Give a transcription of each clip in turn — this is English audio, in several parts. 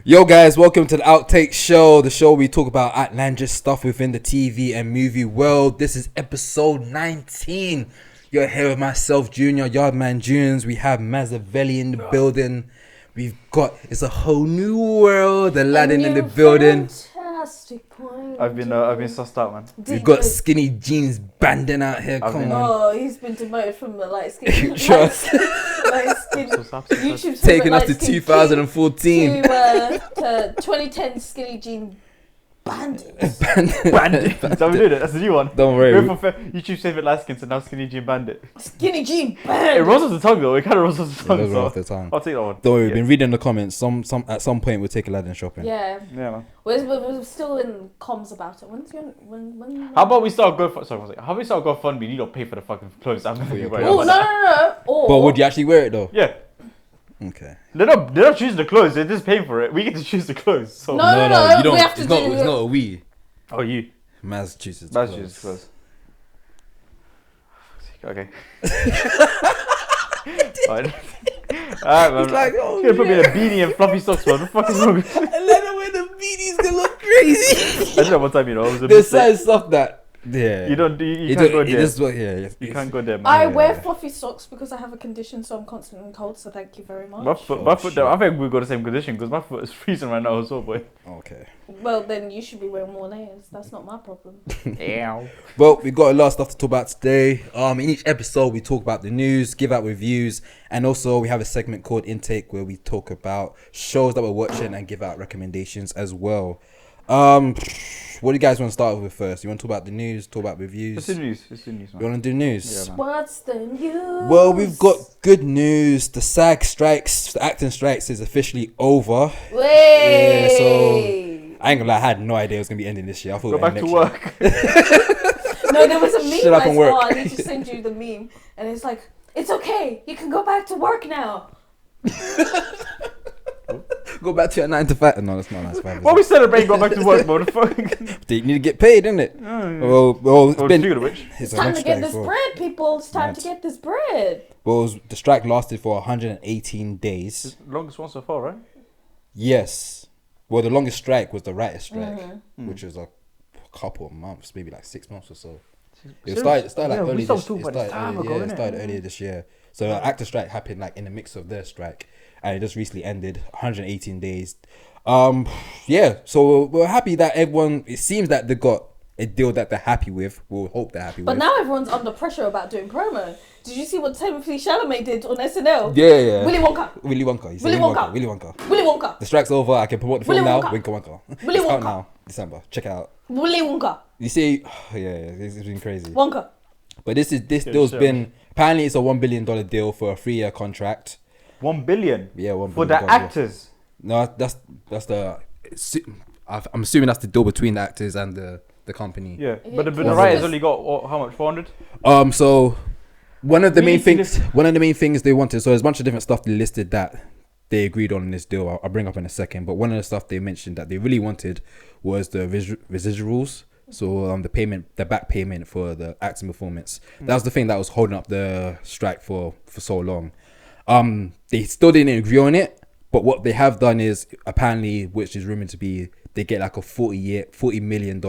Yo guys, welcome to the Outtake Show, the show where we talk about outlandish stuff within the TV and movie world. This is episode 19. You're here with myself, Junior, Yardman Junes. We have Mazzavelli in the building. We've got, it's a whole new world, Aladdin in the building. Fantastic point. I've been sussed out, man. We've got Skinny Jeans Banding out here, come on. Oh, he's been demoted from the light skin. Trust. Light skin. YouTube's Taking us to 2014. To 2010 Skinny Jean Bandit. Bandit. So we did it. That's the new one. Don't worry. YouTube saved it light skin, so now Skinny Jean Bandit. Skinny Jean Bandit. It rolls off the tongue though. It kind of rolls off the tongue. It does roll So off the tongue. I'll take that one. Don't worry, we've been reading the comments. At some point we'll take Aladdin shopping. Yeah, man. We're still in comms about it. When? How about we start GoFundMe? How about we start GoFundMe? You don't pay for the fucking clothes. I'm gonna be Oh no. Or, But would you actually wear it though? Yeah. Okay. They're not choosing the clothes. They're just paying for it. We get to choose the clothes. So. No. You don't. We have to it's do not a we. Oh, you. Maz chooses. Maz chooses clothes. Okay. Alright, man. He's like, oh, You're gonna put me in a beanie and fluffy socks, man. What the fuck is wrong with you? And let him wear the beanies to look crazy. I did that one time, you know. It was a There's mistake. certain stuff that you can't go there. You can't go there, man. I wear fluffy socks because I have a condition, so I'm constantly cold. So thank you very much. My foot. Though, I think we've got the same condition because my foot is freezing right now as well, boy. Okay. Well, then you should be wearing more layers. That's not my problem. Yeah. Well, we've got a lot of stuff to talk about today. In each episode, we talk about the news, give out reviews, and also we have a segment called Intake where we talk about shows that we're watching and give out recommendations as well. What do you guys want to start with first? You want to talk about the news, talk about reviews? It's the news, man. You want to do news? Yeah, man. What's the news? Well, we've got good news. The SAG strikes, the acting strikes is officially over. Way. Yeah, so I ain't gonna lie, I had no idea it was gonna be ending this year. I thought Go back to work. No, there was a meme Shut up I and work. saw. I need to send you the meme, and it's like, it's okay, you can go back to work now. Go back to your 9 to 5. No, that's not 9 to 5. Why we celebrating going back to work, motherfucker? You need to get paid, innit it? Well, it's been. Speaking of which, It's time to get this bread, people. It's time Right. to get this bread. Well, the strike lasted for 118 days. it's the longest one so far, right? Yes. Well, the longest strike was the writer's strike, Mm-hmm. which was a couple of months, maybe like 6 months or so. It Serious? started like Yeah, we early started this talking about this time ago, it innit? started earlier this year. So the actor strike happened like in the mix of their strike, and it just recently ended. 118 days. Yeah. So we're happy that everyone. It seems that they got a deal that they're happy with. We'll hope they're happy But with. now everyone's under pressure about doing promo. Did you see what Timothy Chalamet did on SNL? Yeah. Willy Wonka. Willy Wonka. He said Willy Wonka. Willy Wonka. Willy Wonka. The strike's over. I can promote the film Willy now. Wonka. Winka Wonka. Willy It's out Wonka. now. December. Check it out. Willy Wonka. You see, it's been crazy. Wonka. But this deal's been apparently it's a $1 billion deal for a 3-year contract. 1 billion. Yeah, $1 billion For the actors. No, that's the. I'm assuming that's the deal between the actors and the company. Yeah, but the Yeah. writers only got how much? 400. So one of the We main need to things, one of the main things they wanted. So there's a bunch of different stuff they listed that they agreed on in this deal. I'll bring up in a second. But one of the stuff they mentioned that they really wanted was the residuals. So the back payment for the acting performance. That was the thing that was holding up the strike for so long. They still didn't agree on it, but what they have done is apparently, which is rumored to be, they get like a $40 million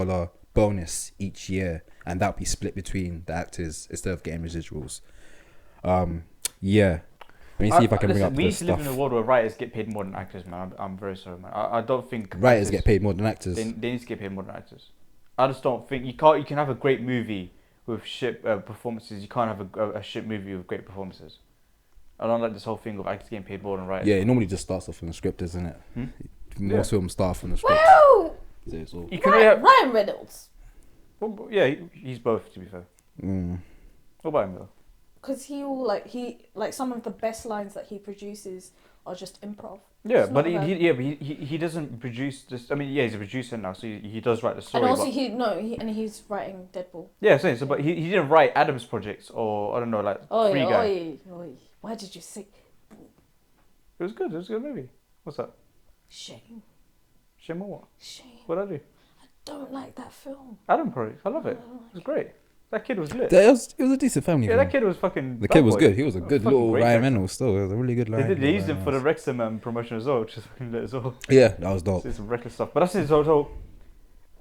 bonus each year, and that'll be split between the actors instead of getting residuals. Yeah. Let me see if I can bring up We the need to live in a stuff. world where writers get paid more than actors, man. I'm very sorry, man. I don't think Writers actors- get paid more than actors. They need to get paid more than actors. I just don't think you can have a great movie with shit performances. You can't have a shit movie with great performances. I don't like this whole thing of actors getting paid more than writers. Yeah, it normally just starts off from the script, isn't it? Most films start off from the script. Woo! So it's all- You can really have, Ryan Reynolds. well, yeah, he's both, to be fair. What about him though? Because he some of the best lines that he produces are just improv. Yeah, It's but not about- he doesn't produce this. I mean, yeah, he's a producer now, so he does write the story. And also but, he's writing Deadpool. yeah, so but he didn't write Adam's projects or I don't know, like Free Guy. Oi. Why did you say It was good. It was a good movie. What's that? shame? Shame on what? Shame. What'd I do? I don't like that film. Adam project. I love it. It was great. That kid was lit. It was a decent family. Yeah, film. that kid was fucking. The kid was boy. good. He was a good fucking little great Ryan actor. Reynolds. Still, it was a really good line. They used him for the Wrexham promotion as well, which is fucking lit as well. Yeah, that was dope. So some reckless stuff. But that's it. So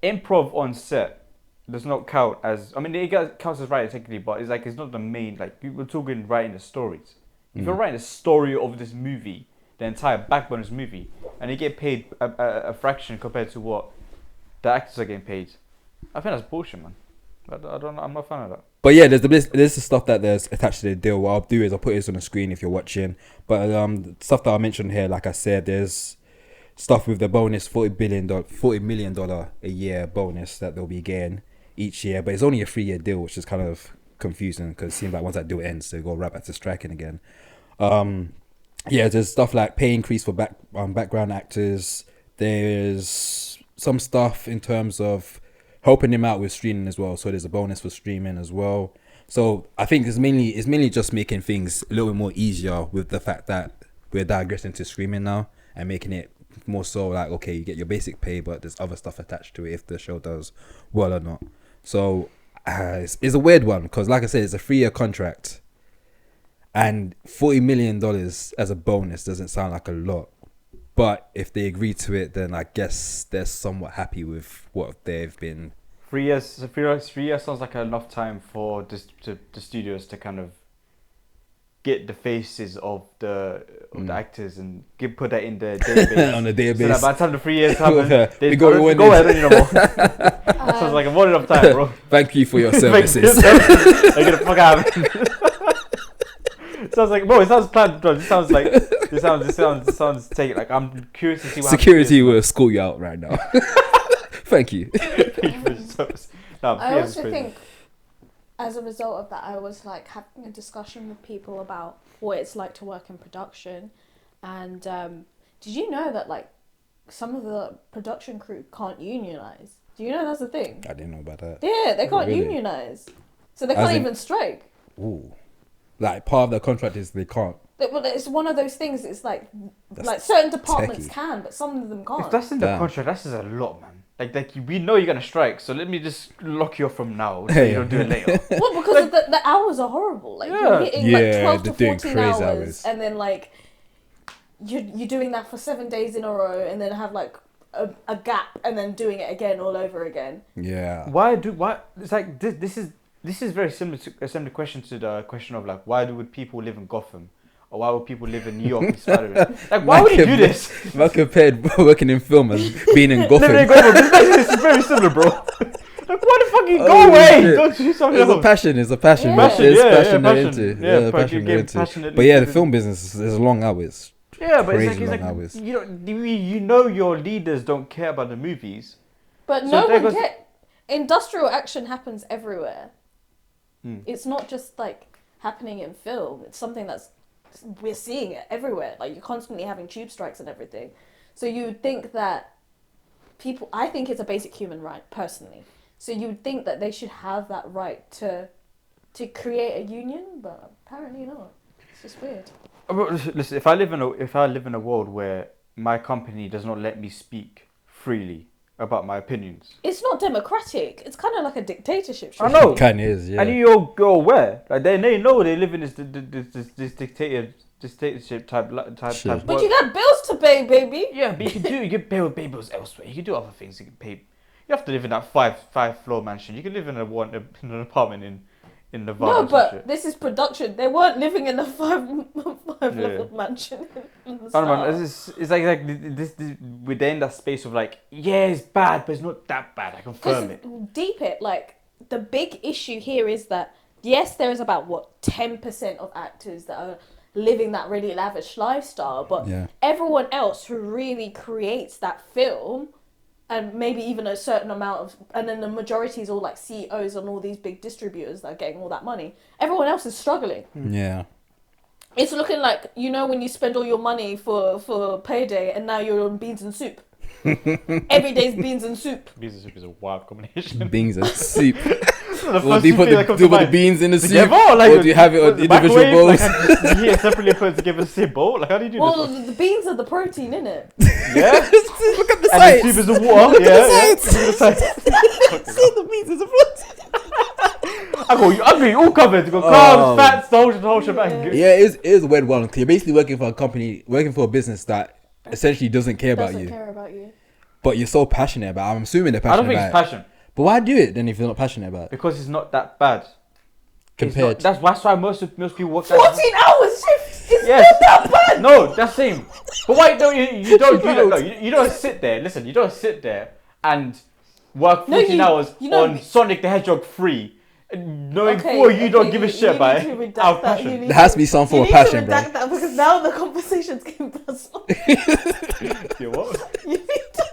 improv on set does not count as. I mean, it counts as writing technically, but it's like it's not the main. Like we're talking writing the stories. If you're writing the story of this movie, the entire backbone of this movie, and you get paid a fraction compared to what the actors are getting paid, I think that's bullshit, man. I don't. I'm not a fan of that. But yeah, there's the stuff that there's attached to the deal. What I'll do is I'll put this on the screen if you're watching. But the stuff that I mentioned here, like I said, there's stuff with the bonus $40 million a year bonus that they'll be getting each year. But it's only a 3-year deal, which is kind of confusing because it seems like once that deal ends, they go right back to striking again. Yeah, there's stuff like pay increase for background actors. There's some stuff in terms of helping him out with streaming as well. So there's a bonus for streaming as well. So I think it's mainly just making things a little bit more easier with the fact that we're digressing to streaming now and making it more so like, okay, you get your basic pay, but there's other stuff attached to it if the show does well or not. So it's a weird one because, like I said, it's a 3-year contract, and $40 million as a bonus doesn't sound like a lot. But if they agree to it, then I guess they're somewhat happy with what they've been. 3 years. So 3 years sounds like enough time for the studios to kind of get the faces of the actors and put that in the database. On the database. So that by the time the 3 years happen, We got it. go ahead, I don't need no more. Sounds like a more enough time, bro. Thank you for your services. Like, get the fuck out of it. Sounds like, bro, it sounds planned, bro. This sounds take like I'm curious to see what Security will school you out right now. Thank you. I also think, as a result of that, I was like having a discussion with people about what it's like to work in production, and did you know that like some of the production crew can't unionize? Do you know that's a thing? I didn't know about that. Yeah, they can't Really? unionize, so they can't even strike. Ooh. Like part of the contract is they can't. Well, it's one of those things. It's like That's certain departments techie. can, but some of them can't. If that's in the Damn. contract, that says a lot, man. Like we know you're gonna strike, so let me just lock you off from now. So Hey. you don't do it later. Well, because of the hours are horrible. Like you're hitting like Yeah, 12 to they're doing 14 crazy hours, hours. and then like you're doing that for 7 days in a row, and then have like a gap, and then doing it again all over again. Yeah. Why? It's like this is very similar to a similar question to the question of like why would people live in Gotham, or why would people live in New York instead of it? Like why would you do this? I compared working in film as being in Gotham. Living in Gotham. This is very similar, bro. Like why the fuck you go Oh, away? shit. Don't do something It's a else. passion. It's a passion. Yeah. There's Passion, passion they're passion. into. Yeah, Yeah, passion they're getting into. passionately But yeah, the into film business is long hours. Yeah, but Crazy it's like long hours. you know your leaders don't care about the movies. But So no there one goes- industrial action happens everywhere. Hmm. It's not just like happening in film. It's something we're seeing it everywhere. Like you're constantly having tube strikes and everything. So you would think that I think it's a basic human right, personally. So you would think that they should have that right to create a union, but apparently not. It's just weird. Listen, if I live in a world where my company does not let me speak freely about my opinions, It's not democratic. It's kind of like a dictatorship. I know. Kind of is, yeah. And you're aware, like they know they live in this dictatorship type Sure. type. But you got bills to pay, baby. Yeah, but you can pay bills elsewhere. You can do other things. You can pay. You have to live in that five floor mansion. You can live in an apartment in Nevada. No, or some but shit. this is production. They weren't living in a five Yeah. level mansion. In the I don't know, start. man. It's like this within that space of like, yeah, it's bad, but it's not that bad. I confirm it. Because deep it, like the big issue here is that yes, there is about 10% of actors that are living that really lavish lifestyle, but Yeah. everyone else who really creates that film, and maybe even a certain amount of, and then the majority is all like CEOs and all these big distributors that are getting all that money. Everyone else is struggling. Yeah. It's looking like, when you spend all your money for payday and now you're on beans and soup. Every day's beans and soup. Beans and soup is a wild combination. Beans and soup. The What do you put the beans in the soup? Together, or like, or do you have it on individual bowls? Like, yeah, separately put together the same bowl. Like, how do you do Well, this? the beans are the protein, innit? Yeah. Look at the And sides. the soup is the water. Look at Yeah, the yeah. sides. Look at the sides. See the beans as a fruit. I got you all covered. You got carbs, fats, the whole shebang. Yeah, it is a weird one. You're basically working for a company, working for a business that essentially doesn't care about you. Care about you. But you're so passionate about it. I'm assuming they're I passionate don't think about it's passion. But why do it then if you're not passionate about it? Because it's not that bad. Compared. That's why most people work 14 hours shift is Yes. not that bad. No, that's same. But why don't you don't do that? No, you don't sit there. Listen, you don't sit there and work 14 hours on Sonic the Hedgehog 3, knowing you don't give a shit about it. Out of passion. There has to be some form of passion, bro. That because now the conversation's getting personal. You what? You need to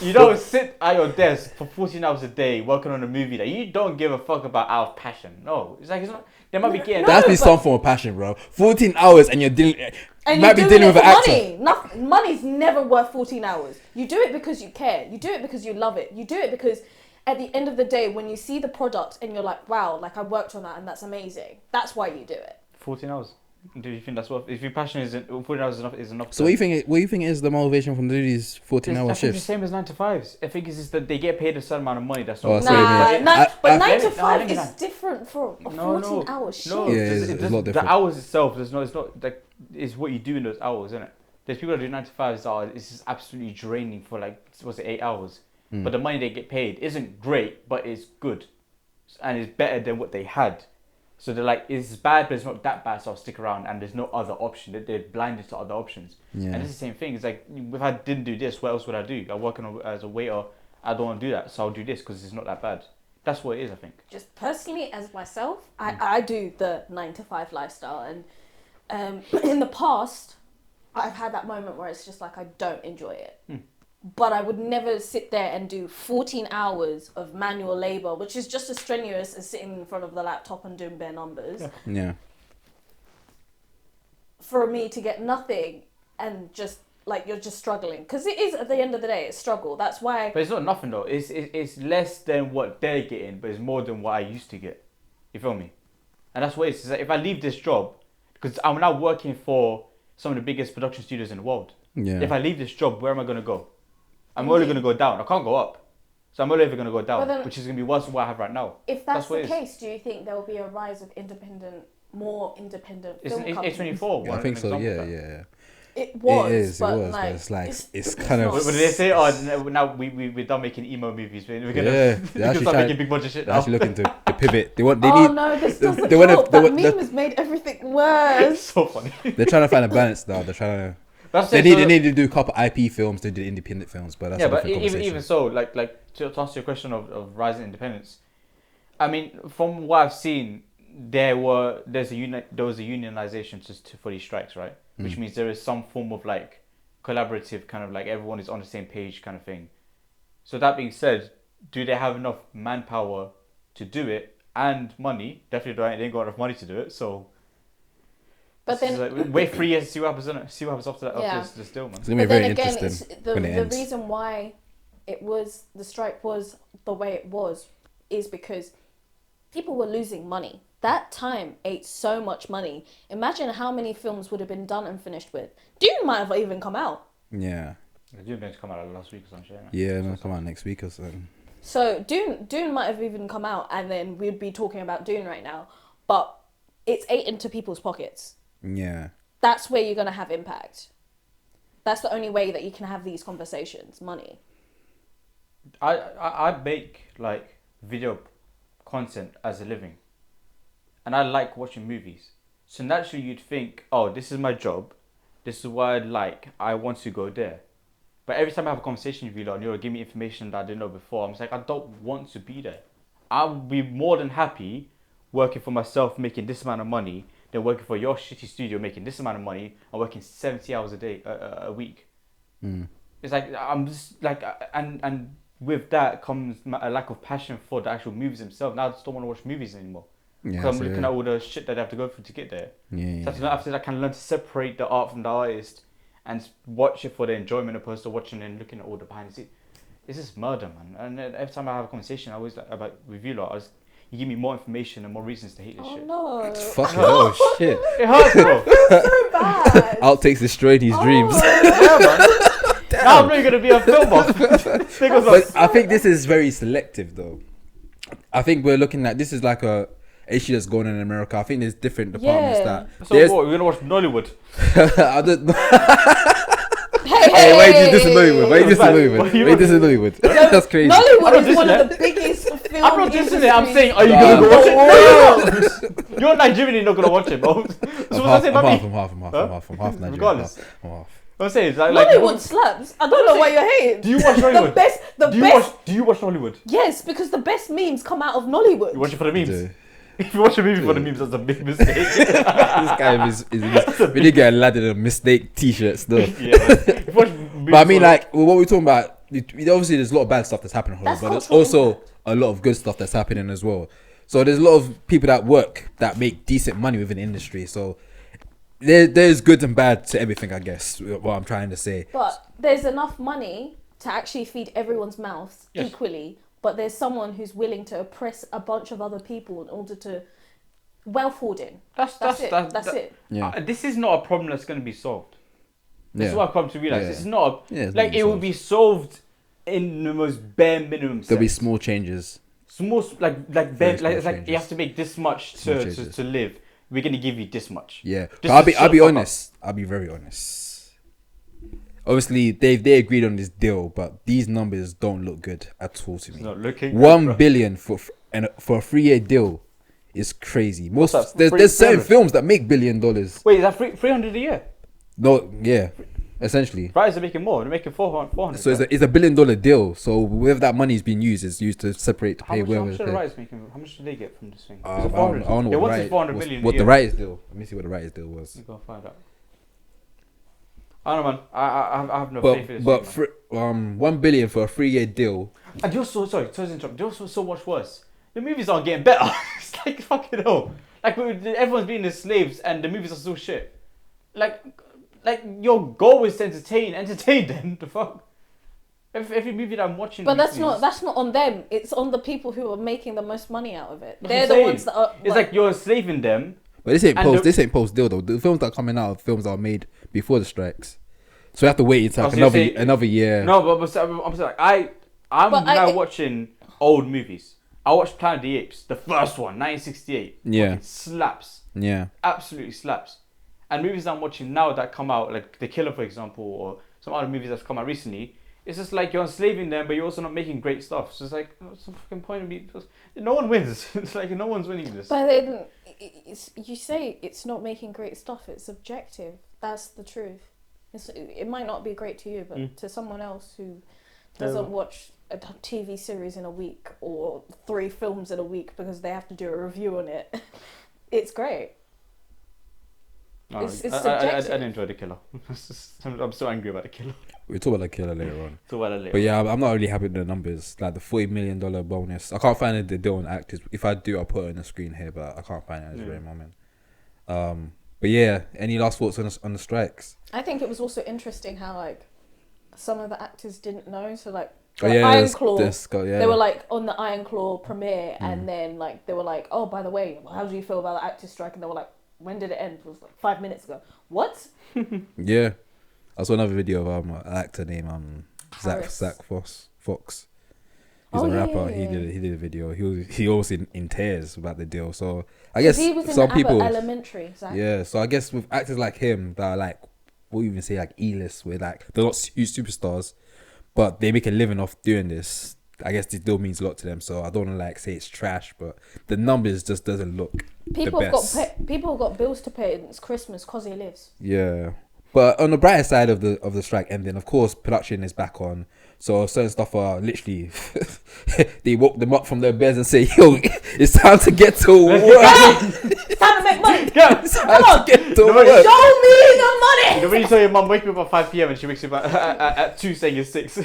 You don't sit at your desk for 14 hours a day working on a movie that you don't give a fuck about out of passion. No, it's not. They might be getting. There has to be some form of passion, bro. 14 hours and you're dealing. And might be dealing with an actor. Money's never worth 14 hours. You do it because you care. You do it because you love it. You do it because at the end of the day, when you see the product and you're like, wow, like I worked on that and that's amazing. That's why you do it. 14 hours. Do you think that's what? If your passion isn't 14 hours is enough? So what do you think is the motivation from doing these 14-hour shifts? It's the same as 9 to 5s. I think it's just that they get paid a certain amount of money. That's Oh, not. But 9 to 5 is different for a 14-hour shift. No, Yeah, it's a lot different. The hours itself, it's not like it's what you do in those hours, isn't it? There's people that do 9 to 5s it's just absolutely draining for like 8 hours. But the money they get paid isn't great, but it's good, and it's better than what they had. So they're like, it's bad, but it's not that bad, so I'll stick around. And there's no other option. They're blinded to other options. Yeah. And it's the same thing. It's like, if I didn't do this, what else would I do? I'm working as a waiter. I don't want to do that, so I'll do this because it's not that bad. That's what it is, I think. Just personally, as myself, I do the 9 to 5 lifestyle. And in the past, I've had that moment where it's just like, I don't enjoy it. But I would never sit there and do 14 hours of manual labor, which is just as strenuous as sitting in front of the laptop and doing bare numbers. Yeah. For me to get nothing and just like you're just struggling, because it is at the end of the day it's struggle. That's why. But it's not nothing though. It's less than what they're getting, but it's more than what I used to get. You feel me? And that's what it is. It's like if I leave this job, because I'm now working for some of the biggest production studios in the world. Yeah. If I leave this job, where am I going to go? I'm only going to go down. I can't go up. So I'm only ever going to go down, then, which is going to be worse than what I have right now. If that's the case, do you think there will be a rise of more independant film companies? A24. Yeah, I think so. Yeah. It was. It is. But Like, it's kind of. What did they say? Oh, now we're done making emo movies. We're gonna they're start making big budget shit. They're actually looking to pivot. They need. No, this doesn't help. That meme has made everything worse. It's so funny. They're trying to find a balance now. They're trying to. They need to do a couple IP films to do independent films, but that's a different conversation. even so, like to answer your question of rising independence, I mean, from what I've seen, there was a unionization for these strikes, right? Which means there is some form of like collaborative kind of like everyone is on the same page kind of thing. So that being said, do they have enough manpower to do it and money? Definitely they ain't got enough money to do it. So. But then like, wait 3 years, see what happens, innit? See what happens after that. After this deal, man. It's gonna be very interesting. The reason why the strike was the way it was is because people were losing money. That time ate so much money. Imagine how many films would have been done and finished with. Dune might have even come out. Yeah. Dune going to come out last week or something. Yeah, it'll come out next week or so. So Dune might have even come out, and then we'd be talking about Dune right now. But it's ate into people's pockets. Yeah. That's where you're going to have impact. That's the only way that you can have these conversations. Money. I make like video content as a living. And I like watching movies. So naturally you'd think, oh, this is my job. This is what I like. I want to go there. But every time I have a conversation with you, and you'll give me information that I didn't know before, I'm just like, I don't want to be there. I'll be more than happy working for myself, making this amount of money, than working for your shitty studio, making this amount of money, and working 70 hours a week. It's like, I'm just like, and with that comes a lack of passion for the actual movies themselves. Now I just don't want to watch movies anymore. Because I'm looking at all the shit that I have to go through to get there. So after that, I can learn to separate the art from the artist and watch it for the enjoyment opposed to watching and looking at all the behind the scenes. It's just murder, man. And every time I have a conversation, I always like about with you lot, you give me more information and more reasons to hate this shit. No. Fuck it. Oh shit. It hurts, bro. So bad. Outtakes destroyed his dreams. Yeah, man. Now I'm really gonna be a film buff. But I think this is very selective though. I think we're looking at this is like a issue that's going on in America. I think there's different departments Yeah. So there's. what? We're gonna watch Nollywood. I don't know. Hey, Hey, why did you disagree with? Why did you disagree What with? you Why did you disagree with? That's crazy. I'm Nollywood not is one dissing of the biggest film I'm not dissing it. I'm industries. saying, are you Nah. gonna go watch it? The No, you're Nigerian. You're not gonna watch it, bro. So I'm what's that half, say I'm about half, me? I'm half, I'm half, Huh? I'm half, I'm half Nigerian. Regardless. I'm half. I'm saying, Nollywood slaps. I don't know why you're hating. Do you watch Nollywood? Do you watch Nollywood? Yes, because the best memes come out of Nollywood. You watch it for the memes. Dude. If you watch a movie for the memes, that's a big mistake. This guy is we did get Aladdin a mistake t-shirt still. Yeah, man. If you watch movies But I mean, for- like, what we're talking about, obviously there's a lot of bad stuff that's happening, That's but there's cultural also a lot of good stuff that's happening as well. So there's a lot of people that work that make decent money within the industry. So there's good and bad to everything, I guess, what I'm trying to say. But there's enough money to actually feed everyone's mouths Yes. equally. But there's someone who's willing to oppress a bunch of other people in order to wealth hoarding. That's it. Yeah. This is not a problem that's going to be solved. This is Yeah. what I've come to realize. Yeah. It's not Yeah, it's like not it will solved. be solved in the most bare minimum. There'll be sense. small changes. small, Very bare, small like it's like you changes. have to make this much Small to changes. live. We're gonna give you this much. Yeah. Just But I'll to be shut the fuck honest. I'll be very honest. Obviously, they agreed on this deal, but these numbers don't look good at all to It's me. not looking. good, 1 bro. billion for a 3-year deal is crazy. Most What's that, there's certain 300? films that make $1 billion. Wait, is that 300 a year? No, yeah, essentially. Writers are making more. They're making 400. So it's a $1 billion deal. So whether that money is being used, it's used to separate to how pay much whoever. are the writers making? How much do they get from this thing? I Is it don't 400? know They what, wanted right, 400 million. what a the year. writers deal. Let me see what the writers deal was. You go find out. I don't know, man. I have no faith in this. But thing, man. 1 billion for a 3-year deal. And you're so sorry to interrupt. You're so much worse. The movies aren't getting better. It's like fucking hell. Like everyone's being the slaves, and the movies are still shit. Like your goal is to entertain them. The fuck. Every movie that I'm watching. But that's recently not on them. It's on the people who are making the most money out of it. That's They're what the I'm ones that are. It's like you're enslaving them. But this ain't And post. the- This ain't post deal though. The films that are coming out are films that are made before the strikes. So we have to wait until like Oh, so you're saying- another year. No, but I'm saying like I'm But now I- watching old movies. I watched Planet of the Apes, the first one, 1968. Yeah. Fucking slaps. Yeah. Absolutely slaps. And movies I'm watching now that come out, like The Killer, for example, or some other movies that's come out recently, it's just like you're enslaving them, but you're also not making great stuff. So it's like, what's the fucking point of me? No one wins. It's like no one's winning this. But then you say it's not making great stuff. It's subjective. That's the truth. It might not be great to you, but to someone else who doesn't watch a TV series in a week or 3 films in a week because they have to do a review on it, it's great. No, It's I subjective. didn't enjoy The Killer. I'm so angry about The Killer. We'll talk about the killer later on. So what I later. But yeah, I'm not really happy with the numbers. Like the $40 million bonus. I can't find the deal on actors. If I do, I'll put it on the screen here, but I can't find it at this very moment. But yeah, any last thoughts on the strikes? I think it was also interesting how like some of the actors didn't know. So like Oh yeah, Iron Claw, yeah. they were like on the Iron Claw premiere, and then like they were like, oh, by the way, how do you feel about the actors strike? And they were like, when did it end? It was like 5 minutes ago. What? Yeah, I saw another video of an actor named Harris. Zach Fox. He's Oh, a yeah, rapper. yeah, yeah. He did a video. He was in tears about the deal. So I guess He was in some Abbott people. Elementary. Zach. Yeah, so I guess with actors like him that are like, we'll even say like E-list, where like they're not huge superstars, but they make a living off doing this. I guess this deal means a lot to them. So I don't want to like say it's trash, but the numbers just doesn't look People the have best. people have got bills to pay, and it's Christmas because he lives. Yeah, but on the brighter side of the strike ending, of course, production is back on. So certain stuff are literally they woke them up from their beds and say, "Yo, it's time to get to work. It's time to make money. It's time to get to No, work." Show me the money. You know when you tell your mum wake me up at 5 p.m. and she wakes you up at 2 saying it's 6.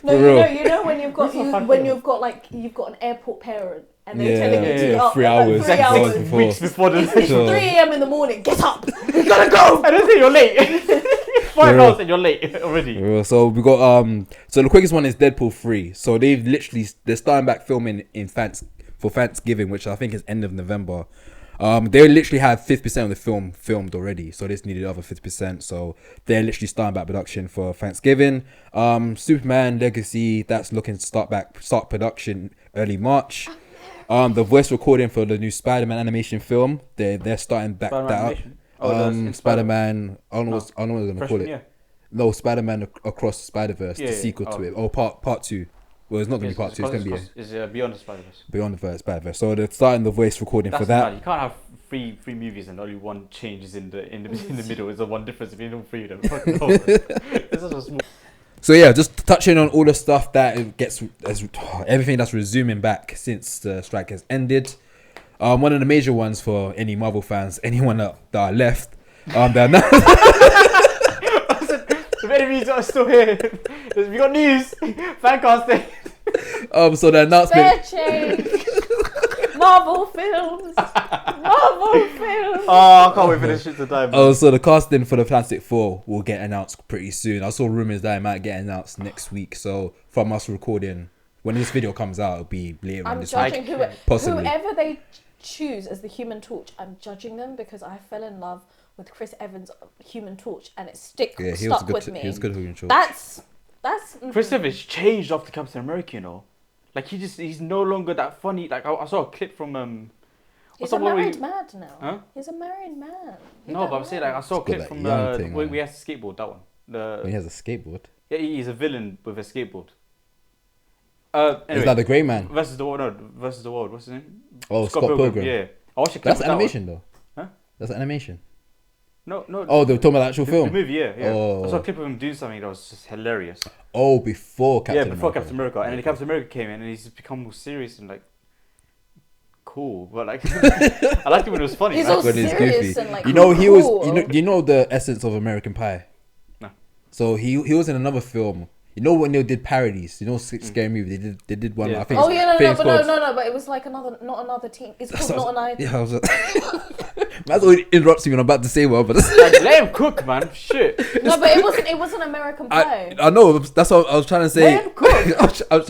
No, For real. you know when you've got That's not when fucking- you've got like you've got an airport parent and they're Yeah, telling you to yeah, get up 3 at, like, hours, 3 6 hours hours. before. Weeks before the It's Sure. 3 a.m. in the morning. Get up. We gotta go. I don't think you're late. 5 real. hours and you're late already. So we got so the quickest one is Deadpool 3. So they're starting back filming for Thanksgiving, which I think is end of November. They literally had 50% of the film filmed already, so they just needed the other 50%. So they're literally starting back production for Thanksgiving. Superman Legacy, that's looking to start production early March. The voice recording for the new Spider-Man animation film, they're starting back that up. Spider-Man, I don't know what I'm gonna call it. Yeah. No, Spider-Man Across Spider-Verse, the sequel to it, or part 2. Well, it's not gonna be part 2. It's gonna be Beyond the Spider-Verse. Beyond the Spider-Verse. So they're starting the voice recording for that. Mad. You can't have three movies and only one changes in the middle. Is the one difference if you don't three of them. This is a small. So yeah, just touching on all the stuff that everything that's resuming back since the strike has ended. One of the major ones for any Marvel fans, anyone that are left, they're now. If any of you are still here, we got news. Fancasting. So the announcement. Fair change. Marvel films. Oh, I can't wait for this shit to die, man. So the casting for the Fantastic Four will get announced pretty soon. I saw rumors that it might get announced next week. So from us recording, when this video comes out, it'll be later on this week. I'm judging Possibly. whoever they choose as the Human Torch. I'm judging them because I fell in love with Chris Evans' Human Torch, and it stuck with me. He was good Human Torch. That's. Chris Evans changed after Captain America, you know. Like he's no longer that funny. Like I saw a clip from He's a married man now. Huh? He's a married man. No, but I'm saying like I saw a clip from where he has to skateboard, that one. When he has a skateboard. Yeah, he's a villain with a skateboard. Anyway, is that the Grey Man? Versus the World. What's his name? Oh, Scott Pilgrim. Yeah. I watched a clip. That's animation though. Huh? That's animation. No. Oh, they're talking about the actual film? The movie, yeah. Oh. I saw a clip of him doing something that was just hilarious. Oh, before Captain America. Captain America. And then Captain America came in and he's become more serious and like cool. But like I liked it when it was funny. He's all serious and like he cool. was you know the essence of American Pie? No. So he was in another film. You know when they did parodies, scary movie. They did one. Yeah. I think. Oh yeah, no, but it was like not another team. It's called Not an Yeah, I was. That's what interrupts me when I'm about to say one, but like, let him cook, man. Shit. No, but it wasn't American Pie. I know. That's what I was trying to say. Let him cook.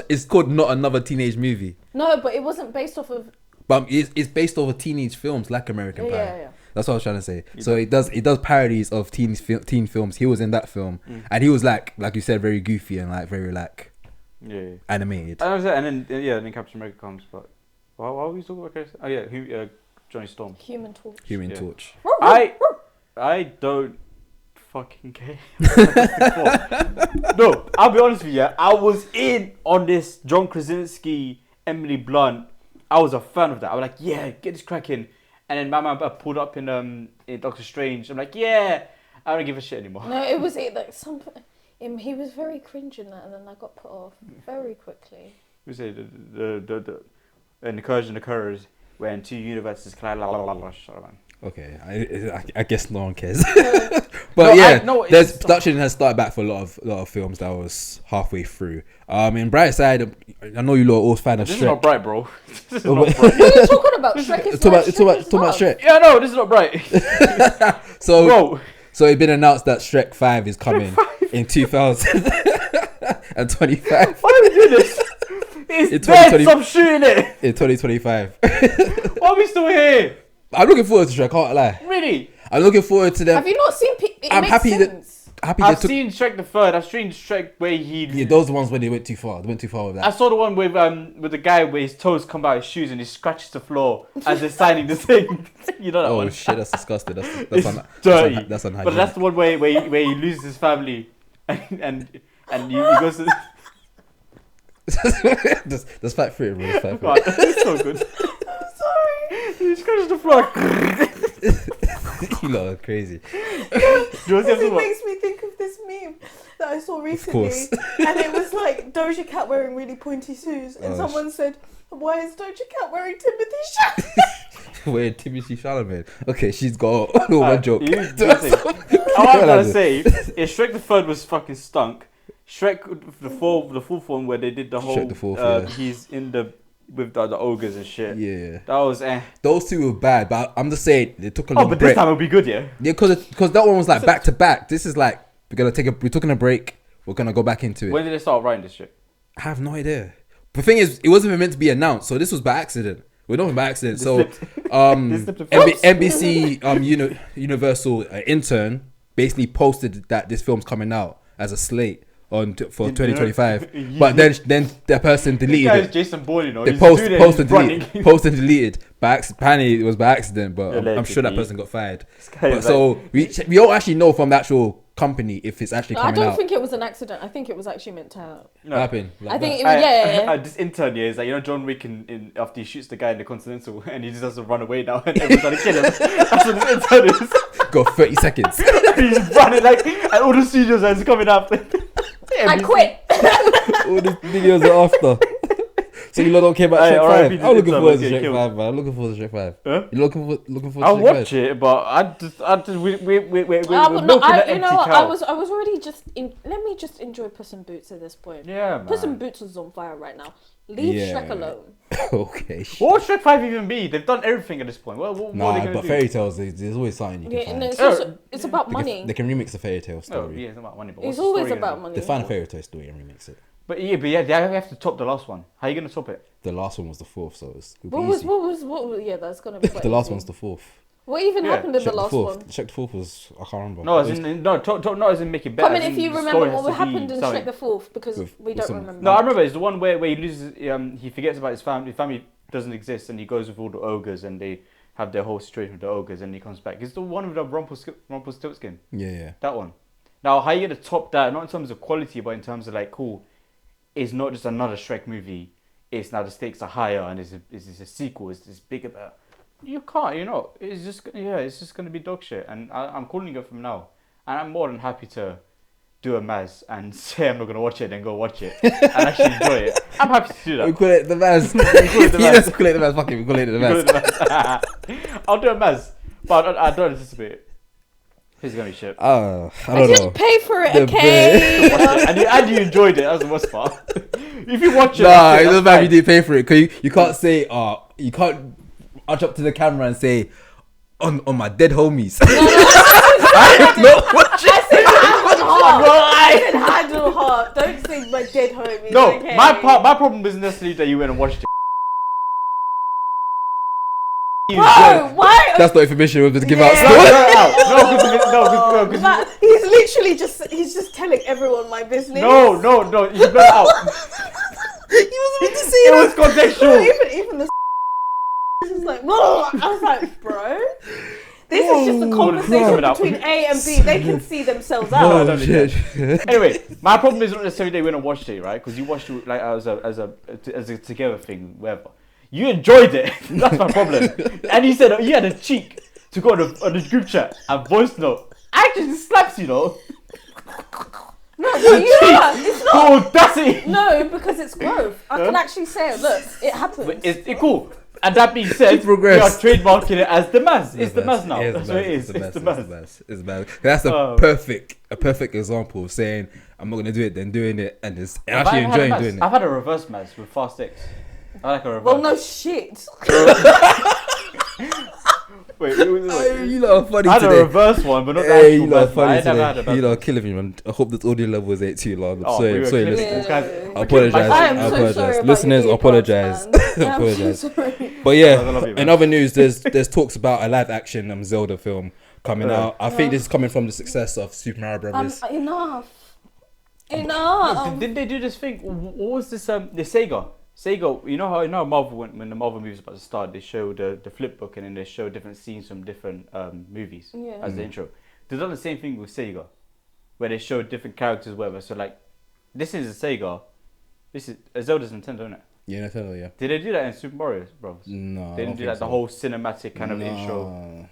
It's called Not Another Teenage Movie. No, but it wasn't based off of. But it's based off of teenage films like American Pie. Yeah. That's what I was trying to say. So it does parodies of teen films. He was in that film, and he was like you said, very goofy and like very like animated. And then Captain America comes. But why are we talking about Chris? Oh yeah, Johnny Storm. Human Torch. Human Torch. I don't fucking care. No, I'll be honest with you. I was in on this John Krasinski, Emily Blunt. I was a fan of that. I was like, yeah, get this cracking. And then my man pulled up in Doctor Strange. I'm like, yeah, I don't give a shit anymore. No, it was like he was very cringe in that, and then I got put off very quickly. We say the incursion occurs when two universes collide. Shut up, man. Okay, I guess no one cares. But production has started back for a lot of films that was halfway through. In bright side, I know you lot are all fan of Shrek. This is not bright, bro. This is not bright. What are you talking about? Shrek is talk about Shrek. Yeah, no, this is not bright. So it's been announced that Shrek 5 is coming in 2025. Why are we doing this? It's dead, stop shooting it. In 2025. Why are we still here? I'm looking forward to Shrek, can't lie. Really? I'm looking forward to them. Have you not seen I'm happy sense. I've seen Shrek the Third. I've seen Shrek where he... Yeah, those are the ones where they went too far. They went too far with that. I saw the one with the guy where his toes come out his shoes and he scratches the floor as they're signing the thing. You know that one? Oh shit, that's disgusting. That's dirty. That's unhygienic. But that's the one where he loses his family and he goes to... That's fight for it, bro. Fight for it. It's so good. I'm sorry. He scratches the floor. You lot are crazy. It makes me think of this meme that I saw recently, and it was like Doja Cat wearing really pointy shoes, and someone said, "Why is Doja Cat wearing Timothy Chalamet?" Wearing Timothy Chalamet. Okay, she's got one joke. All I'm gonna say is Shrek the Third was fucking stunk. Shrek the fourth one where they did the whole he's in with the ogres and shit. Yeah, that was Those two were bad, but I'm just saying they took a long break. This time it'll be good, yeah. Yeah, because that one was like back to back. This is like we're taking a break. We're gonna go back into it. When did they start writing this shit? I have no idea. The thing is, it wasn't even meant to be announced, so this was by accident. Well, not by accident. They So, slipped. um, They slipped a film. NBC, Universal intern basically posted that this film's coming out as a slate for 2025. But then the person This deleted guy it. is Jason Bourne, you know. They He's post doing it, and he's running. delete, post and deleted. Apparently it was by accident, but I'm sure that Allegedly. person got fired. guy But is so we don't actually know from the actual company if it's actually I coming don't out. think it was an accident. I think it was actually meant to happen. No. What happened? I think it was, yeah. This intern, yeah, is like, you know, John Wick in after he shoots the guy in the Continental and he just has to run away now and everyone's trying to kill him. That's what this intern is. Got 30 seconds. He's running like, and all the studios are coming after. I quit. All the videos are after. So you lot don't care about Aye, Shrek R.I.P. 5? I'm looking to forward to Intern, Shrek killed. 5, man. I'm looking forward to Shrek 5. Huh? You looking forward to I'll Shrek watch 5? it, but we're milking No, an empty cow. I was already just in. Let me just enjoy Puss in Boots at this point. Yeah, man. Puss in Boots is on fire right now. Leave Yeah. Shrek alone. Okay. What would Shrek 5 even be? They've done everything at this point. What are they Nah, going to but do? fairy tales, there's always something you can Yeah, and find. it's also it's about They money. can, they can remix a fairy tale Oh, story. yeah, it's not about money, but It's what's the always story gonna about be? money. They find a fairy tale story and remix it. But yeah, they have to top the last one. How are you going to top it? The last one was the fourth, so it's it'll What be was easy. what was yeah? That's gonna be quite The last easy. one's the fourth. What even Yeah. happened in Check the last fourth. one? Check the fourth was I can't remember. No, It as was- in, no, not as in make it better. Comment as if in you the remember story has what to happened be in something. Shrek the Fourth, because With we don't some- remember. No, I remember it's the one where he loses, he forgets about his family. His family doesn't exist, and he goes with all the ogres, and they have their whole situation with the ogres, and he comes back. It's the one with the Rumpelstiltskin. yeah. That one. Now, how you gonna top that? Not in terms of quality, but in terms of like, cool. It's not just another Shrek movie. It's now the stakes are higher, and it's a sequel. It's bigger. You can't. You know. It's just gonna be dog shit. And I'm calling it from now. And I'm more than happy to do a Maz and say I'm not gonna watch it, then go watch it and actually enjoy it. I'm happy to do that. We call it the Maz. it the Maz. Let's call it the Maz. Fuck it, we call it the Maz. I'll do a Maz, but I don't anticipate it. It's gonna be shit. I I don't didn't know. pay for it, The okay? And you enjoyed it. That's the worst part. If you watch it, Nah, that's it doesn't that's matter fine. if you didn't pay for it. Cause you can't say, you can't arch up to the camera and say, on my dead homies. I said hand on heart. I said hand on heart. Don't say my dead homies. No, okay? my problem isn't necessarily that you went and watched it. Bro, why? That's not information we're supposed to give Yeah. out. But he's literally just telling everyone my business. No, you blur it out. He wasn't meant to say It that. was contextual. Even the this is like, whoa. I was like, bro, this is just a Whoa, conversation crap. between A and B. They can see themselves No, out. don't do that. Anyway, my problem is not necessarily that you went and watched it, right? Because you watched it like as a together thing, whatever. You enjoyed it. That's my problem. And he said you had a cheek to go on the group chat and voice note. Actually slaps, you know. No, but you know what? It's not. Oh, that's it. No, because it's growth. I can actually say, look, it happens. But it's cool. And that being said, Keep progress. we are trademarking it as the Maz. It's the Maz now. It's That's the what it Maz, is. It's the Maz. It's the Maz. That's a perfect example of saying I'm not gonna do it, then doing it, and just actually enjoying doing it. I've had a reverse Maz with Fast X. I like a reverse. Well, no shit. Wait. Hey, you lot are funny I had a today. reverse one, but not the Hey, actual you lot are Maz. funny I never had a today. Maz. You lot are killing me, man. I hope this audio levels ain't too loud. I'm Oh, sorry, we were sorry, killing listeners. it. Guys, I apologize. I am I so apologize. sorry about Listeners, I your apologize. earpods, man. I apologize. I'm so sorry. But I yeah, love you, man. in other news, there's talks about a live action Zelda film coming out. I think this is coming from the success of Super Mario Brothers. Enough. Did they do this thing? What was this? The Sega. You know how Marvel when the Marvel movies about to start, they show the flip book and then they show different scenes from different movies as the intro. They've done the same thing with Sega, where they show different characters, whatever. So like, this is a Sega. This is Zelda's Nintendo, isn't it? Yeah, Nintendo, yeah. Did they do that in Super Mario Bros? No, They didn't do like the whole cinematic kind of intro.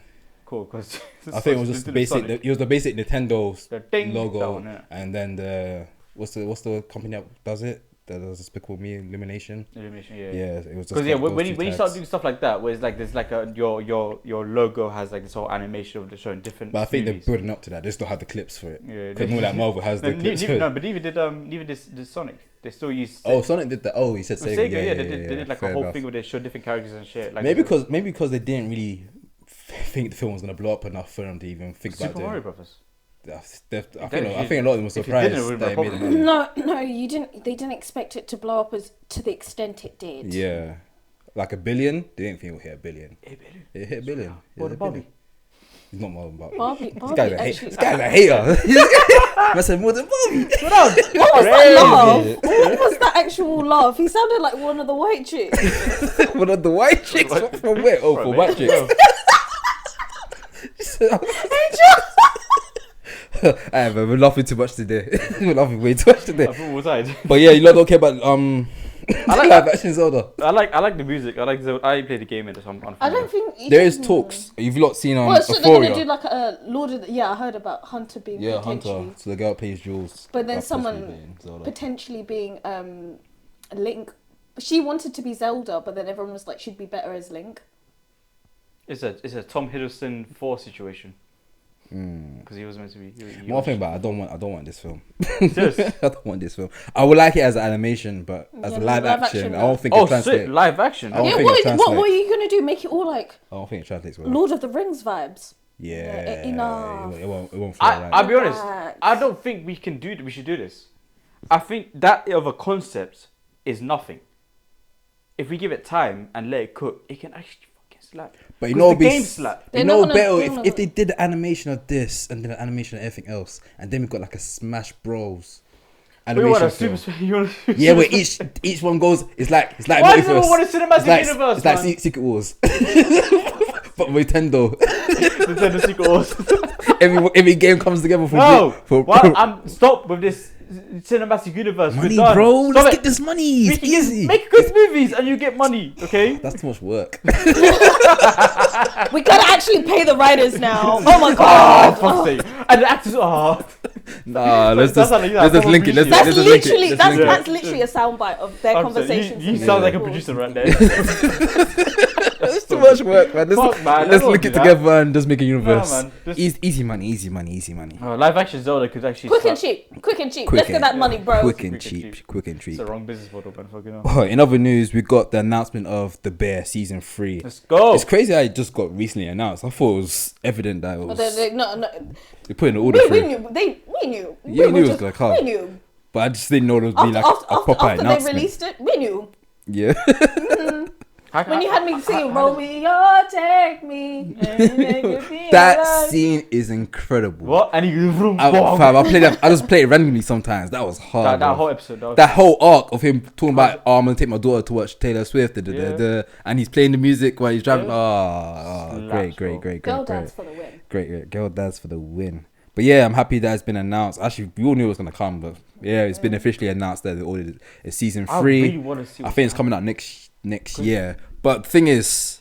Cool, because I think it was just basic. It was the basic Nintendo The ding, that logo, one, yeah. and then the what's the company that does it? That does Despicable Me Illumination. Illumination, Yeah, it was just Because yeah, like when those two you start tags. doing stuff like that, where it's like there's like your logo has like this whole animation of the showing different. But I think movies. they're building up to that. They still have the clips for it. Yeah, Because more like Marvel has the clips. For it. No, but even this Sonic, they still use. Oh, Sonic did that. Oh, he said Sega, Sega. yeah, they did like fair a whole enough. thing where they showed different characters and shit. Like Maybe because they didn't really think the film was gonna blow up enough for them to even think Super about Mario it. Brothers. I think a lot of them were If it surprised didn't, it wouldn't that it be a made the problem. money. No, you didn't. They didn't expect it to blow up as to the extent it did. Yeah, like 1 billion. They didn't think it would hit 1 billion. 8 billion. It hit 1 billion. What It hit about 1 billion. He's not more than Barbie. Barbie This guy's a hater. I said more than Barbie. What was that laugh? What was that actual laugh? He sounded like one of the white chicks. One of the white chicks from where? Oh, for white chicks. We're laughing too much today. We're laughing way too much today. I thought we side. But yeah, you lot don't care about I like live action Zelda. I like the music. I like Zelda. I played the game in this. I don't think There is talks. You've not seen Well, so they're Euphoria. gonna do like a Lord of the, I heard about Hunter being Yeah, potentially, Hunter. So the girl plays Jules. but then That's someone supposed to be playing Zelda. potentially being Link. She wanted to be Zelda, but then everyone was like, she'd be better as Link. It's a Tom Hiddleston 4 situation. Mm. Because he was meant to be. One thing about I don't want this film. Serious? I don't want this film. I would like it as an animation, but as a live action, I don't think it Oh translates. shit! Live action. I don't Yeah, think it what translates. are you gonna do? Make it all like I don't think it translates well. Lord of the Rings vibes? Yeah, enough. It won't feel right. I'll be honest. Relax. I don't think we can do. We should do this. I think that of a concept is nothing. If we give it time and let it cook, it can actually fucking slap. But you 'Cause know, the it'd be game slap. you They're know not gonna- better they're if, not if they did the animation of this and then the animation of everything else, and then we got like a Smash Bros. We want Animation a film. super. You want a Yeah, where each one goes. It's like Why do multiverse. you want a cinematic universe? It's like man? Secret Wars, but Nintendo. Nintendo Secret Wars. every game comes together for No. for What? Stop with this cinematic universe. money, We're done. bro. Stop Let's it. get this money. It's easy. Make good movies and you get money. Okay. That's too much work. We gotta actually pay the writers now. Oh my Oh, god! fuck's sake. And the actors. Oh. Nah, let's That's just how like that. link it. Let's That's just link it. literally Let's that's link it. that's literally a soundbite of their 100%. conversations. You in sound the like a calls. producer right there. It's too much work, man. Fuck, man. Let's Don't link do it that. together and just make a universe. man. Just- Easy money. Live action Zelda could actually. Quick and slap. cheap, quick and cheap. Quick Let's get and- that money, bro. Quick and Quick and cheap. Quick and cheap. It's the wrong business model, man. Fucking hell. Oh, in other news, we got the announcement of The Bear season 3. Let's go. It's crazy how it just got recently announced. I thought it was evident that it But was. no. They put in the order We through. knew. We knew. Yeah, We knew it was just- gonna come. We knew. But I just didn't know there was be like a proper After they announcement. released it, we knew. Yeah. When you had me singing Romeo, take me. That scene is incredible. What? And you. I just play it randomly sometimes. That was hard. That bro. whole episode. That whole arc of him talking about, I'm gonna take my daughter to watch Taylor Swift, and he's playing the music while he's driving. Yeah. Oh, Slaps, great. Girl dance for the win. Great. Girl dance for the win. But yeah, I'm happy that it's been announced. Actually, we all knew it was gonna come, but yeah, it's been officially announced that they ordered it. It's season 3. I really want to see. I think it's coming out next year. But the thing is,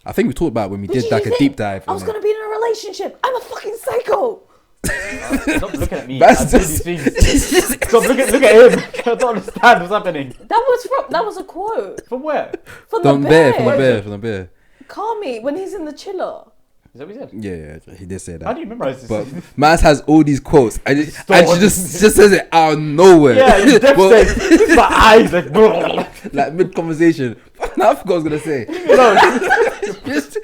I think we talked about it when we did you like a think deep dive. I was gonna be in a relationship. I'm a fucking psycho. Stop looking at me. That's I do just- these things. Stop look at him. I don't understand what's happening. That was a quote From where? from From the the bear. bear. Kami when he's in the chiller. Is that what he said? Yeah, he did say How that. do you memorize this? But Maz has all these quotes, and she Stop. just says it out of nowhere. yeah, it's Well, devastating. My eyes like. like mid conversation. I forgot what I was gonna say.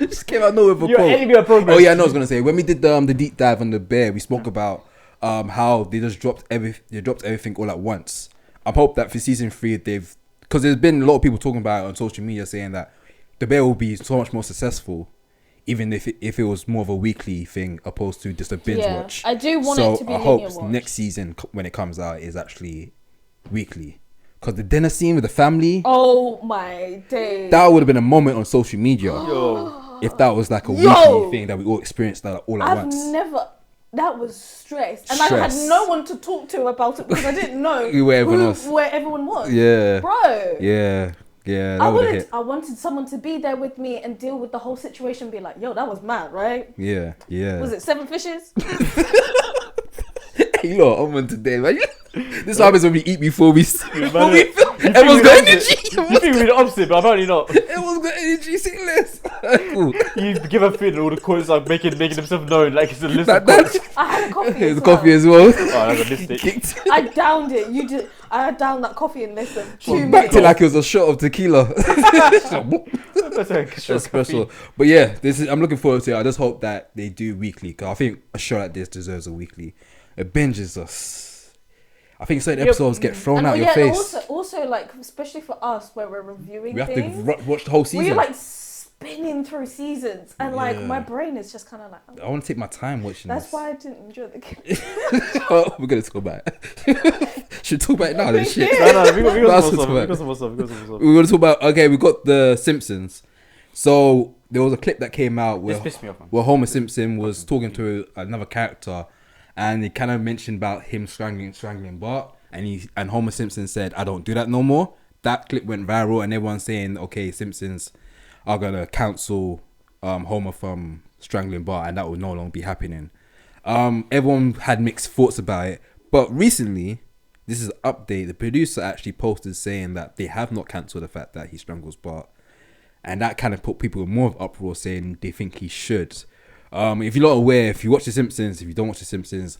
just came out of nowhere for a You're quote. enemy of progress. Oh yeah, I know what I was gonna say. When we did the deep dive on the bear, we spoke about how they just dropped everything all at once. I hope that for season 3 because there's been a lot of people talking about it on social media saying that the bear will be so much more successful, even if it was more of a weekly thing opposed to just a binge watch. I do want So it to be I linear hope watch. next season when it comes out is actually weekly. Because the dinner scene with the family, Oh my days. that would have been a moment on social media Yo. if that was like a Yo. weekly thing that we all experienced that all at I've once. never. That was stress, and I Stress. had no one to talk to about it because I didn't know Where everyone was. where everyone was. Yeah. Bro. Yeah. That would have hit. I wanted someone to be there with me and deal with the whole situation. Be like, yo, that was mad, right? Yeah. Was it 7 fishes? You know, I'm on today, man. This happens when we eat before we film. Everyone's Everyone's got energy. You think we're the opposite, but apparently not. Everyone's got energy. Sing less. Cool. You give a fit and all the quotes are making themselves known like it's a list Like of quotes. that. I had a coffee. There's as coffee well. as well. Oh, that's a mistake. Kicked. I downed it. You did. I downed that coffee in less than 2 Back minutes. to like it was a shot of tequila. That's a That's special. But yeah, I'm looking forward to it. I just hope that they do weekly, because I think a show like this deserves a weekly. It binges us. I think certain episodes get thrown out your face. Also, like, especially for us, where we're reviewing We have things, to watch the whole season. we're like spinning through seasons, and like my brain is just kind of like. I want to take my time watching That's this. why I didn't enjoy the game. Oh, we're gonna talk about it. Should we talk about it now? Then shit. No, we got That's some what's more stuff. We're gonna talk about. Okay, we got the Simpsons. So there was a clip that came out This where pissed me off, man. Homer Simpson was talking to another character, and he kind of mentioned about him strangling Bart, and Homer Simpson said, "I don't do that no more." That clip went viral, and everyone's saying, "Okay, Simpsons are gonna cancel Homer from strangling Bart, and that will no longer be happening." Everyone had mixed thoughts about it, but recently, this is an update. The producer actually posted saying that they have not cancelled the fact that he strangles Bart. And that kind of put people in more of uproar, saying they think he should. If you're not aware, if you watch The Simpsons, if you don't watch The Simpsons,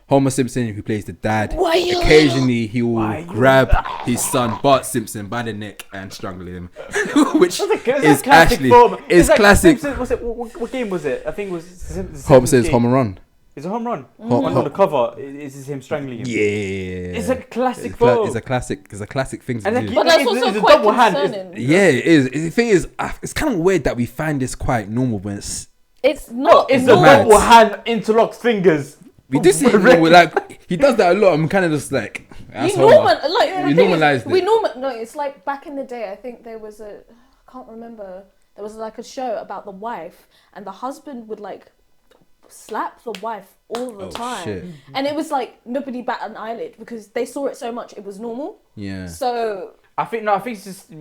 Homer Simpson, who plays the dad, occasionally he will grab his son Bart Simpson by the neck and strangle him, which is actually classic. Simpson, what game was it? I think it was Simpsons. Homer says home run. It's a home run. On the cover, is him strangling him. Yeah, it's a classic photo. It's a classic thing to do. But that's also quite concerning. Yeah, it is. The thing is, it's kind of weird that we find this quite normal when it's not. It's the double hand interlocked fingers. We do see it, like he does that a lot. I'm kind of just like normalize it. No, it's like back in the day. I think there was I can't remember. There was like a show about the wife, and the husband would like slap the wife all the time. Shit. And it was like nobody bat an eyelid because they saw it so much it was normal. Yeah. So I think it's just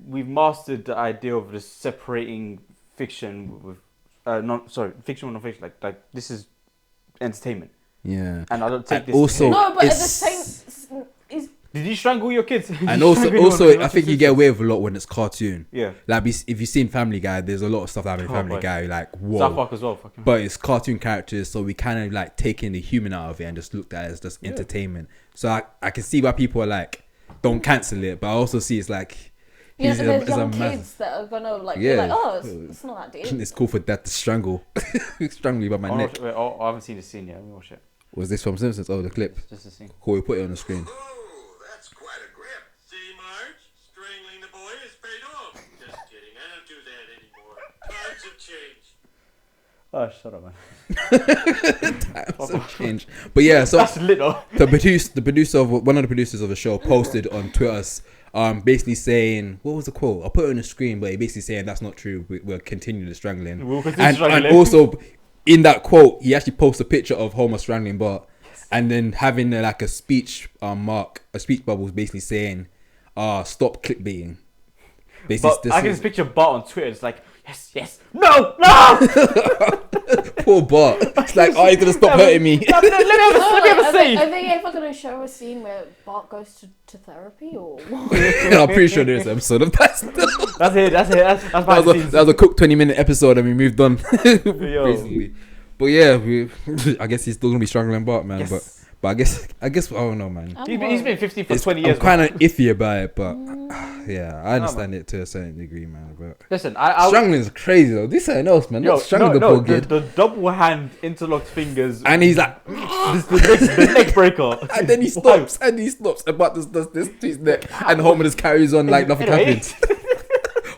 we've mastered the idea of just separating fiction with fiction with non-fiction. Like this is entertainment. Yeah. And I don't take this. Also, no, but at the same is. Did you strangle your kids? And also, I think you get away with a lot when it's cartoon. Yeah. Like if you've seen Family Guy, there's a lot of stuff that happens in Family Guy. Like whoa. South Park as well. But it's cartoon characters, so we kind of like taking the human out of it and just looked at it as just entertainment. So I can see why people are like, don't cancel it, but I also see it's like. Yeah, but there's young kids that are gonna like be like, oh, it's not that deep. It's cool for dad to strangle you by my neck. I haven't seen the scene yet. Let me watch it. Was this from Simpsons? Oh, the clip. Just a scene. Cool, we put it on the screen. Oh, that's quite a grip. See, Marge? Strangling the boy is paid off. Just kidding. I don't do that anymore. Times have changed. Oh, shut up, man. Times have changed. But yeah, so that's lit though. One of the producers of the show posted on Twitter, basically saying, what was the quote? I'll put it on the screen, but he basically saying that's not true. We'll continue the strangling. And also, in that quote, he actually posted a picture of Homer strangling Bart, and then having like a speech bubble, basically saying, stop clickbaiting. But I can just picture Bart on Twitter. It's like, yes, no. Poor Bart. It's like, you're gonna stop hurting me. Let me have a say. Are they ever gonna show a scene where Bart goes to therapy or what? I'm pretty sure there's an episode of that. That's it. That was a quick 20-minute episode, and we moved on. Basically. But yeah, I guess he's still gonna be strangling Bart, man. Yes. But I guess I don't know, man. He's been 50 for 20 years. I'm kind of iffy about it, but yeah, I understand it to a certain degree, man. But listen, strangling is crazy though. This is something else, man. The double hand interlocked fingers, and he's like, the neck breaker, and then he stops, and Bart does this to his neck, and Homer just carries on like nothing happened.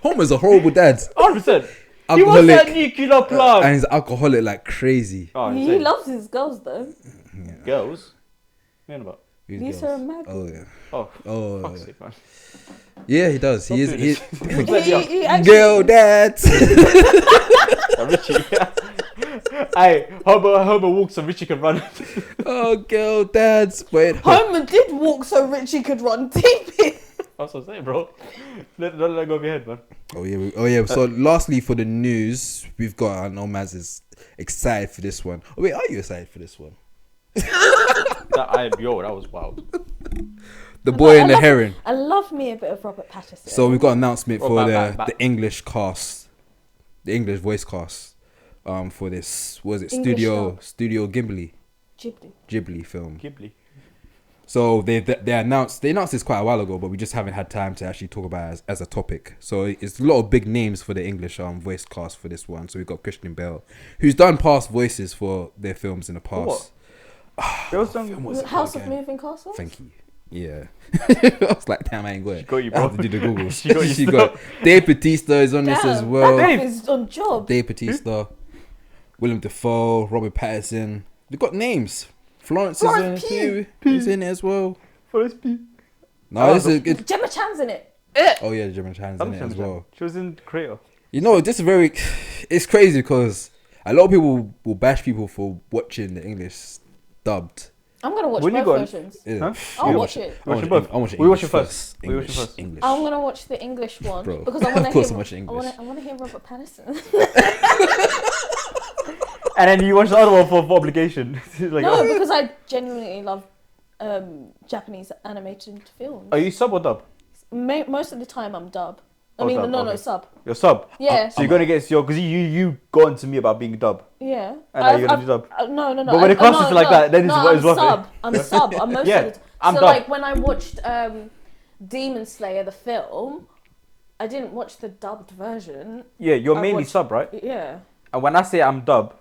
Homer's a horrible dad. 100%. He wants that nuclear plant, and he's alcoholic like crazy. He loves his girls though. Yeah. Girls? What about? Lisa and Maggie. Oh yeah. Oh. Fuck's sake, man. Yeah, he does. He is. He actually, girl dads. Richie. Hey, Homer walks so Richie can run. Oh, girl dads. Wait. Homer did walk so Richie could run. That's what I'm saying, bro. Don't let go of your head, man. Oh yeah. So lastly, for the news, we've got. I know Maz is excited for this one. Oh wait, are you excited for this one? That was wild. The Boy and the Heron. I love me a bit of Robert Pattinson. So we've got an announcement for the English cast, the English voice cast, for this. What was it? Studio Ghibli film. Ghibli. So they announced this quite a while ago, but we just haven't had time to actually talk about it as a topic. So it's a lot of big names for the English voice cast for this one. So we've got Christian Bale, who's done past voices for their films in the past. There was some. What's it House called of again? Moving Castles. Thank you. Yeah. I was like, damn, I ain't got it. She got you, I bro. have to do the Google. She got you She stuff. got Dave Bautista is on this as Damn, well. that is on job. Dave Bautista, Willem Dafoe, Robert Pattinson. They got names. Florence Florence Pugh is in it as well. Forrest P. No, this is good. Gemma Chan's in it. Oh yeah, German Chan's in it as well. She was in Creator. You know, this is very. It's crazy because a lot of people will bash people for watching the English dubbed. I'm gonna watch When you both got- versions. Yeah. Huh? I'll Yeah, watch it. I want Watch it both. I want it We watch English it first. We watch it English, first. English. I'm gonna watch the English one Bro, because I want to of course hear. I'm watching English. I want to hear Robert Pattinson. And then you watch the other one for obligation. Like, No, oh. because I genuinely love Japanese animated films. Are you sub or dub? Most of the time I'm dub. I Oh, mean, dub, no, okay. sub. You're sub. Yeah, So you're gonna get your because you got on to me about being dub. yeah. And now you're gonna do dub. No. But when it comes to like that, then it's I'm worth it. sub. I'm sub. I'm most Yeah, of the I'm so dub. like when I watched Demon Slayer the film, I didn't watch the dubbed version. Yeah, you're I mainly watched- sub, right? Yeah. And when I say I'm dub,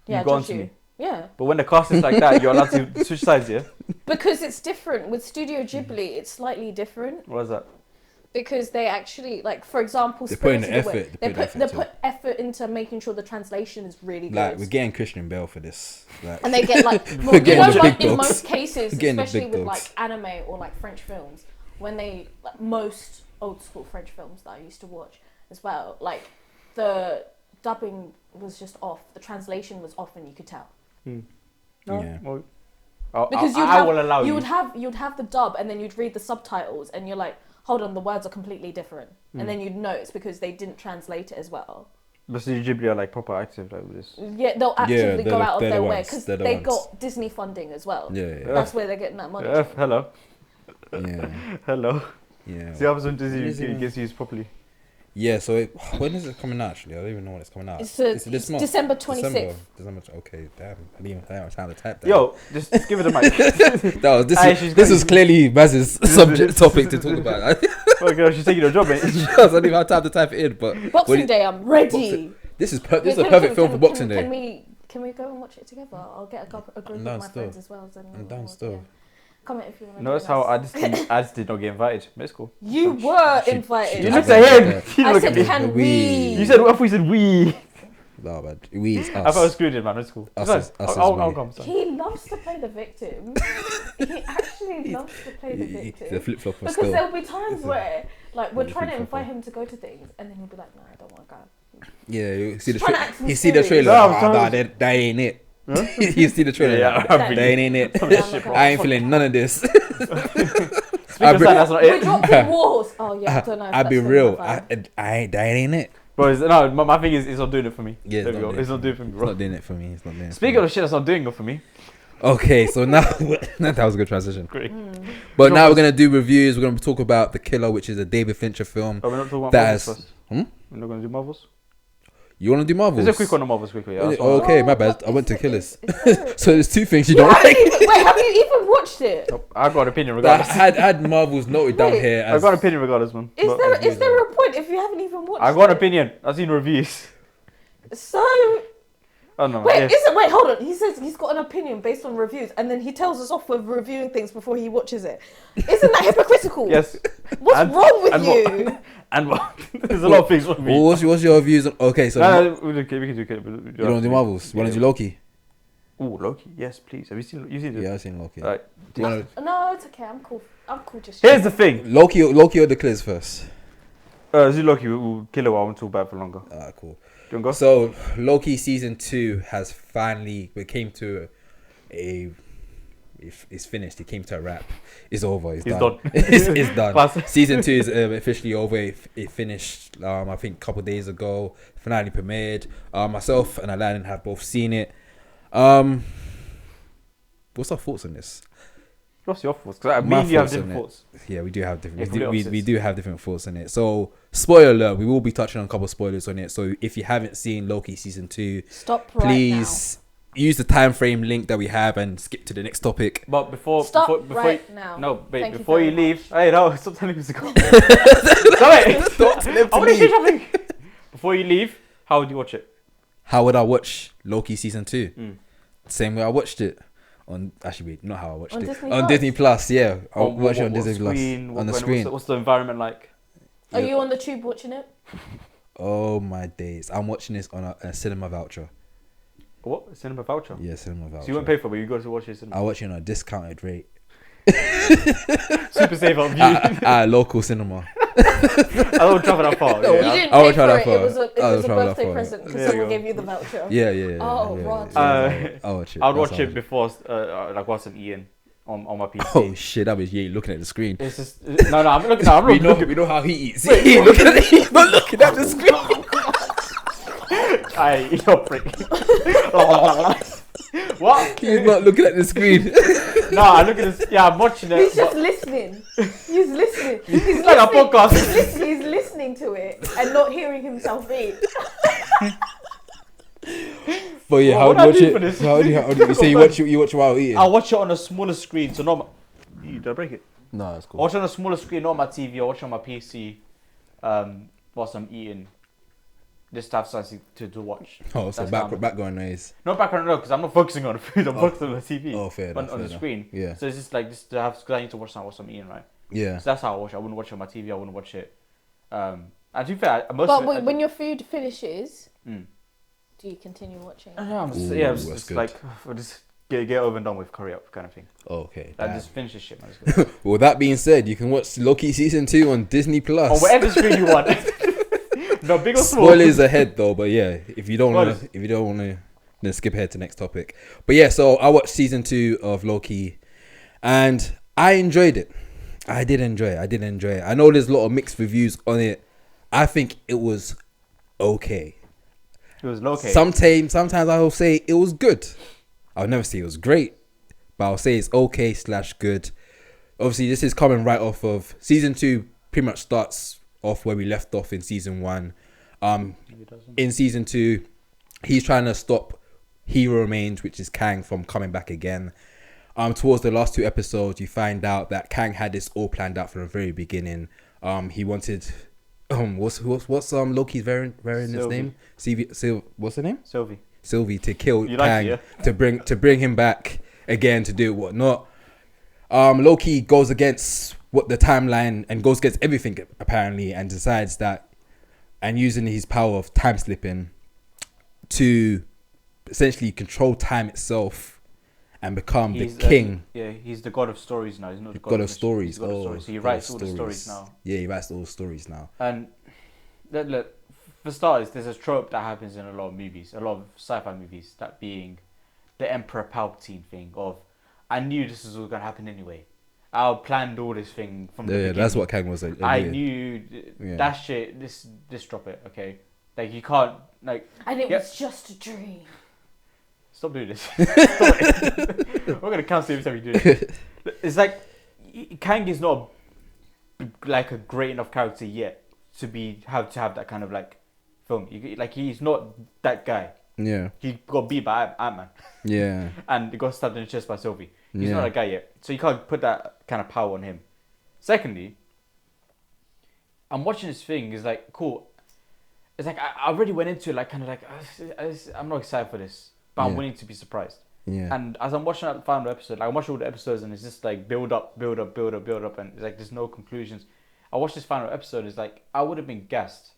Yeah, you go on judge to you. me. Yeah. But when the cast is like that, you're allowed to switch sides, yeah? Because it's different. With Studio Ghibli, it's slightly different. What is that? Because they actually, like, for example, They put in the Spirited Away, effort, They put effort into making sure the translation is really good. Like we're getting Christian Bale for this. Like, And they get like, well, We're you getting know, the like big in dogs. most cases, We're getting the especially big with dogs. like anime or like French films, when they like most old school French films that I used to watch as well, like the dubbing was just off, the translation was off, and you could tell No? Yeah. Well, because I will allow you. you'd have the dub, and then you'd read the subtitles, and you're like, hold on, the words are completely different, and then you'd know it's because they didn't translate it as well. But Studio Ghibli are like proper active like with this. Yeah, they'll actively they're go the- out of they're their the way ones, because they're the they ones. got Disney funding as well. Yeah, That's where they're getting that money. Hello. yeah, Hello. yeah. See, Amazon Disney Disney. gets used properly. Yeah. So when is it coming out? Actually, I don't even know when it's coming out. It's, Is it this month? December 26th. December. Okay, damn. I didn't even have time to type that. Yo, just give it a mic. This Aye, is she's this going- is clearly Maz's subject topic to talk about. Oh, girl, she's taking her job, mate. I didn't even have time to type it in, but Boxing Day, I'm ready. this is Wait, this is a can- perfect can- film can- for Boxing can Day. Can we go and watch it together? I'll get a group I'm of down my still. friends as well. So I'm down still. Comment if you want to. No, that's how I just did not get invited. But it's cool. You were She- invited. You I looked got at him. that. You I look at said, me. can We- we? You said, I thought you said we. No, man. We is I thought I was us. screwed in, man. It's cool. Us It's is- fine. us is I'll we. come. Son. He loves to play the victim. He actually loves to play the victim. The flip flop Because still. there'll be times where, like, we're the trying to flip-flopper. invite him to go to things, and then he'll be like, "No, I don't want to go." Yeah, you see the Trying to trailer. act some You see the serious. trailer. No, Ah, nah, that ain't it. You see the trailer. Yeah, that I've ain't it. Shit, bro. I ain't feeling none of this. Speaking of bring- that, that's not We it. dropped in wars. Oh yeah, I don't know. If I'll be that's real. my vibe. I ain't. That ain't it. Bro, no, my thing is, it's not doing it for me. Yeah, There we go. It's not doing it for me, It's bro. not doing it for me. It's not doing it. Speaking of shit that's not doing it for me. Okay, so now that was a good transition. Great. But now we're gonna do reviews. We're gonna talk about The Killer, which is a David Fincher film. Oh, we're not talking about That's- Marvels first. Hmm? We're not going to do Marvels? You wanna do Marvels? There's a quick one on Marvels quickly. Yeah, that's Oh, fine. okay, my Oh, bad. but I went to is- Killers. is So there's two things you You don't haven't like. even- Wait, have you even watched it? Nope, I got an opinion I regardless. had Marvels noted down Wait. here I as got an opinion regardless, man. Is But- there a point if you haven't even watched? I got an it? opinion. I've seen reviews. So I don't know. wait, yeah. wait, hold on. He says he's got an opinion based on reviews, and then he tells us off with reviewing things before he watches it. Isn't that hypocritical? Yes. What's And- wrong with and you? what- And what? There's a lot of things wrong with me. What's your views on? Okay, so No, we can do it. you don't do Marvels. You wanna do Loki? Oh, Loki. Yes, please. Have you seen it? Yeah, I've seen Loki. Alright. Do you wanna- No, it's okay. I'm cool. I'm cool. Just Here's the thing. Loki or The Killers first? Do Loki. We'll kill it while I want to talk about it for longer. Do Ah, cool. you want to go? So Loki season 2 has finally came to it's finished. It came to a wrap. It's over. It's done. It's done. Fast. Season 2 is officially over. It finished. I think a couple days ago. Finally premiered. Myself and Aladdin have both seen it. What's our thoughts on this? What's your thoughts? Because My me and you have thoughts on different it. thoughts. Yeah, we do have different. Yeah, We do, complete we opposites. do have different thoughts on it. So, spoiler alert: we will be touching on a couple of spoilers on it. So, if you haven't seen Loki season 2, stop right please use the time frame link that we have and skip to the next topic. But before Stop before right you, now. No, wait. Thank you Before you very leave, much. hey, no, stop telling me to go. Stop it. Stop telling I want to say something. Before you leave, how would you watch it? How would I watch Loki season 2? Mm. Same way I watched it on actually wait, not how I watched On it Disney on Plus? Disney Plus. Yeah, I On watched it on what Disney Plus screen? on the screen. What's the environment like? Are Yeah. you on the tube watching it? Oh my days! I'm watching this on a cinema voucher. What? Cinema voucher? Yeah, cinema voucher. So you won't pay for it, but you go to watch it cinema. I watch it on a discounted rate. Super safe on view. At a local cinema. I don't travel that far. You Yeah. didn't I pay won't try for that it. far. It was a I won't try that birthday far. present because There you someone go. gave you the voucher. Yeah. Oh, yeah, right. I'll watch it. I'd That's watch how it before, like whilst I'm eating on my PC. Oh shit! That was you looking at the screen. It's just no. I'm looking. No, I'm We know, looking. we know how he eats. He ain't looking at, he's not looking at the screen. You're prick. What? He's not looking at the screen. No, I look at this. Yeah, I'm watching it. He's just but listening. He's listening. it's like a podcast. He's listening to it and not hearing himself eat. But yeah, Well, how what do I you watch do it? for this? How do you say you watch while eating? I watch it on a smaller screen, so not. Did I break it? No, it's I cool. watch it on a smaller screen, not on my TV. I watch it on my PC, whilst I'm eating. Just to have something to watch. Oh, so That's background noise. No background, no, because I'm not focusing on the food. I'm Oh. focusing on the TV. Oh, fair enough, on the fair screen. Yeah. So it's just like just to have because I need to watch something whilst I'm eating, right? Yeah. So that's how I watch it. I wouldn't watch it on my TV. I wouldn't watch it. And to be fair, most But of it, when your food finishes, Mm. do you continue watching? I'm just, Ooh, yeah, it's that's just good. like just get over and done with, hurry up, kind of thing. Okay. Like damn. just finish this shit, man. It's good. Well, that being said, you can watch Loki season 2 on Disney Plus. On whatever screen you want. No, big or small. Spoilers ahead though, but yeah, if you don't Spoilers. want to, then skip ahead to next topic. But yeah, so I watched season 2 of Loki, and I enjoyed it. I did enjoy it. I know there's a lot of mixed reviews on it. I think it was okay. It was low key. Sometimes I will say it was good. I'll never say it was great, but I'll say it's okay / good. Obviously, this is coming right off of season 2. Pretty much starts off where we left off in season 1. In season 2, he's trying to stop Hero Remains, which is Kang, from coming back again. Towards the last 2 episodes, you find out that Kang had this all planned out from the very beginning. He wanted what's Loki's variant his Sylvie. name? What's her name? Sylvie. To kill You like Kang, it, to bring him back again to do whatnot. Loki goes against what the timeline and goes against everything apparently, and decides that, and using his power of time slipping to essentially control time itself and become the king. He's the god of stories now. He's not the God of stories. He's the god of stories. So he writes all the stories now. Yeah, he writes all the stories now. And look, for starters, there's a trope that happens in a lot of movies, a lot of sci-fi movies, that being the Emperor Palpatine thing of, I knew this was all going to happen anyway. I planned all this thing from the beginning. That's what Kang was like. I knew that shit, this drop it, okay? Like, you can't, like... And it was just a dream. Stop doing this. Stop it. We're going to cancel every time you do this. It's like, Kang is not like a great enough character yet to have that kind of like film. He's not that guy. Yeah. He got beat by Ant-Man. Yeah. And he got stabbed in the chest by Sylvie. He's Yeah. not a guy yet. So you can't put that kind of power on him. Secondly, I'm watching this thing. It's like, cool. It's like, I already went into it like, kind of like, I'm not excited for this. But I'm Yeah. willing to be surprised. Yeah. And as I'm watching that final episode, like, I watch all the episodes and it's just like build up. And it's like, there's no conclusions. I watched this final episode. It's like, I would have been gassed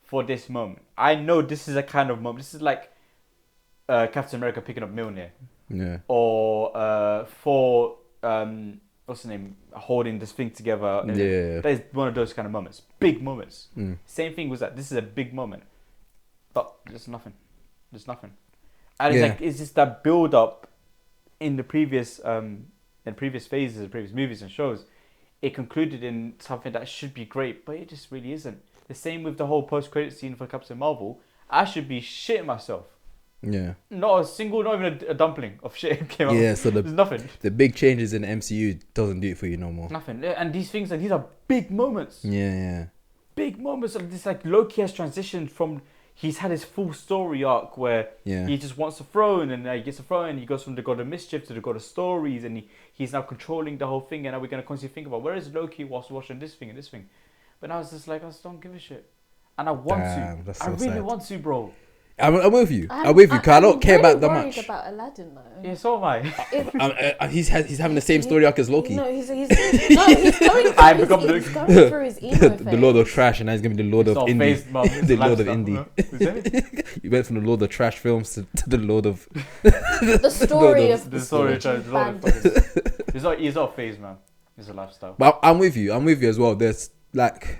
for this moment. I know this is a kind of moment. This is like Captain America picking up Mjolnir. Yeah. Or for what's the name, holding this thing together. Yeah. That is one of those kind of moments, big moments. Mm. Same thing was that this is a big moment, but there's nothing, and it's Yeah. like it's just that build up in the previous phases, of previous movies and shows. It concluded in something that should be great, but it just really isn't. The same with the whole post-credit scene for Captain Marvel. I should be shitting myself. Yeah. Not even a dumpling of shit came out. Yeah, so There's nothing. the big changes in the MCU doesn't do it for you no more. Nothing. And these things, like, these are big moments. Yeah. Big moments of this, like, Loki has transitioned from, he's had his full story arc where Yeah. he just wants a throne, and he gets a throne, and he goes from the god of mischief to the god of stories, and he's now controlling the whole thing, and now we're going to constantly think about, where is Loki whilst watching this thing and this thing? But now it's just like, I just don't give a shit. And I want Damn, to. that's I so really sad. want to, bro. I'm with you. I'm with you because I don't care about that I'm much. worried about Aladdin though. Yeah, so am I. He's having the same story arc as Loki. No, he's going through, I become Loki. he's going through his emo phase. The Lord of Trash, and now he's gonna be the Lord It's of not Indie. phased, mum, it's The a Lord of lifestyle, Indie. huh? Is that it? You went from the Lord of Trash films to the Lord of. The story of The story of Stitch the Lord of fandom. fucking. He's not phased, man. It's a lifestyle. But I'm with you. I'm with you as well. There's like,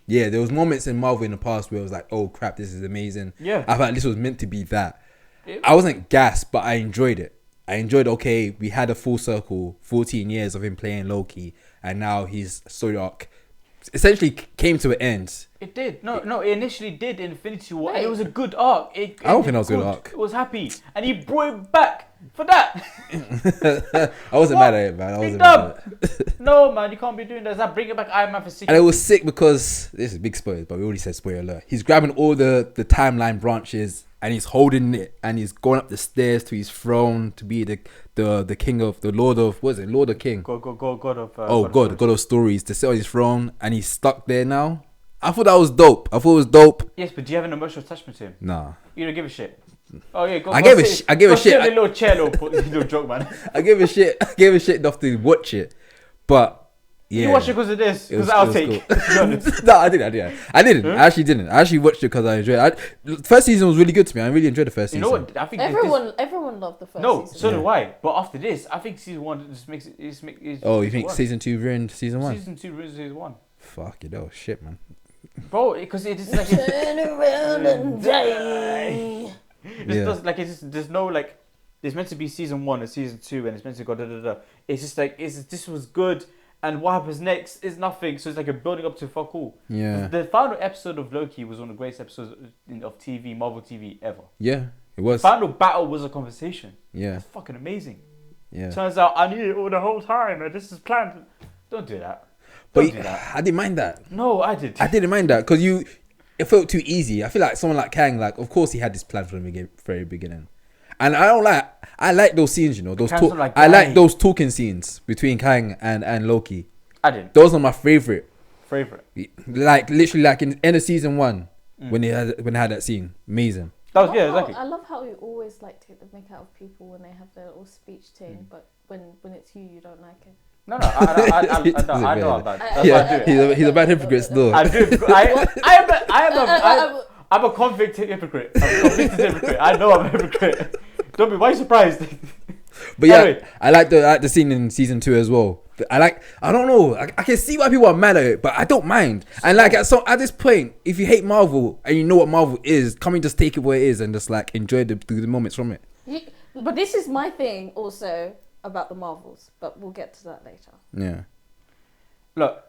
yeah, there was moments in Marvel in the past where it was like, oh crap, this is amazing. Yeah. I felt this was meant to be that. Yeah. I wasn't gassed, but I enjoyed it. I enjoyed, okay, we had a full circle, 14 years of him playing Loki, and now his story arc essentially came to an end. It did. No, it initially did in Infinity War, and Wait. it was a good arc. I don't think that was a good arc. It was happy, and he brought it back for that. I wasn't What? mad at it, man. I Big wasn't mad dumb. at it. No, man, you can't be doing that. That bring it back Iron Man for 6. And it was sick because, this is big spoilers, but we already said spoiler alert. He's grabbing all the timeline branches and he's holding it and he's going up the stairs to his throne to be the king of, the Lord of, what is it? Lord of King. God of. God of stories, to sit on his throne, and he's stuck there now. I thought that was dope. I thought it was dope. Yes, but do you have an emotional attachment to him? Nah. You don't give a shit. Oh yeah, go. I go gave a sit- sh- I gave a go sit shit. on the little chair, little joke, man. I gave a shit. I gave a shit enough to watch it, but yeah. You watch it because of this, It was- because I'll it take. was To be honest. No, I didn't. I actually didn't. I actually watched it because I enjoyed it. The first season was really good to me. I really enjoyed the first You season. know what? I think this- Everyone loved the first No, season. so Yeah. do I. But after this, I think season 1 just makes it. Oh, you think one. season 2 ruined season 1? Season 2 ruins season 1, Fuck it, oh shit, man. bro. Because it is like Turn around and die. it's Yeah. just like it's just, there's no like. There's meant to be season 1 and season 2, and it's meant to go da da da. It's just like this was good, and what happens next is nothing. So it's like a building up to fuck all. Yeah. The final episode of Loki was one of the greatest episodes of TV, Marvel TV ever. Yeah, it The was. final battle was a conversation. Yeah, It's fucking amazing. yeah. Turns out I needed it all the whole time, and this is planned. Don't do that. But Don't do that. I didn't mind that. No, I did. I didn't mind that because it felt too easy. I feel like someone like Kang, like, of course he had this plan from the very beginning. And I like those scenes, you know, those Kang's not like I like Kang. those talking scenes between Kang and Loki. I didn't. Those are my favorite. Favorite. Like literally, like in end of season 1 when they had that scene, amazing. That was exactly. I love how you always like take the mick out of people when they have their little speech thing, but when it's you don't like it. No, I know about that. That's Yeah, why I do it. he's a bad hypocrite still. I do. I'm a convicted hypocrite. I'm a convicted hypocrite. I know I'm a hypocrite. Don't be. Why are you surprised? But yeah, Anyway. I like the scene in season 2 as well. I don't know. I can see why people are mad at it, but I don't mind. And like at this point, if you hate Marvel and you know what Marvel is, come and just take it where it is and just like enjoy the moments from it. But this is my thing also about the Marvels, but we'll get to that later. Yeah, Look,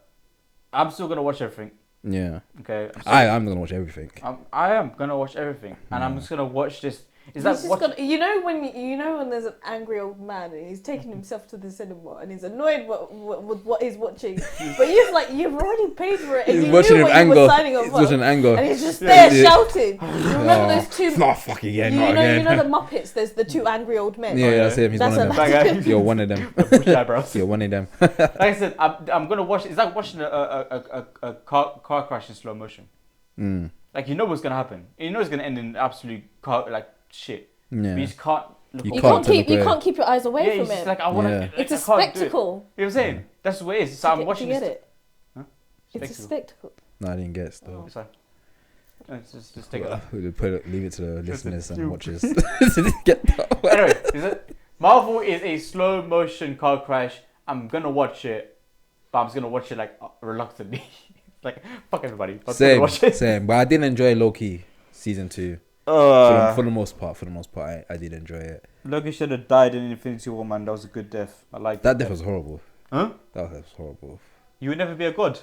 I'm still gonna watch everything. yeah. Okay. I'm gonna watch everything. I am gonna watch everything, and I'm just gonna watch this. Is He's that just what? you know when there's an angry old man and he's taking himself to the cinema and he's annoyed with what he's watching, but you've already paid for it and He's you watching knew him what you were anger. signing up He's for, watching anger. and he's just there Yeah. shouting. You remember those two? Not fucking again. You Not know, again. you know the Muppets. There's the two angry old men. Yeah, that's him. He's That's one of them. That guy. You're one of them. Bushy eyebrows. You're one of them. Like I said, I'm gonna watch. It's like watching a car crash in slow motion. Mm. Like you know what's gonna happen. You know it's gonna end in absolute car like shit. Yeah. But you just can't. Look You You away. can't tell keep the you bird. can't keep your eyes away Yeah, from it's just it. like I wanna. Yeah. like, It's a I can't do it. spectacle. You know what I'm saying? That's what it is. So I'm watching Do you this. get it? Huh? It's a spectacle. No, I didn't get it still. Sorry. Just take it off. We'll leave it to the listeners and you. watchers. Get that one. Anyway, Marvel is a slow motion car crash. I'm gonna watch it, but I'm just gonna watch it like reluctantly. Like fuck everybody. But I'm gonna watch it. Same. But I did enjoy Loki season 2. For the most part, I did enjoy it. Loki should have died in Infinity War, man. That was a good death. I like That death was horrible. Huh? That was horrible. You would never be a god.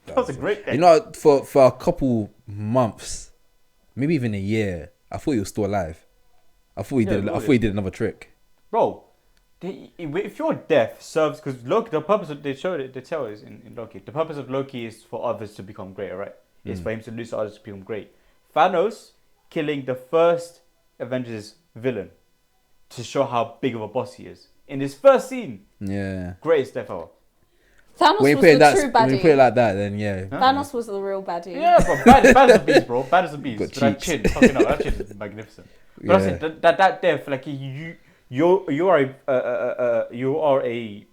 That was a great death. You know, for a couple months, maybe even a year, I thought he was still alive. I thought he did another trick. Bro, if your death serves, because Loki, the purpose of they tell us in Loki, the purpose of Loki is for others to become greater, right? It's for him to lose others to become great. Thanos killing the first Avengers villain to show how big of a boss he is in his first scene. Yeah. Greatest death ever. Thanos when you was put it the that, true when you put it baddie. like that, then yeah. Thanos was the real baddie. Yeah, bro. Bad as a beast, bro. Bad as a beast. Got But that cheeks. chin, fucking hell, that chin is magnificent. But Yeah. I said that death, like you are a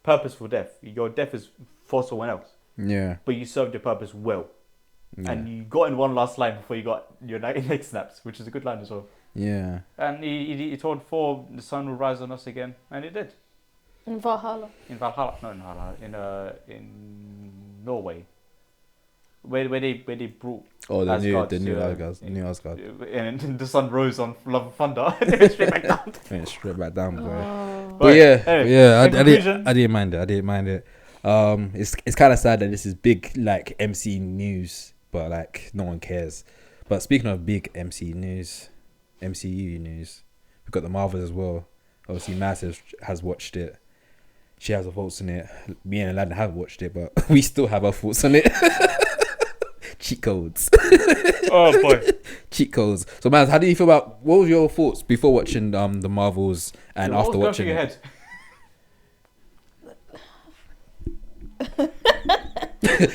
purposeful death. Your death is for someone else, Yeah. but you served your purpose well, Yeah. and you got in one last line before you got your neck snaps, which is a good line as well. Yeah. And he told Thor the sun will rise on us again, and it did. In Valhalla. In Valhalla, no, in Valhalla, in Norway, where they brought Oh, the Asgard new to, Asgard. New Asgard. and the sun rose on Love and Thunder. It went straight back down. Went straight back down, boy. Oh. But yeah, Anyway, yeah, in conclusion- I didn't mind it. I didn't mind it. It's kind of sad that this is big like MC news, but like no one cares. But speaking of big MCU news, we've got the Marvels as well. Obviously, Massive has watched it. She has her thoughts on it. Me and Aladdin have watched it, but we still have our thoughts on it. Cheat codes. Oh boy. Cheat codes. So, Maz, how do you feel about? What were your thoughts before watching the Marvels and What was after going watching through your it?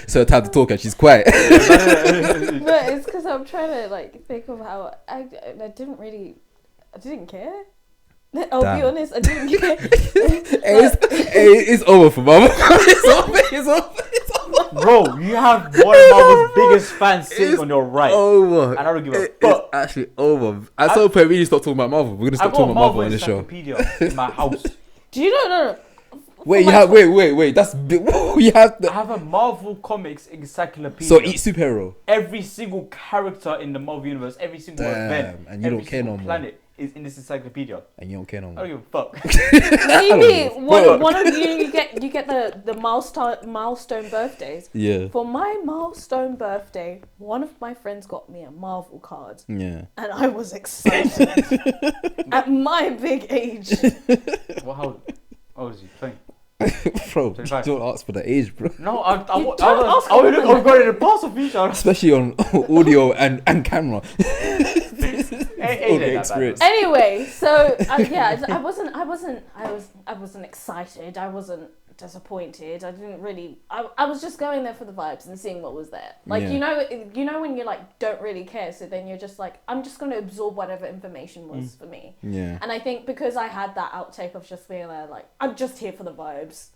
So time to talk and she's quiet. No, it's because I'm trying to like think of how I didn't care. I'll Damn. be honest, I didn't care. It's over for Marvel. It's over. Bro, you have one of Marvel's biggest fans sitting on your right. Over. And I don't give a It's fuck. actually over. At some point, we need to stop talking about Marvel. We're gonna I stop got talking about Marvel Marvel on this show. encyclopedia in my house. Do you know? No. Wait, my wait. That's big. You have I the. have a Marvel Comics encyclopedia. So each superhero. Every single character in the Marvel universe, every single Damn, event, and you every don't care single no more. planet is in this encyclopedia. And you don't care no I don't more. give a fuck. Maybe know. one of you get the milestone birthdays. Yeah. For my milestone birthday, one of my friends got me a Marvel card, Yeah. and I was excited. At my big age. Well, how old is he? 20? Bro, 25. don't ask for the age, bro. No, I You don't ask was anyone. going in the past of future. Especially on audio and camera. Ain't experience. Anyway, so I wasn't excited. I wasn't disappointed. I didn't really. I was just going there for the vibes and seeing what was there. Like Yeah. you know when you like don't really care. So then you're just like, I'm just going to absorb whatever information was for me. Yeah. And I think because I had that outtake of just being there, like I'm just here for the vibes.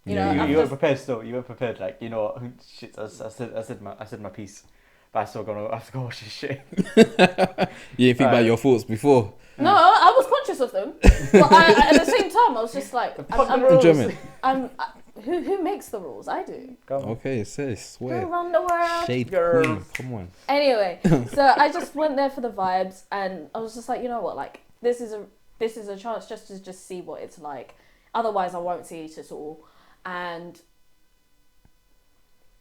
You Yeah, know, I'm You were just, prepared still. You were prepared. Like, you know, shit. I said my piece, but I still I have to go watch this shit. You didn't think about your thoughts before. no, I was conscious of them, but at the same time, I was just like, Enjoyment. who makes the rules? I do. Okay, sis. Who Swear. run the world? Shade Girl. queen. Come on. Anyway, so I just went there for the vibes, and I was just like, you know what, like this is a chance just to see what it's like. Otherwise, I won't see it at all. And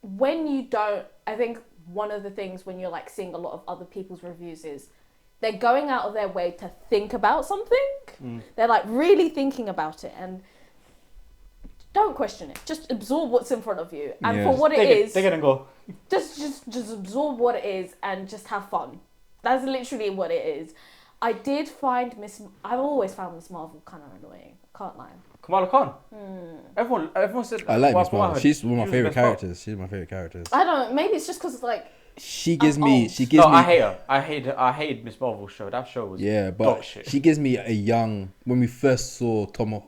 when you don't, I think one of the things when you're like seeing a lot of other people's reviews is they're going out of their way to think about something. They're like really thinking about it, and don't question it. Just absorb what's in front of you, and Yeah. for what Take it is, take it and go. just absorb what it is and just have fun. That's literally what it is. I've always found Miss Marvel kind of annoying. Can't lie. Kamala Khan. Everyone said. I like well, Miss Marvel. well, She's one of my she was favorite the best part. characters. She's my favorite characters. I don't. Maybe it's just because like She gives I'm me. old. She gives No, me. I hate her. I hate Miss Marvel's show. That show was Yeah, dog but shit. she gives me a young. When we first saw Tom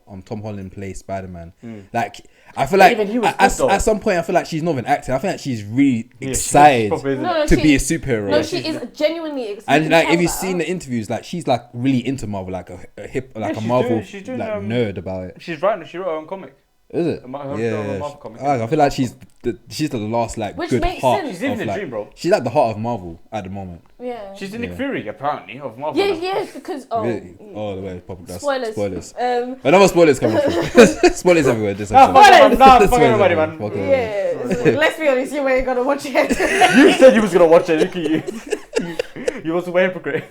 Holland play Spider-Man, like I feel like Even he was at, good, though. at some point I feel like she's not even acting. I feel like she's really Yeah, she's excited proper, isn't it? no, to she, be a superhero. No, she is genuinely excited. And You like can if you've tell seen that. the interviews, like she's like really into Marvel, like a hip, like a she's Marvel doing- she's doing, like nerd about it. She wrote her own comic. Is it? Her own Yeah. Marvel comic. I feel like she's the last like Which good makes heart. sense. She's living of, the like, dream, bro. She's like the heart of Marvel at the moment. Yeah. She's the Yeah. Nick Fury, apparently, of Marvel. Yeah, now. yeah, because Really? Oh, the way that's spoilers. Spoilers. Um, Another spoilers coming through. Spoilers everywhere. This Nah, episode. fuck it, nah, fuck Spoilers everybody, everywhere. man. Fuck everybody. yeah. Let's be honest, you ain't gonna watch it. You said you was gonna watch it. Look at you. You was a hypocrite.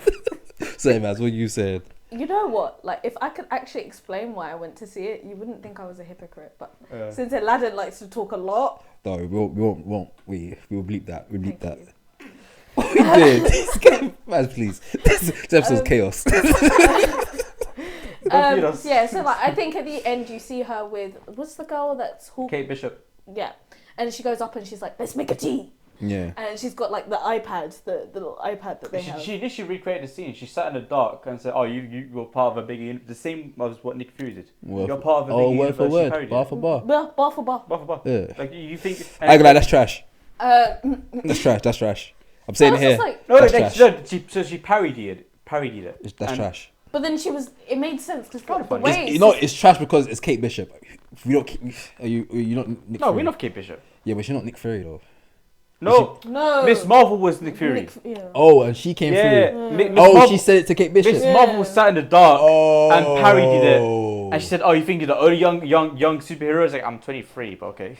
Say, man, what you said. You know what? Like, if I could actually explain why I went to see it, you wouldn't think I was a hypocrite. But since Aladdin likes to talk a lot, No, we won't. We will bleep that. We bleep that. Thank We did. Man, please. This episode's chaos. Confuse us. Yeah, so like I think at the end you see her with what's the girl that's Kate Bishop. yeah, and she goes up and she's like, let's make a tea, Yeah. and she's got like the iPad, the little iPad that they have. She initially recreated the scene. She sat in the dark and said, "Oh, you were part of a bigger universe." The same as what Nick Fury did. You're part of a bigger word for universe. She word, parodied bar it. for bar. Bar for bar. Bar for bar. Yeah. Like you think? I ain't gonna lie, that's trash. That's trash. That's trash. I'm saying I it was here. just like, No, That's she parodied it. That's And- trash. but then she was. It made sense because kind of the funny. way You know, it's trash because it's Kate Bishop. If we don't, are you not Nick No, Fury? we love Kate Bishop. Yeah, but she's not Nick Fury though. No, no Miss Marvel was Nick Fury. yeah. Oh, and she came Yeah, through. Miss Oh, Marvel, she said it to Kate Bishop. Miss Marvel sat in the dark Oh. and parodied it. And she said, "Oh, you think you're the only young superheroes?" Like, I'm 23, but okay.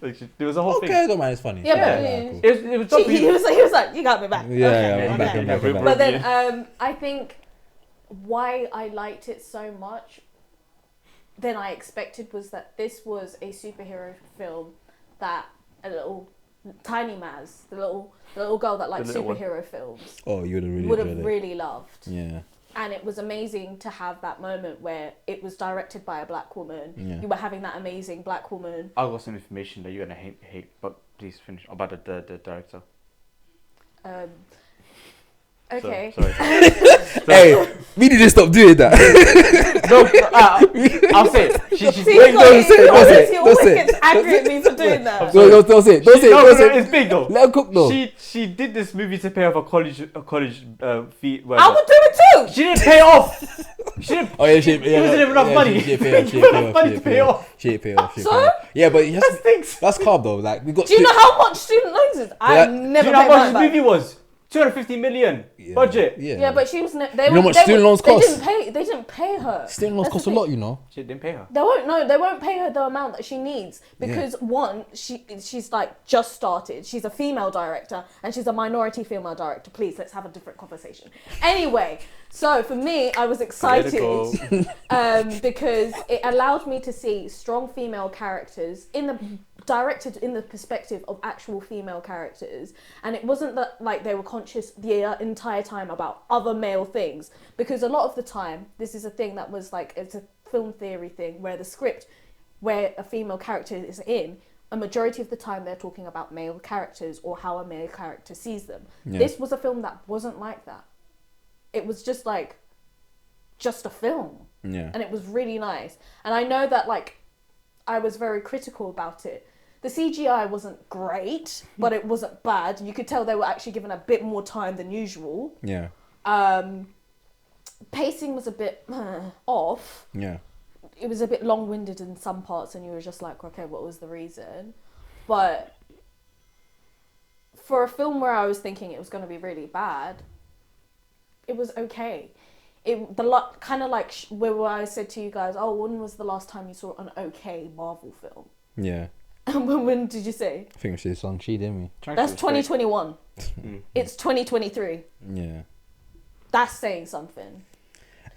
Like, there was a whole Okay, thing. I don't mind. It's funny. Yeah, but- cool. It was not He was like, you got me back. Yeah, Okay, I'm back, okay. I'm back, I'm back. But then I think why I liked it so much than I expected was that this was a superhero film that a little tiny Maz, the little girl that likes The little one. superhero films, Oh, you would would have have really. really loved. Yeah. And it was amazing to have that moment where it was directed by a black woman. Yeah. You were having that amazing black woman. I got some information that you're gonna hate, but please finish about the director. Okay. Sorry. Hey, we need to stop doing that. No, I'll say it. She See, Wait, he don't say it, don't say it, he don't always say it. gets angry at me for doing that. Don't say it. Don't say it. no, Don't no, say it's it. big though. Let her cook though. She did this movie to pay off a college fee. I would do it too. She didn't pay off. She didn't. Oh yeah, she. It wasn't even enough money. She didn't pay off. It wasn't enough money to pay off. She didn't pay off. So? Yeah, but you have That's to, things. that's calm though. Like we got. Do you know how much student loans is? I've that- never Do you know how paid much mine this back. movie was? 250 million budget. Yeah, but she was. They You know were, what they student were- loans they cost? Didn't pay. They didn't pay her. Student loans That's cost the a lot, thing. you know. She didn't pay her. They won't. No, they won't pay her the amount that she needs because one, she's like just started. She's a female director and she's a minority female director. Please, let's have a different conversation. Anyway, so for me, I was excited because it allowed me to see strong female characters directed in the perspective of actual female characters, and it wasn't that like they were conscious the entire time about other male things, because a lot of the time this is a thing that was like, it's a film theory thing where the script where a female character is in, a majority of the time they're talking about male characters or how a male character sees them. This was a film that wasn't like that. It was just like just a film, and it was really nice. And I know that like I was very critical about it. The CGI wasn't great, but it wasn't bad. You could tell they were actually given a bit more time than usual. Yeah. Pacing was a bit off. Yeah. It was a bit long-winded in some parts, and you were just like, okay, what was the reason? But for a film where I was thinking it was going to be really bad, it was okay. Kind of like where I said to you guys, oh, when was the last time you saw an okay Marvel film? Yeah. When did you say? I think we should Shang-Chi, didn't we? That's 2021. Mm. It's 2023. Yeah. That's saying something.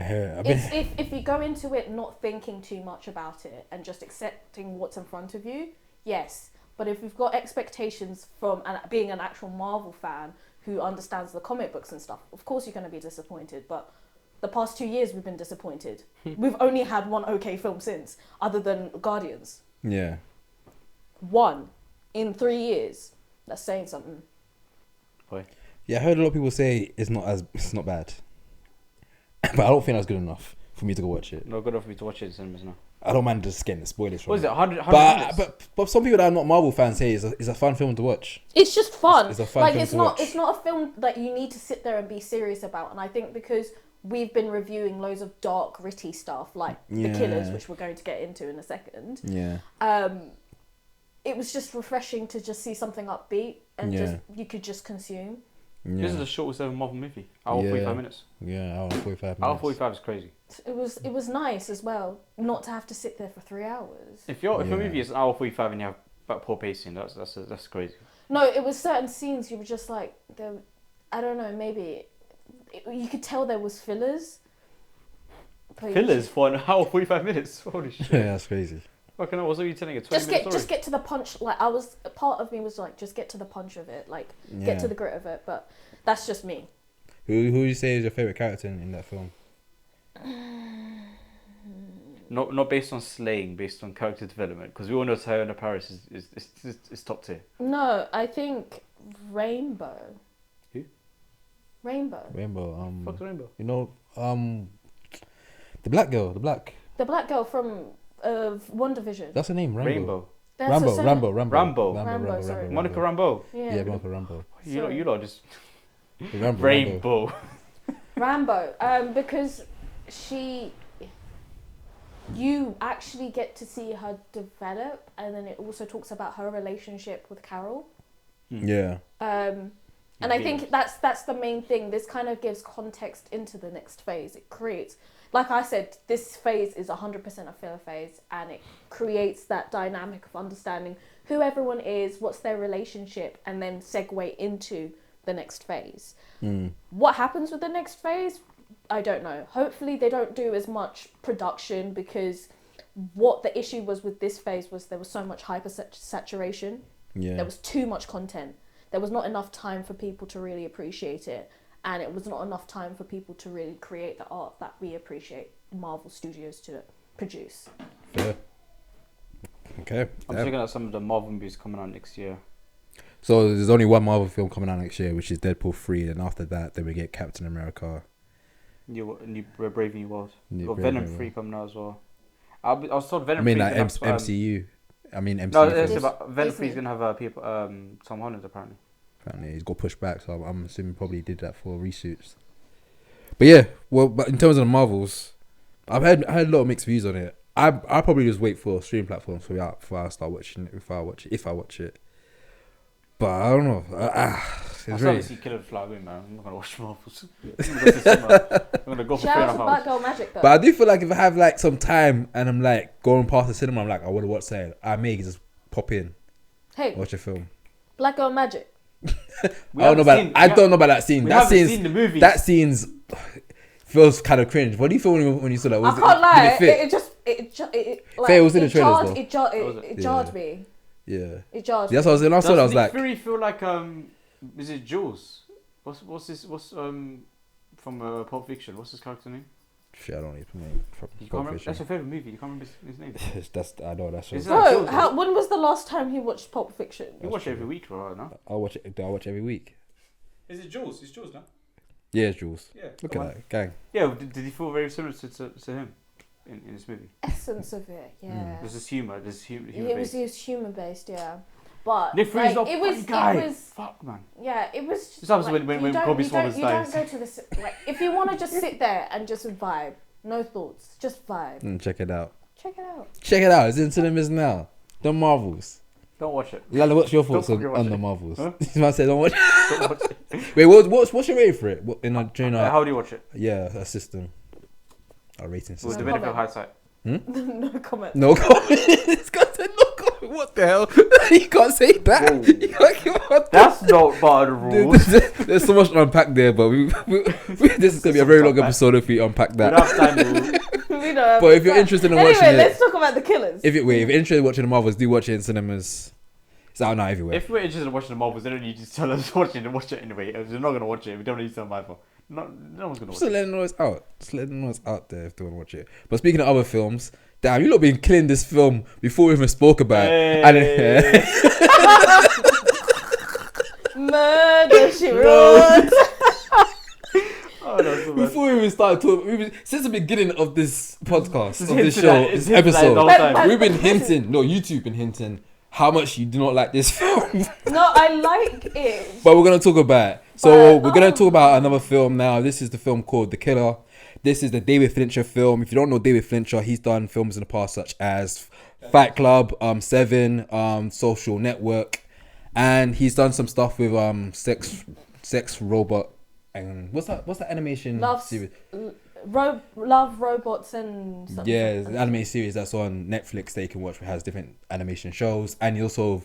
I've It's been, if you go into it not thinking too much about it and just accepting what's in front of you, yes. But if you've got expectations from being an actual Marvel fan who understands the comic books and stuff, of course you're going to be disappointed. But the past 2 years we've been disappointed. We've only had one okay film since, other than Guardians. yeah. One in 3 years. That's saying something. Yeah, I heard a lot of people say it's not bad, but I don't think that's good enough for me to go watch it. Not good enough for me to watch it in cinemas now. I don't mind just getting the spoilers from What is it? 100 But, minutes? but some people that are not Marvel fans say it's a fun film to watch. It's just fun. It's a fun like film it's to not watch. it's not a film that you need to sit there and be serious about. And I think because we've been reviewing loads of dark, gritty stuff like The Killers, which we're going to get into in a second. Yeah. It was just refreshing to just see something upbeat and just you could just consume. Yeah. This is the shortest ever Marvel movie. Hour 45 minutes. Yeah, hour 45 minutes. Hour 45 is crazy. It was nice as well, not to have to sit there for 3 hours. If a movie is an hour 45 and you have poor pacing, that's crazy. No, it was certain scenes you were just like, I don't know, maybe you could tell there was fillers. Fillers for an hour 45 minutes. Holy shit. Yeah, that's crazy. Fucking hell, what are you telling? A 20 minute story? Just get to the punch. Like part of me was like, just get to the punch of it. Like get to the grit of it. But that's just me. Who you say is your favorite character in that film? Not based on slaying, based on character development. Because we all know Tyona Paris is top tier. No, I think Rainbow. Who? Rainbow. Fuck's Rainbow? You know, the black girl, The black girl from One Division. that's her name, Rainbow. That's her surname. Rambo, sorry. Monica Rambeau. Yeah. Monica Rambo. You lot just Rambo. Rainbow. Rambo. Because you actually get to see her develop, and then it also talks about her relationship with Carol. Yeah. And I think that's the main thing. This kind of gives context into the next phase. It creates, like I said, this phase is 100% a filler phase, and it creates that dynamic of understanding who everyone is, what's their relationship, and then segue into the next phase. What happens with the next phase? I don't know. Hopefully they don't do as much production, because what the issue was with this phase was there was so much hyper saturation. Yeah. There was too much content. There was not enough time for people to really appreciate it, and it was not enough time for people to really create the art that we appreciate Marvel Studios to produce. Yeah. Okay. I'm checking out some of the Marvel movies coming out next year. So there's only one Marvel film coming out next year, which is Deadpool 3, and after that, then we get Captain America. New Brave New World. New Got Brave Venom New 3 coming out as well. I was told Venom I mean, 3 like is gonna have, MCU. I mean, MCU. No, films. it's about Venom 3 is Disney. gonna have people. Tom Holland apparently. Apparently, he's got pushed back, so I'm assuming probably did that for reshoots. But yeah, well, but in terms of the Marvels, I had a lot of mixed views on it. I probably just wait for streaming platforms before I start watching it. If I watch it, but I don't know. It's I really. started to see Killer Fly Away, man. I'm not gonna watch Marvels. I'm gonna go for Shout out 3.5 to Black hours. Girl Magic though. But I do feel like if I have like some time and I'm like going past the cinema, I'm like, I want to watch something, I may just pop in, Hey, watch a film. Black Girl Magic. I don't know about that scene. We That haven't scene's seen the movies. that scene's feels kind of cringe. What do you feel when you saw that? I can't lie. Did it fit? Like, Fair was in the trailers, though. It jarred me. Yeah. It jarred me. That's what I was. When I saw that, I was Nick like, Fury feel like is it Jules? What's from Pulp Fiction? What's his character name? shit, I don't even know. You can't remember? That's your favorite movie. You can't remember his name. That's I know that's. Is What, that- Bro, when was the last time he watched Pulp Fiction? You watch it every week, right now? I watch it. Do I watch every week? Is it Jules? It's Jules now. Yeah, it's Jules. Yeah. Look at that gang. Yeah. Did he feel very similar to him in this movie? Essence of it, yeah. There's this humor. There's humor. It was human based, yeah. But Nick Fury's not it a was, funny guy. it was, Fuck, man. yeah, it was. This happens when you don't- Kobe you don't- Smulders You don't dies. go to the like if you want to just sit there and just vibe, no thoughts, just vibe. Check it out. Check it out. Check it out. It's in cinemas now. The Marvels. Don't watch it. Lala, what's your thoughts Don't fucking watch on the it. Marvels? Huh? This man said don't watch. Don't watch it. Wait, what's your rating for it? What, in a during How do you watch it? yeah, a system. A rating With system. the benefit of hindsight. No comment. No comment. This guy said no comment. What the hell? You can't say that. Whoa. You can't give up. That's not part of the Dude, rules. there's so much to unpack there, but this is gonna be a very long episode if we unpack We don't that. have time to- We don't have But if you're time. interested in anyway, watching it, let's talk about the killers. if you're interested in watching the Marvels, do watch it in cinemas. It's out now everywhere. If we're interested in watching the Marvels, they don't need to tell us to watch it and watch it anyway. If they're not going to watch it, we don't need to tell them either. No one's going to Just watch it. letting them know it's out. Just letting them know it's out there if they want to watch it. But speaking of other films, damn, you lot been killing this film before we even spoke about it. Hey. Murder She Wrote. Oh, that's so bad. Before we even started talking, since the beginning of this podcast, It's of this hinted show, at- it's this hinted at the whole episode, time. we've been hinting. No, YouTube been hinting how much you do not like this film. No, I like it. But we're gonna talk about it. So But, we're gonna talk about another film now. This is the film called The Killer. This is the David Fincher film. If you don't know David Fincher, he's done films in the past such as Fight Club, Seven, Social Network, and he's done some stuff with Sex Robot, and what's that animation series? Love, Robots, and something. Yeah, it's an animated series that's on Netflix that you can watch. It has different animation shows, and he also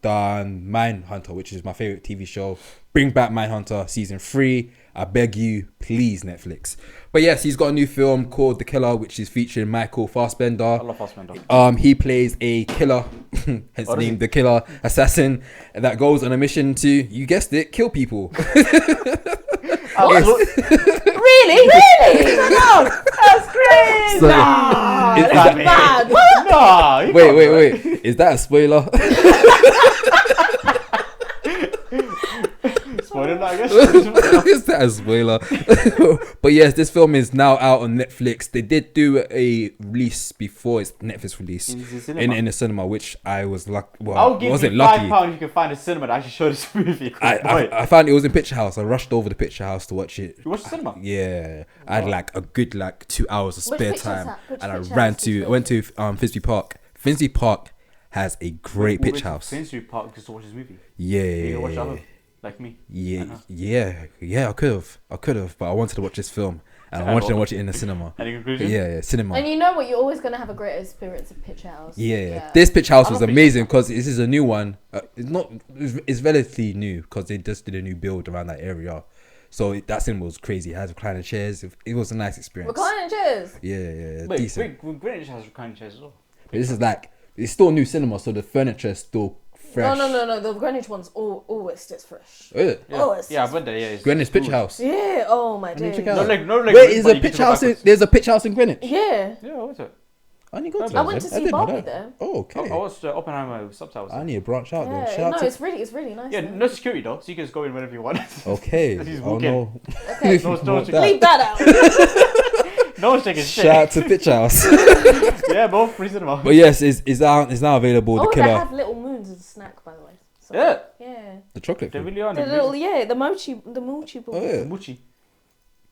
done Mindhunter, which is my favorite TV show. Bring back Mindhunter season 3. I beg you, please, Netflix. But yes, he's got a new film called The Killer, which is featuring Michael Fassbender. I love Fassbender. He plays a killer, hence Oh, does named he? The Killer assassin that goes on a mission to, you guessed it, kill people. Really? No, that's crazy. So, Nah, is that's that- bad. What? Nah. you Wait, can't- wait, wait. Is that a spoiler? Spoiler, I guess. Is that a spoiler? But yes, this film is now out on Netflix. They did do a release before its Netflix release In the cinema. in the cinema, which I was lucky. Well, I'll I give wasn't you lucky. £5 if you can find a cinema that actually show this movie. I found it was in Picture House. I rushed over to Picture House to watch it. You watched the cinema? Yeah, I had like a good 2 hours of Which spare picture's time, that? Which and I picture ran house did you to go went to Finsbury Park. Finsbury Park has a great We went Picture to House. Finsbury Park just to watch this movie. Yeah, You can watch it at home, like me. yeah. I could have, but I wanted to watch this film, and I wanted to watch it in the cinema. Any conclusion? Yeah, cinema. And you know what? You're always gonna have a great experience at Picture House. Yeah, this Picture House I'm was a Picture amazing because this is a new one. It's relatively new because they just did a new build around that area. So that cinema was crazy. It has recliner chairs. It was a nice experience. Reclining chairs. Yeah, Wait, decent. Greenwich has reclining chairs as well. But this is it's still new cinema, so the furniture is still fresh. No. The Greenwich one's always sits fresh. Yeah. Oh, it's Yeah, I've went there. Yeah, it's Greenwich good. Picture House. Yeah. Oh my days. check it out. No leg, Wait, but is you a get to Picture go House? backwards. There's a Picture House in Greenwich. Yeah. Yeah, what was it? I didn't go to I that. went to see didn't know Barbie that. there. Oh, okay. I watched Oppenheimer with subtitles. I need to branch out then. Yeah. Shout No, out to it's really nice. Yeah, there. no security though, so you can just go in whenever you want. Okay. Just Oh walk no. Okay. No, no, Want no, that. Leave that out. No one's taking shit. Shout out to Picture House. Yeah, both free cinema. But yes, it's now available. Oh, The they Killer, have little moons as a snack, by the way. So, Yeah, Yeah. the chocolate. they Film. really are. The little the mochi balls. Oh yeah. Muchi.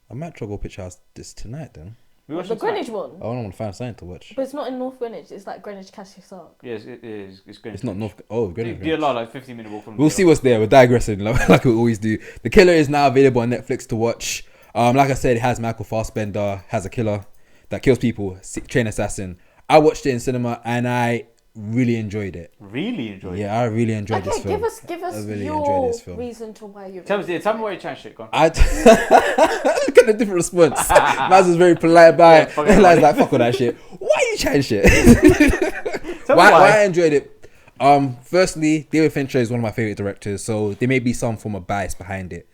I might try to go Picture House this tonight then. We watched The it tonight. Greenwich one. I want to find something to watch. But it's not in North Greenwich. It's like Greenwich Cassia Sark. Yes, it is. It's Greenwich. It's not North. Oh, Greenwich. DLR, like 15-minute walk from. We'll see what's there. We're digressing like we always do. The Killer is now available on Netflix to watch. Like I said, it has Michael Fassbender, has a killer that kills people, trained assassin. I watched it in cinema and I really enjoyed it. Really enjoyed it. Yeah, I really enjoyed this Okay, film. give us I really enjoyed your this film. reason to why you. Tell me why you trying shit. Go on. I look at the different response. Maz was very polite about Yeah, it. fuck And I was everybody. like, fuck all that shit. Why are you trying shit? Tell me why I enjoyed it. Firstly, David Fincher is one of my favorite directors, so there may be some form of bias behind it.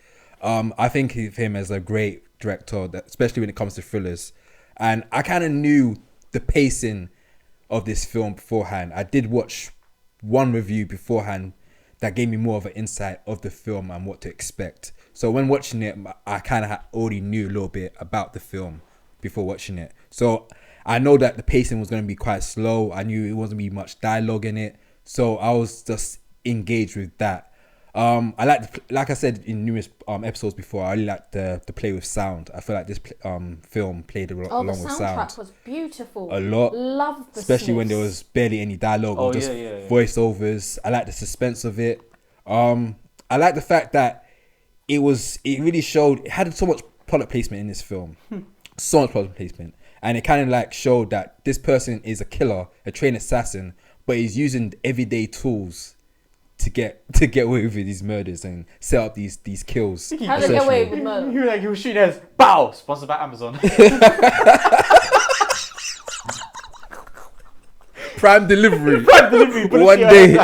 I think of him as a great director, especially when it comes to thrillers. And I kind of knew the pacing of this film beforehand. I did watch one review beforehand that gave me more of an insight of the film and what to expect. So when watching it, I kind of already knew a little bit about the film before watching it. So I know that the pacing was going to be quite slow. I knew it wasn't be much dialogue in it. So I was just engaged with that. I like I said in numerous episodes before, I really like the play with sound. I feel like this film played along the with soundtrack sound was beautiful. a lot. Love the Especially when there sniffs. was barely any dialogue Oh, or just yeah. voiceovers. I like the suspense of it. I like the fact that it really showed, it had so much product placement in this film. So much product placement. And it kind of like showed that this person is a killer, a trained assassin, but he's using everyday tools to get away with these murders and set up these kills. How did they get away essentially. with murder? He was shooting heads. Bow! Sponsored by Amazon. Prime delivery. Delivery, One day,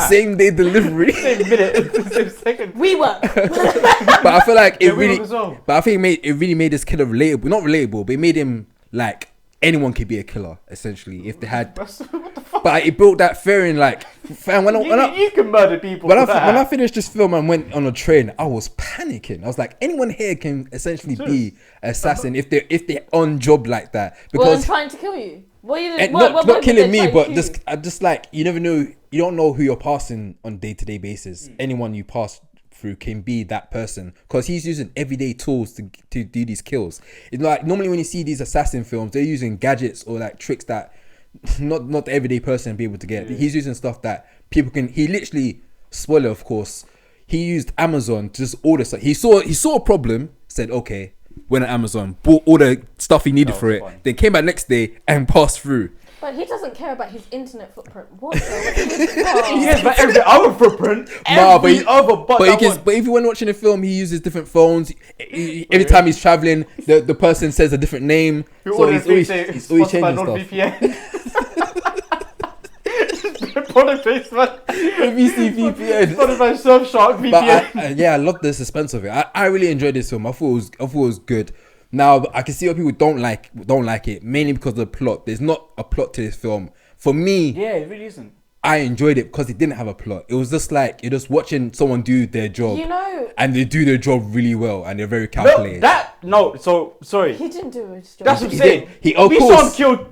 same day delivery. Same minute, same second. We work. But I feel like it Yeah, we really, work as well. but I think it really made this killer relatable. Not relatable, but it made him like anyone could be a killer essentially if they had. What the fuck? But it built that fear in like, fam, when You can murder people. when I finished this film and went on a train, I was panicking. I was like, anyone here can essentially be an assassin if they're on job like that Well, because. trying to kill you. What you And what not did killing they me, try to but kill you? just like you never know, you don't know who you're passing on day-to-day basis. Anyone you pass through can be that person because he's using everyday tools to do these kills. It's like normally when you see these assassin films, they're using gadgets or like tricks that not the everyday person be able to get. He's using stuff that people can. He literally, spoiler of course, he used Amazon to just order stuff. He saw a problem, said okay. Went on Amazon, bought all the stuff he needed That for was it, fun. then came back next day and passed through. But he doesn't care about his internet footprint. What? Yes, but every other footprint. Nah, but Every other but if you when watching a film, he uses different phones. Every time he's traveling, the person says a different name. So he's always changing stuff. NordVPN. product placement. BBC VPN. Spotify Surfshark VPN. But I love the suspense of it. I really enjoyed this film. I thought it was good. Now I can see why people don't like it, mainly because of the plot. There's not a plot to this film. For me, Yeah, it really isn't. I enjoyed it because it didn't have a plot. It was just like you're just watching someone do their job, You know, and they do their job really well, and they're very calculated. So sorry. he didn't do his job. That's what I'm He saying. did. Of we saw course. him kill.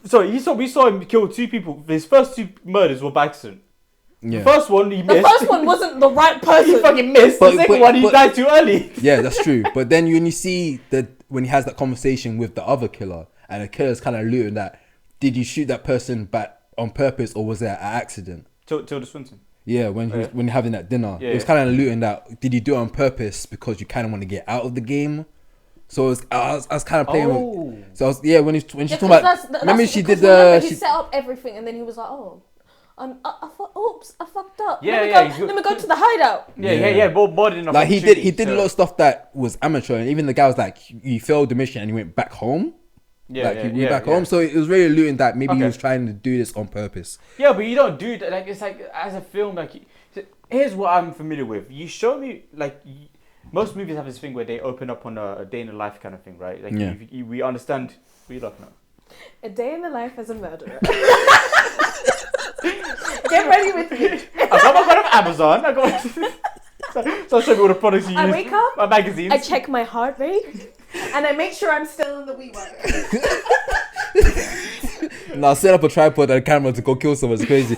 Sorry, we saw him kill 2 people. His first 2 murders were by accident. Yeah. The first one he The missed. first one wasn't the right He person. fucking missed. But- the second but- one he but- died too early. Yeah, that's true. But then when you see that when he has that conversation with the other killer, and the killer's kind of alluding that, did you shoot that person back on purpose or was it an accident? Tilda Swinton. Yeah, when Yeah. when you're having that dinner, Yeah, it was yeah. kind of alluding that did you do it on purpose because you kind of want to get out of the game? So I was kind of playing with. So I was, when she's talking about. Remember she did the. He set up everything and then he was like, "Oh, oops, I fucked up. Yeah, Let me go to the hideout." Yeah. More than enough. Like he did a opportunities, lot of stuff that was amateur, and even the guy was like, "You failed the mission and you went back home." Yeah, Like he went back home, so it was really alluding that maybe he was trying to do this on purpose. Yeah, but you don't do that. Like it's like as a film, like here's what I'm familiar with. You show me like most movies have this thing where they open up on a day in the life kind of thing, right? Like Yeah. we understand. What are you laughing at? A day in the life as a murderer. Get ready with me. I got my one of Amazon. I got. So I'll show you all the products you use. I wake up, my magazines. I check my heart rate, and I make sure I'm still in the wee work. Now set up a tripod and a camera to go kill someone. It's crazy.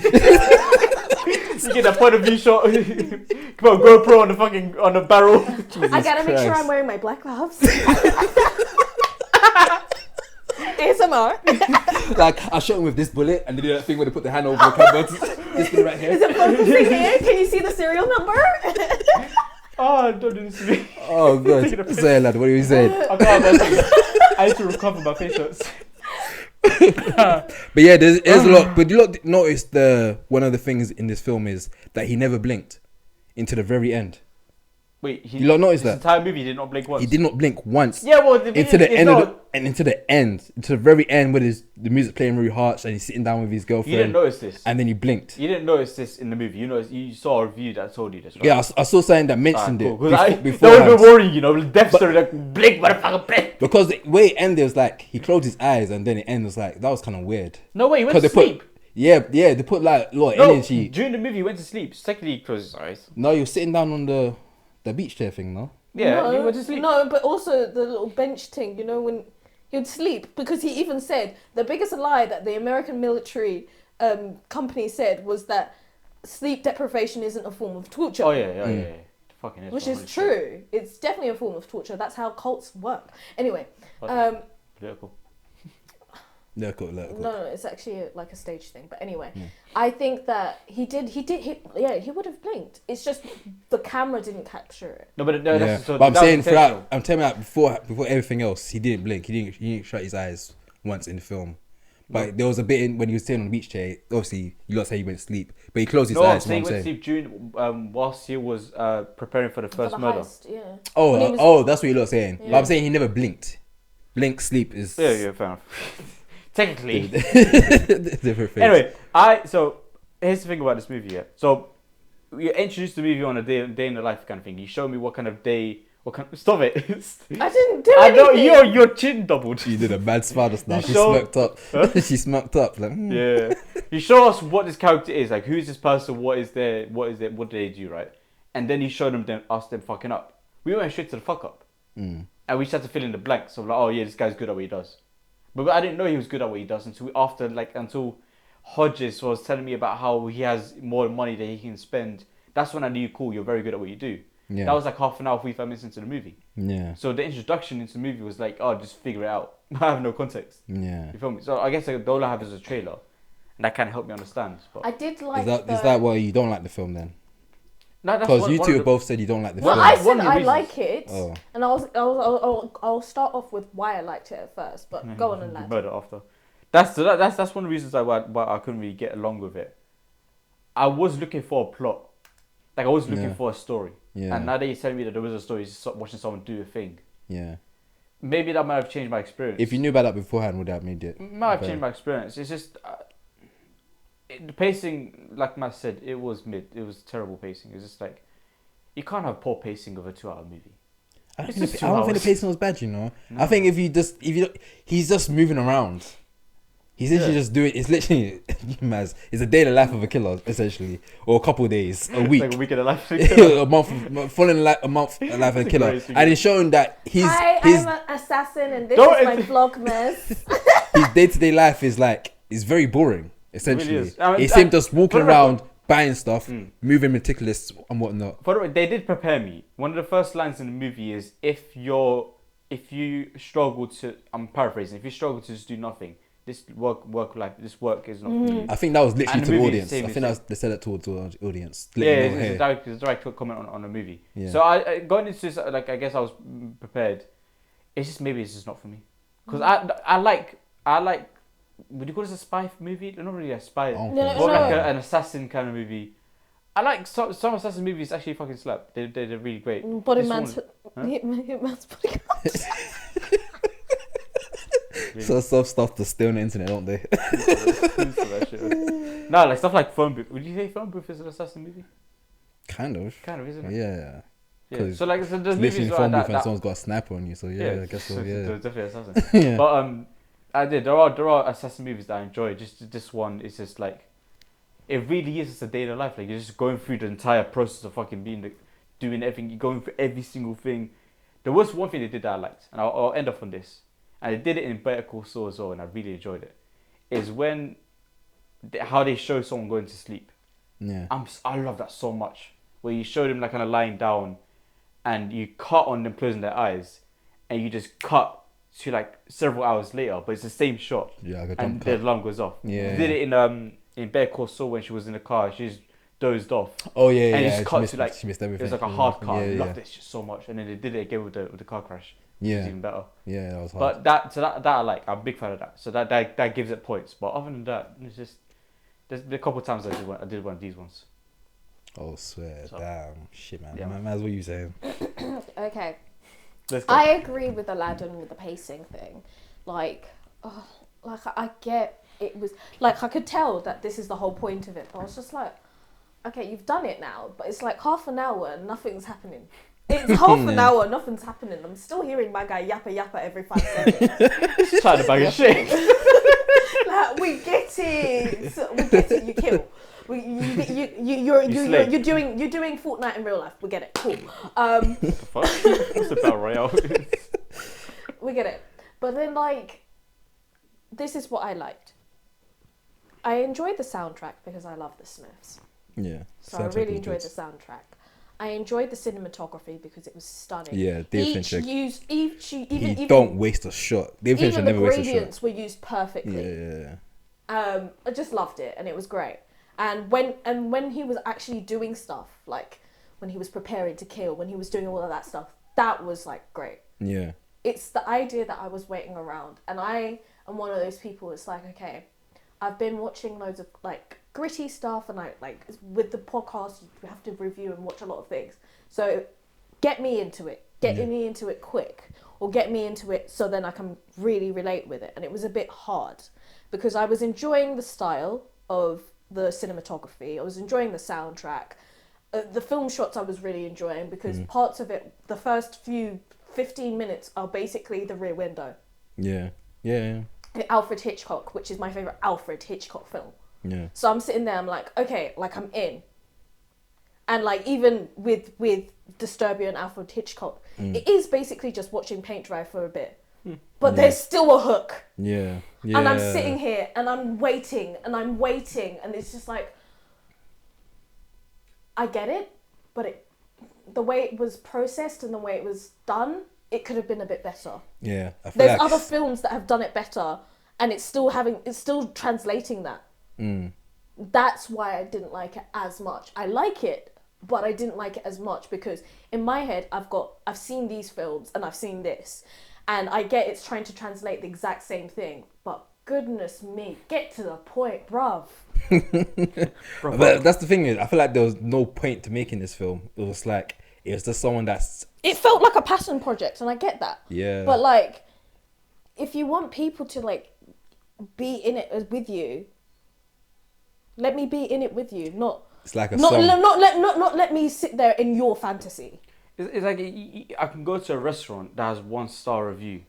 You get a point of view shot. Come on, GoPro on the barrel. I gotta make sure Christ. I'm wearing my black gloves. ASMR. Like I shot him with this bullet, and they do that thing where they put the hand over the camera. This thing right Is here. it focusing here? Can you see the serial number? Oh, don't do this to me. Oh Taking a god. piss. Say lad, what are you saying? I need to recover my face hurts. But yeah, there's a lot. But you lot notice one of the things in this film is that he never blinked into the very end. Wait, You lot noticed this that? entire movie did not blink once. He did not blink once. Yeah, well, the Into the it's end not, into the very end where the music playing really harsh and he's sitting down with his you didn't girlfriend, notice this. and then he blinked. You didn't notice this in the movie. You saw a review that told you this, right? Yeah, I saw something that mentioned Cool. it 'Cause before, that would beforehand. be worrying, you know. Death story, like blink, motherfucker, blink. Because the way it ended was like he closed his eyes and then it ended was like that was kind of weird. No way, he went 'Cause to they sleep. they put like a lot of No, energy. during the movie, he went to sleep. Secondly, he closed his eyes. No, you're sitting down on the beach chair thing, no? Yeah, he went to sleep. No, but also the little bench thing, you know, when he would sleep, because he even said the biggest lie that the American military company said was that sleep deprivation isn't a form of torture. Oh yeah. Fucking is. Which man, is holy shit. true. It's definitely a form of torture. That's how cults work. Anyway, Political. Yeah, cool. no, it's actually like a stage thing. But anyway, I think that he would have blinked. It's just the camera didn't capture it. No, but no, Yeah. that's so. But I'm that was saying intentional. I'm telling you that before everything else, he didn't blink. He didn't shut his eyes once in the film. But there was a bit when he was sitting on the beach chair. Obviously, you lot say he went to sleep, but he closed his No, I'm eyes. saying What he I'm went to saying. sleep during whilst he was preparing for the For first the murder. heist, yeah. When he was- Oh, that's what you lot are saying. But Yeah. I'm saying he never blinked. Blink, sleep is Yeah, fair enough. Technically. different thing. Anyway, so here's the thing about this movie. Yeah, so we introduced the movie on a day in the life kind of thing. You showed me what kind of day. Stop it! I didn't do I know anything. your chin doubled. She did a bad smile just now. You She show- smirked up. Huh? She smirked up. Like, Yeah, you show us what this character is like. Who's this person? What do they do, right? And then you showed them fucking up. We went straight to the fuck up, and we just had to fill in the blanks of like, oh yeah, this guy's good at what he does. But I didn't know he was good at what he does until Hodges was telling me about how he has more money that he can spend. That's when I knew, cool, you're very good at what you do. Yeah. That was like half an hour, 45 minutes into the movie. Yeah. So the introduction into the movie was like, oh, just figure it out. I have no context. Yeah. You feel me? So I guess like, all I have is a trailer, and that kind of helped me understand. But I did like. Is that why you don't like the film then? no, that's Because one- you one two of the- both said you don't like the Well, film. I One said of the I reasons. like it, Oh. and I'll start off with why I liked it at first. But go on and lad. Murder after. That's one of the reasons why I couldn't really get along with it. I was looking for a plot, like I was looking Yeah. for a story. Yeah. And now that you're telling me that there was a story, just watching someone do a thing, Yeah. maybe that might have changed my experience. If you knew about that beforehand, would that have made it? might have better? changed my experience. It's just the pacing, like Matt said, it was mid. It was terrible pacing. It was just like, you can't have poor pacing of a 2-hour movie. I It's don't just think 2 I don't think the hours. pacing was bad, you know. No. I think if you he's just moving around. He's literally Yeah. just doing. It's literally, it's a day in the life of a killer, essentially, or a couple of days, a week, Like a week and a half. a month, following a month in the life of a That's killer, crazy. and it's showing that his Hi, his I'm an assassin, and this Don't- is my vlogmas. his day-to-day life is very boring. Essentially, is. I mean, it's him just walking for the around, record- buying stuff, moving meticulous and whatnot. For the way, they did prepare me. One of the first lines in the movie is, if you struggle to, I'm paraphrasing, if you struggle to just do nothing, this work is not for you. I think that was literally And to the the movie audience. is I the think same. they said it towards the audience. Yeah, Let you know, it's hey. a direct comment on the movie. Yeah. So I going into this, like, I guess I was prepared. It's just, maybe it's just not for me. Because I like, would you call this a spy movie? Not really a spy. Oh, No, More like no. an assassin kind of movie. I like some assassin movies actually fucking slap. They're really great. Body This man's, one- Hitman's bodyguard. So stuff to stay on the internet, don't they? No, like stuff like Phone Booth. Would you say Phone Booth is an assassin movie? Kind of. Kind of, isn't it? Yeah. Yeah. 'Cause So like, so there's It's movies literally like phone that. booth and someone's got a sniper on you. So yeah, I guess so. Yeah. Definitely assassin. Yeah. But I did. There are assassin movies that I enjoy. Just this one is just like, it really is just a day in the life. Like, you're just going through the entire process of fucking doing everything. You're going through every single thing. There was one thing they did that I liked, and I'll end off on this. And they did it in Better Call Saul as well, and I really enjoyed it. Is when how they show someone going to sleep. Yeah. I love that so much. Where you show them like kind of lying down, and you cut on them closing their eyes, and you just cut to like several hours later, but it's the same shot. Yeah, like a And jump the cut. alarm goes off. Yeah. They did it in Better Call Saul when she was in the car. She just dozed off. Oh yeah, And yeah. it's She cut missed, to like she missed it everything. was like a hard cut. I Yeah, loved this shit so much. And then they did it again with the car crash. Which yeah. is even better. Yeah, that was hard. But that I like. I'm a big fan of that. So that gives it points. But other than that, it's just there's a couple of times I did one of these ones. Oh swear, So- damn, shit, man. Yeah, man. That's what you saying. Okay. Let's go. I agree with Aladdin with the pacing thing. Like I get it was like I could tell that this is the whole point of it. But I was just like, okay, you've done it now, but it's like half an hour and nothing's happening. It's half an hour, nothing's happening. I'm still hearing my guy yappa every 5 seconds. Trying to bag of shit. Like, we get it. You kill. slay. You're doing Fortnite in real life. We get it. Cool. What the fuck? What's the battle royale? We get it. But then, like, this is what I liked. I enjoyed the soundtrack because I love the Smiths. Yeah. So I really enjoyed the sotrack. I enjoyed the cinematography because it was stunning. Yeah, David each Fincher. even Don't waste a shot. David Fincher even the never wastes a shot. gradients were used perfectly. Yeah. I just loved it and it was great. And when he was actually doing stuff, like when he was preparing to kill, when he was doing all of that stuff, that was like great. Yeah. It's the idea that I was waiting around, and I am one of those people. It's like, okay, I've been watching loads of like gritty stuff, and I like with the podcast you have to review and watch a lot of things. So get me into it, me into it quick, or get me into it so then I can really relate with it. And it was a bit hard because I was enjoying the style of the cinematography, I was enjoying the soundtrack, the film shots I was really enjoying because parts of it, the first few 15 minutes are basically the Rear Window. Yeah. Yeah. Alfred Hitchcock, which is my favourite Alfred Hitchcock film. Yeah. So I'm sitting there, I'm like, okay, like I'm in. And like even with Disturbia and Alfred Hitchcock, it is basically just watching paint dry for a bit. But there's still a hook. Yeah. And I'm sitting here and I'm waiting and it's just like, I get it, but the way it was processed and the way it was done, it could have been a bit better. Yeah. I feel There's like other films that have done it better and it's still translating that. That's why I didn't like it as much. I like it, but I didn't like it as much because in my head I've seen these films and I've seen this, and I get it's trying to translate the exact same thing, but goodness me, get to the point, bruv. But that's the thing is, I feel like there was no point to making this film. It was just someone that's It felt like a passion project, and I get that. Yeah. But like, if you want people to like be in it with you, Let me be in it with you, not It's like a not song. not let me sit there in your fantasy. It's like I can go to a restaurant that has 1-star review,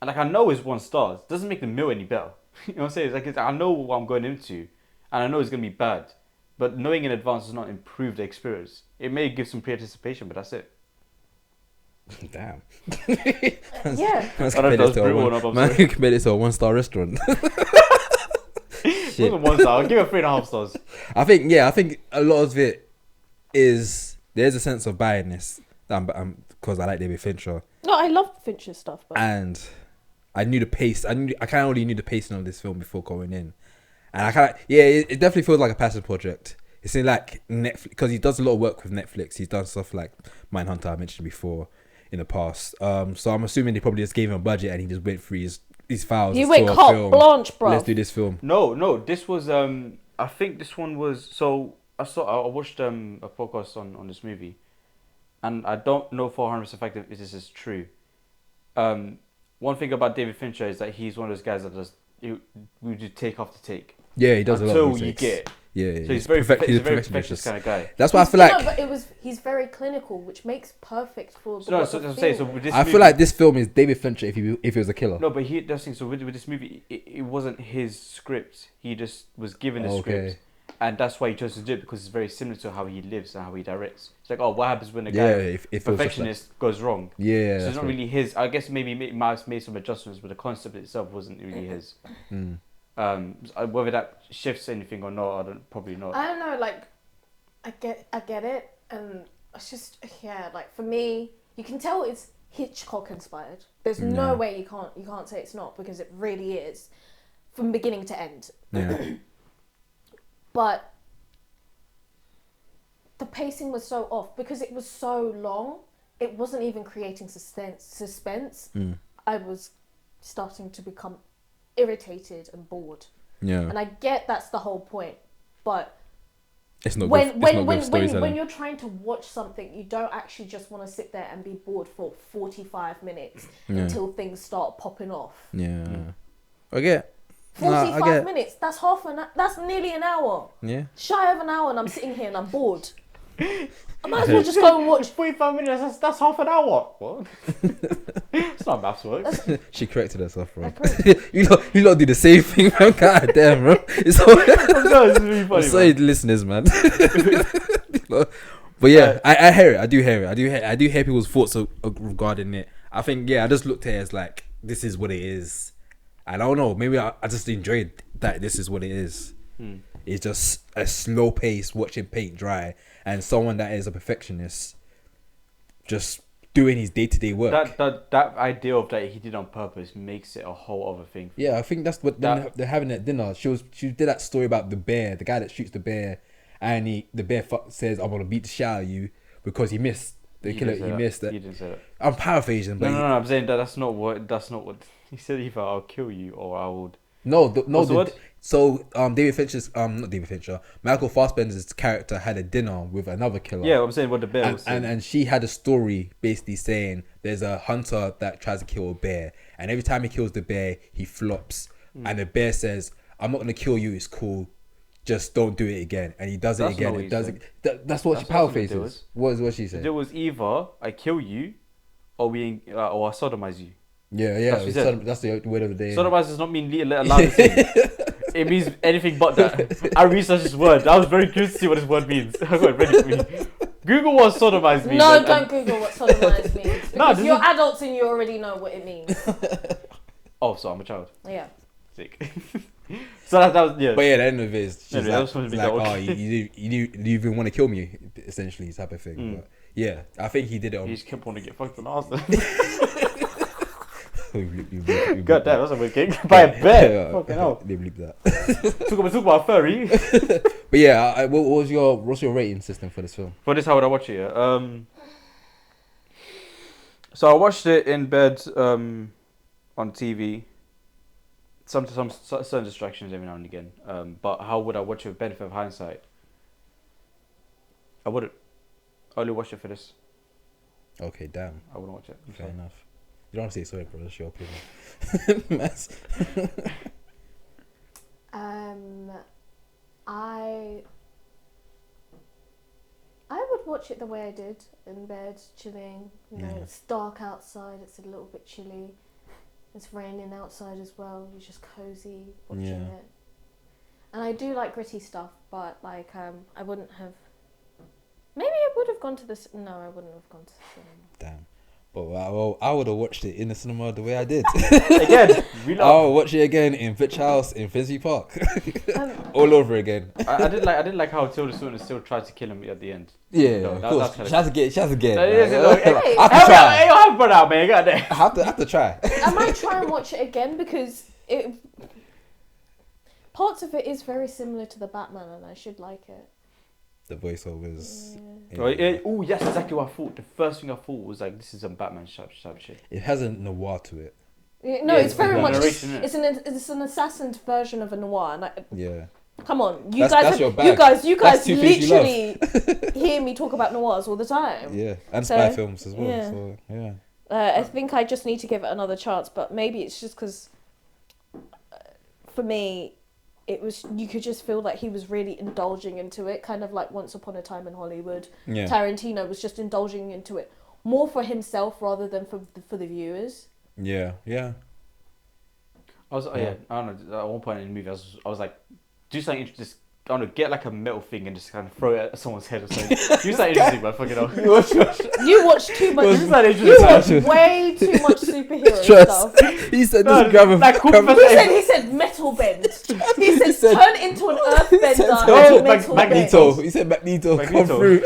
and like I know it's 1 star. It doesn't make the meal any better. You know what I'm saying? It's like I know what I'm going into, and I know it's gonna be bad. But knowing in advance does not improve the experience. It may give some pre-anticipation, but that's it. Damn. Yeah. Man's I don't know if compared that was this to a brutal or one- not, but I'm man sorry. compared it to a 1-star restaurant. It wasn't 1 star. I'll give it 3.5 stars. I think a lot of it is there's a sense of biasness because I like David Fincher, No, I love Fincher's stuff, but and I knew the pace. I kind of already knew the pacing of this film before going in, and I kind of it definitely feels like a passion project. It's in like Netflix because he does a lot of work with Netflix. He's done stuff like Mindhunter I mentioned before in the past. So I'm assuming they probably just gave him a budget and he just went through his files. he and went saw a carte film. blanche, bro. Let's do this film. No. This was I think this one was so. I watched a podcast on this movie, and I don't know for 100% effective if this is true. One thing about David Fincher is that he's one of those guys that we do take after take. Yeah, he does a lot until of you retakes. get it. Yeah, So he's a very perfectionist. perfectionist kind of guy. That's why I feel like but he's very clinical, which makes perfect for the So, no, what so the I'm saying, so film with this I movie, feel like this film is David Fincher if he was a killer. No, but that's the thing. So with this movie, it wasn't his script. He just was given a script, and that's why he chose to do it because it's very similar to how he lives and how he directs. It's like, oh, what happens when a guy if it was just like- perfectionist goes wrong? Yeah, So that's it's not right. really his. I guess maybe Miles made some adjustments, but the concept itself wasn't really his. Mm. Whether that shifts anything or not, probably not. I don't know, like I get it, and it's just like for me, you can tell it's Hitchcock inspired. There's no way you can't say it's not because it really is, from beginning to end. Yeah. But the pacing was so off because it was so long. It wasn't even creating suspense. I was starting to become irritated and bored. Yeah. And I get that's the whole point, but It's not when good. It's not good when storytelling. you're trying to watch something, you don't actually just want to sit there and be bored for 45 minutes until things start popping off. Yeah. Okay. 45 minutes. That's that's nearly an hour. Yeah. Shy of an hour, and I'm sitting here and I'm bored. I might as well just go and watch. 45 minutes. That's half an hour. What? It's not maths work. She corrected herself, bro. I corrected. you lot do the same thing, man. God damn, bro. It's so, It's really I'm funny. sorry, Man. listeners, man. But yeah, I hear it. I do hear it. I do hear people's thoughts regarding it. I think I just looked at it as like this is what it is. I don't know. Maybe I just enjoyed that this is what it is. It's just a slow pace watching paint dry, and someone that is a perfectionist just doing his day-to-day work. That idea of that he did on purpose makes it a whole other thing. Yeah, I think that's what they're having at dinner. She did that story about the bear, the guy that shoots the bear, and the bear says, "I'm gonna beat the shit out of you," because he missed the killer. He missed He it. didn't say that. I'm paraphrasing, but No. I'm saying that's not what he said. Either I'll kill you or I would. David Fincher's not David Fincher, Michael Fassbender's character had a dinner with another killer. Yeah, I'm saying what the bear was saying. And she had a story basically saying there's a hunter that tries to kill a bear, and every time he kills the bear, he flops. And the bear says, "I'm not gonna kill you. It's cool. Just don't do it again." And he does it That's again. not what It he does said. it. That's what That's she not what the deal paraphrases. What is what she said? It was either I kill you, or or I sodomize you. Yeah. That's what he said. That's the word of the day. Sodomize does not mean allow the sin. It means anything but that. I researched this word. I was very curious to see what this word means. I got it ready for me. Google what sodomize means. No, don't Google what sodomize means. No, Because this you're is- adults and you already know what it means. Oh, so I'm a child. Yeah. Sick. So that was yeah. But yeah, at the end of it, she's Yeah, that like, was supposed to be like, the- "Oh, you even want to kill me?" Essentially, type of thing. But yeah, I think he did it on. He just kept wanting to get fucked and asked. God damn, that's a weird kick. By a bear. Fucking hell. They bleep that. Talk about furry. But yeah, what's your rating system for this film? For this, how would I watch it? Yeah? So I watched it in bed on TV. Some certain distractions every now and again. But how would I watch it with benefit of hindsight? I wouldn't. I only watched it for this. Okay, damn. I wouldn't watch it. I'm Fair sorry. enough. You don't have to say sorry, bro. That's your opinion. Mass. I would watch it the way I did, in bed, chilling. You know, Yeah. it's dark outside. It's a little bit chilly. It's raining outside as well. You're just cozy watching Yeah. it. And I do like gritty stuff, but like I wouldn't have. Maybe I would have gone to the. No, I wouldn't have gone to the cinema. Damn. But I would have watched it in the cinema the way I did. Again, we I'll watch it again in Fitch House in Finsbury Park, all over again. I did like how Tilda Swinton still tried to kill him at the end. Yeah, No, of that- course. that's She has to get. She has to get. That is- like, hey, I have to try. Hey, I've brought out, man. Got there. I have to try. I might try and watch it again because it. Parts of it is very similar to the Batman, and I should like it. The voiceovers. Oh, yes, exactly what I thought. The first thing I thought was like, this is some Batman type shit. It has a noir to it. No, Yeah, it's very it's much. narration, isn't it? It's an assassin's version of a noir. And Yeah. come on, That's your bag. you That's guys two things you literally hear me talk about noirs all the time. Yeah, and So, spy films as well. yeah. So yeah. I think I just need to give it another chance, but maybe it's just because, for me, it was, you could just feel like he was really indulging into it, kind of like Once Upon a Time in Hollywood. Yeah. Tarantino was just indulging into it more for himself rather than for the viewers. Yeah. Yeah. I was, I don't know, at one point in the movie, I was like, do something interesting. I don't know, get like a metal thing and just kind of throw it at someone's head or something. Do something interesting, man. Fucking hell. You watch too much. Do something You interesting. watch way too much superhero Trust. stuff. He said, No, "Just grab a." like, grab a- He said metal bend. He said said- turn into an earth bender. No, and metal bend. Magneto. He said Magneto. Come Magneto. through.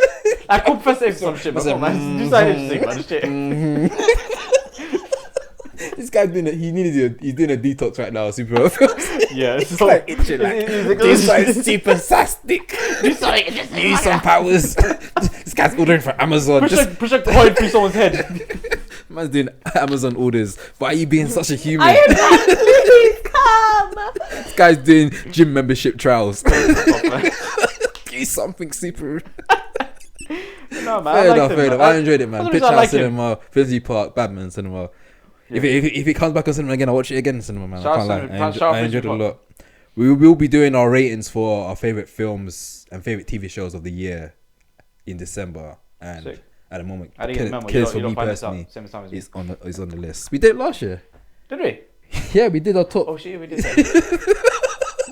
I could press it for some shit, but come on, man. Do something interesting, man. Shit. This guy's doing. He's doing a detox right now. Super. Yeah, It's so like itching. Like, this guy's super sastic. do something interesting. Use some powers. This guy's ordering for Amazon. Push a coin through someone's head. Man's doing Amazon orders. Why are you being such a human? Iron Man, please come. This guy's doing gym membership trials. Do something super. No, man. Fair enough. I enjoyed it, man. That's the Pitch reason I House like him. Cinema, Finsbury Park, Batman Cinema. Yeah. If it comes back on cinema again, I'll watch it again in cinema, man. Shout I out can't cinema- lie. shout out I enjoyed it a Finsbury lot. We will be doing our ratings for our favorite films and favorite TV shows of the year in December, and Sick. at the moment, I didn't get the memo. Kills You for don't me find this out personally same time as me. is on the list. We did it last year. Did we? Yeah, we did our top. Oh shit, we did that.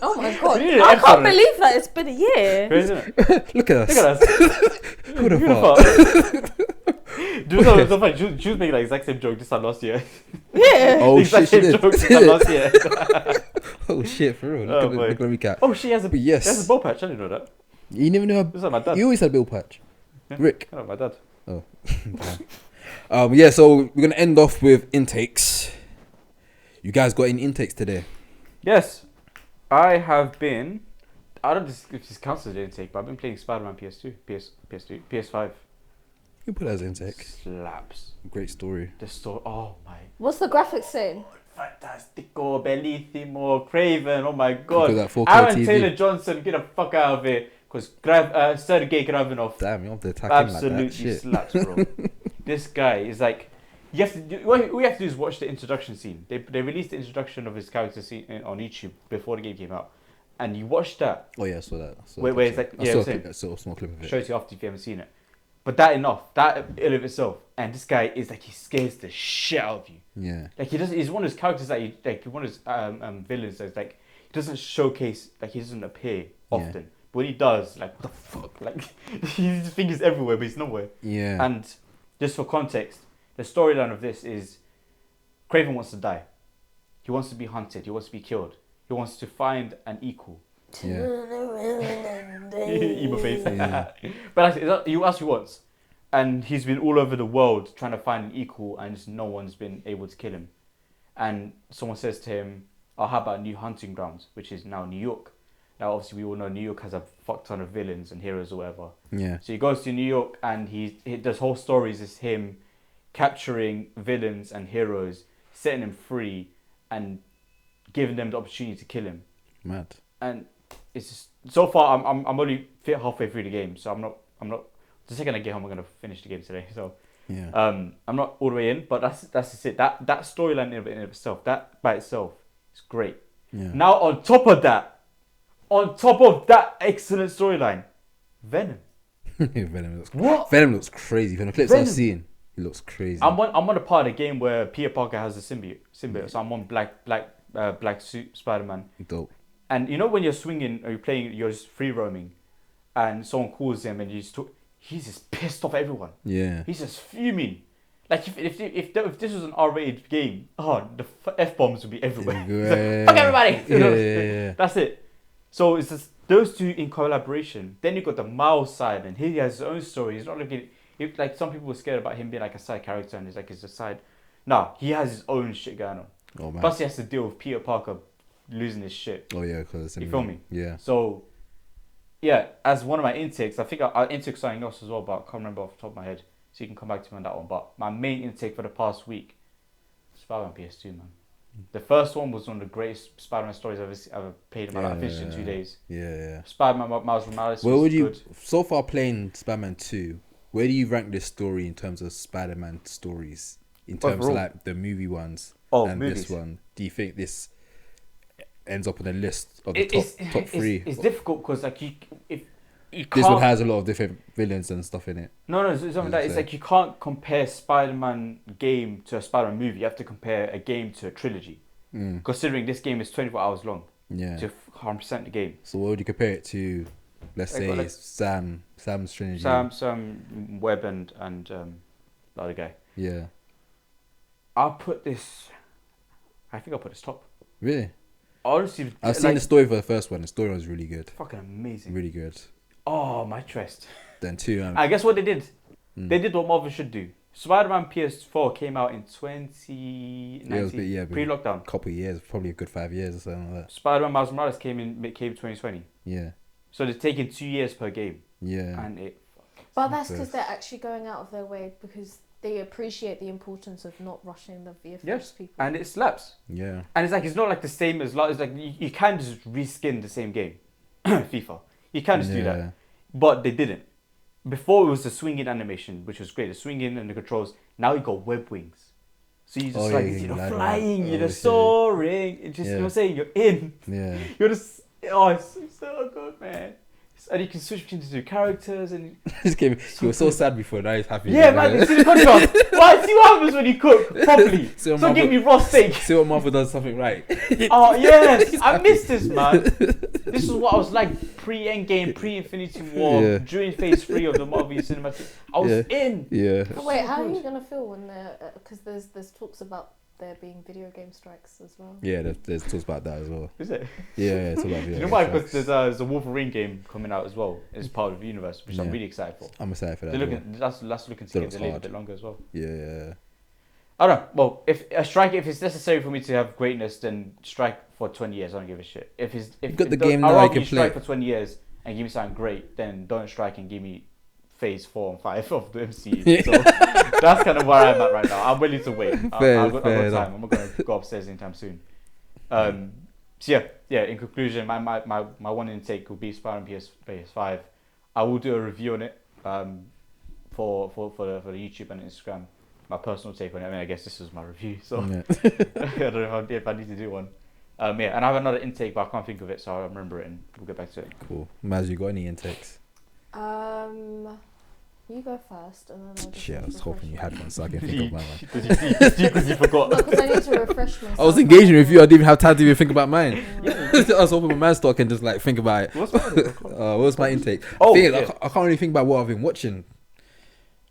Oh my god! We need an I episode can't on it. believe that it's been a year. Crazy, isn't it? Look at us. Look at us. Who'd have Who'd have thought? thought? Do you know so funny? She was making the exact same joke this time last year. Yeah. Oh The exact shit, she same did. joke this time last year. Oh shit, for real. Oh, Look boy. at the recap. Oh, she has a But yes. She has a bow patch. I didn't know that. You never know. This is like my dad. You always had a Bill patch. Yeah. Rick. Kind of my dad. Yeah, so we're gonna end off with intakes. You guys got any intakes today? Yes, I have been. I don't know if this counts as an intake, but I've been playing Spider-Man PS2, PS2, PS5. You put that as intake. Slaps. Great story. The story. Oh my. What's the graphics saying? Fantastico, bellissimo, Craven. Oh my god. Look at that 4K Aaron TV. Taylor Johnson, get the fuck out of here. Because Sergei Gravinov Damn, you have to attack him like absolutely that. Shit. slaps, bro. This guy is like. You have to do, what we have to do is watch the introduction scene. They released the introduction of his character scene on YouTube before the game came out, and you watch that. Oh yeah, I saw that. Where it's like, yeah, I I'm saw, saying. I saw a small clip of it. Shows you after if you haven't seen it. But that in of itself. And this guy is like, he scares the shit out of you. Yeah. Like he's one of his characters that one of his villains that's like, he doesn't showcase, like he doesn't appear often. Yeah. But when he does, like what the fuck? Like his fingers everywhere, but he's nowhere. Yeah. And just for context, the storyline of this is Craven wants to die. He wants to be hunted. He wants to be killed. He wants to find an equal. Yeah. Emo face. Yeah. But that's what he wants. And he's been all over the world trying to find an equal, and just no one's been able to kill him. And someone says to him, "Oh, how about New Hunting Grounds, which is now New York?" Now, obviously, we all know New York has a fuck ton of villains and heroes or whatever. Yeah. So he goes to New York, and this whole story is him capturing villains and heroes, setting them free, and giving them the opportunity to kill him. Mad. And it's just, so far I'm only halfway through the game, so I'm not. The second I get home, I'm gonna finish the game today. So Yeah. I'm not all the way in, but that's just it. That storyline in of itself, that by itself, is great. Yeah. Now on top of that, On top of that excellent storyline, Venom. Venom looks crazy. From the clips I've seen, it looks crazy. I'm on a part of the game where Peter Parker has a symbiote. So I'm on black suit Spider-Man. Dope. And you know when you're swinging or you're playing, you're just free roaming, and someone calls him and he's just pissed off everyone. Yeah. He's just fuming. Like if this was an R-rated game, the F-bombs would be everywhere. Yeah. Like, fuck everybody. Yeah. That's it. So it's just those two in collaboration. Then you got the Miles side, and he has his own story. He's not looking like some people were scared about him being like a side character, and he's a side. Nah, he has his own shit going on. Oh man. Plus he has to deal with Peter Parker losing his shit. Oh yeah, because you feel me? Yeah. So yeah, as one of my intakes, I think I intook something else as well, but I can't remember off the top of my head. So you can come back to me on that one. But my main intake for the past week, Spider-Man PS2, man. The first one was one of the greatest Spider-Man stories I've ever played in my life. I finished in 2 days. Yeah. Spider-Man Miles Morales. Where would you, good. so far playing Spider-Man 2, where do you rank this story in terms of Spider-Man stories? In terms Overall? of like the movie ones and movies. this one? Do you think this ends up on the list of the top three? It's difficult because like you can't. This one has a lot of different villains and stuff in it. No, it's something that it's like you can't compare Spider-Man game to a Spider-Man movie. You have to compare a game to a trilogy. Considering this game is 24 hours long. Yeah. To 100% the game. So what would you compare it to? Let's say like Sam's trilogy. Sam, Webb and the other guy. Yeah. I think I'll put this top. Really? Honestly, I've seen the story for the first one. The story was really good. Fucking amazing. Really good. Oh, my chest. Then 2. I guess what they did? They did what Marvel should do. Spider-Man PS4 came out in 2019, pre-lockdown. Couple of years, probably a good 5 years or something like that. Spider-Man Miles Morales came 2020. Yeah. So they're taking 2 years per game. Yeah. And But that's because they're actually going out of their way because they appreciate the importance of not rushing the VFX people. And it slaps. Yeah. And it's not like the same as it's like you can just reskin the same game, FIFA. You can just do that, but they didn't. Before it was the swinging animation, which was great, the swinging and the controls. Now you got web wings, so you just flying, you're just soaring. It just you know what I'm saying, you're in. Yeah. You're just it's so good, man. And you can switch between the two characters and This game, you were so sad before, now he's happy. yeah, man. You see the contrast. Why? See what happens when you cook properly. So So give me raw steak. See what Marvel does something right. Oh yes, I missed this, man. This is what I was like pre-Endgame, pre-Infinity War, during Phase 3 of the Marvel Cinematic. I was in. Yeah. But wait, how are you gonna feel when because there's talks about there being video game strikes as well? Yeah, there's talks about that as well. Is it? Yeah, it's about video. You know why? Because there's a Wolverine game coming out as well. It's part of the universe, which I'm really excited for. I'm excited for that. That's looking to get delayed a bit longer as well. Yeah. I don't know. Well, if it's necessary for me to have greatness, then strike for 20 years. I don't give a shit. If got the game now, you can play. Strike for 20 years and give me something great, then don't strike and give me Phase 4 and 5 of the MCU. So that's kind of where I'm at right now. I'm willing to wait. I've got time. I'm not going to go upstairs anytime soon. So yeah. In conclusion, my one intake will be Spider-Man PS5. I will do a review on it for the YouTube and Instagram. My personal take on it. I mean, I guess this was my review, so I don't know if I need to do one. And I have another intake, but I can't think of it, so I'll remember it and we'll get back to it. Cool. Maz, you got any intakes? You go first, and then I'll just Shit, I was hoping you had one so I can think of my one. Because you forgot. Because I need to refresh myself. I was engaging with you. I didn't even have time to even think about mine. I was hoping my man's talk and just like think about it. What was my intake? I can't really think about what I've been watching.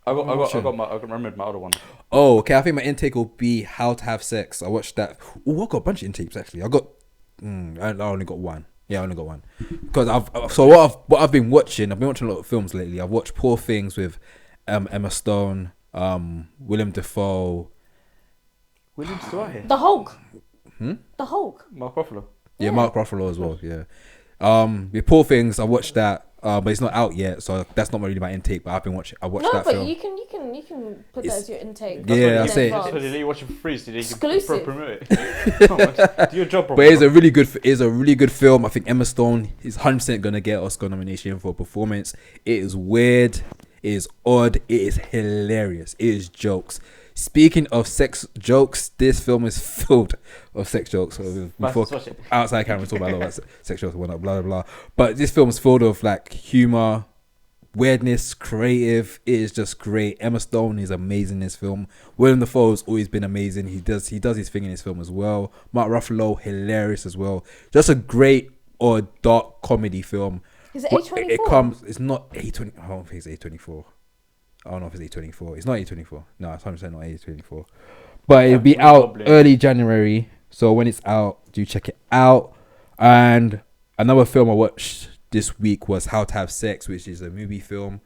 I remembered my other one. Oh, okay. I think my intake will be How to Have Sex. I watched that. Oh, I got a bunch of intakes actually. I only got one. Yeah, I only got one. Because what I've been watching. I've been watching a lot of films lately. I've watched Poor Things with Emma Stone, Willem Dafoe. William Stewart here. The Hulk. The Hulk. Mark Ruffalo. Yeah, Mark Ruffalo as well. Yeah. With Poor Things, I watched that. But it's not out yet, so that's not really my intake. But I watched that film. No, but you can put that as your intake. Yeah, I say. So did you watch it for free? So Exclusive. Promote it. Do your job. But it's a really good film. I think Emma Stone is 100% gonna get Oscar nomination for performance. It is weird. It is odd. It is hilarious. It is jokes. Speaking of sex jokes, this film is filled of sex jokes. So before Watch it. outside camera, we talk about a lot about sex jokes and whatnot, blah blah blah. But this film is filled of like humor, weirdness, creative. It is just great. Emma Stone is amazing in this film. Willem Dafoe has always been amazing. He does his thing in this film as well. Mark Ruffalo, hilarious as well. Just a great or dark comedy film. Is it What- A24? It comes. It's not A20. I don't think it's A24. I don't know if it's A24. It's not A24. No, it's 100% not A24. But it'll be out probably. early January. So when it's out, do check it out. And another film I watched this week was How to Have Sex, which is a movie film.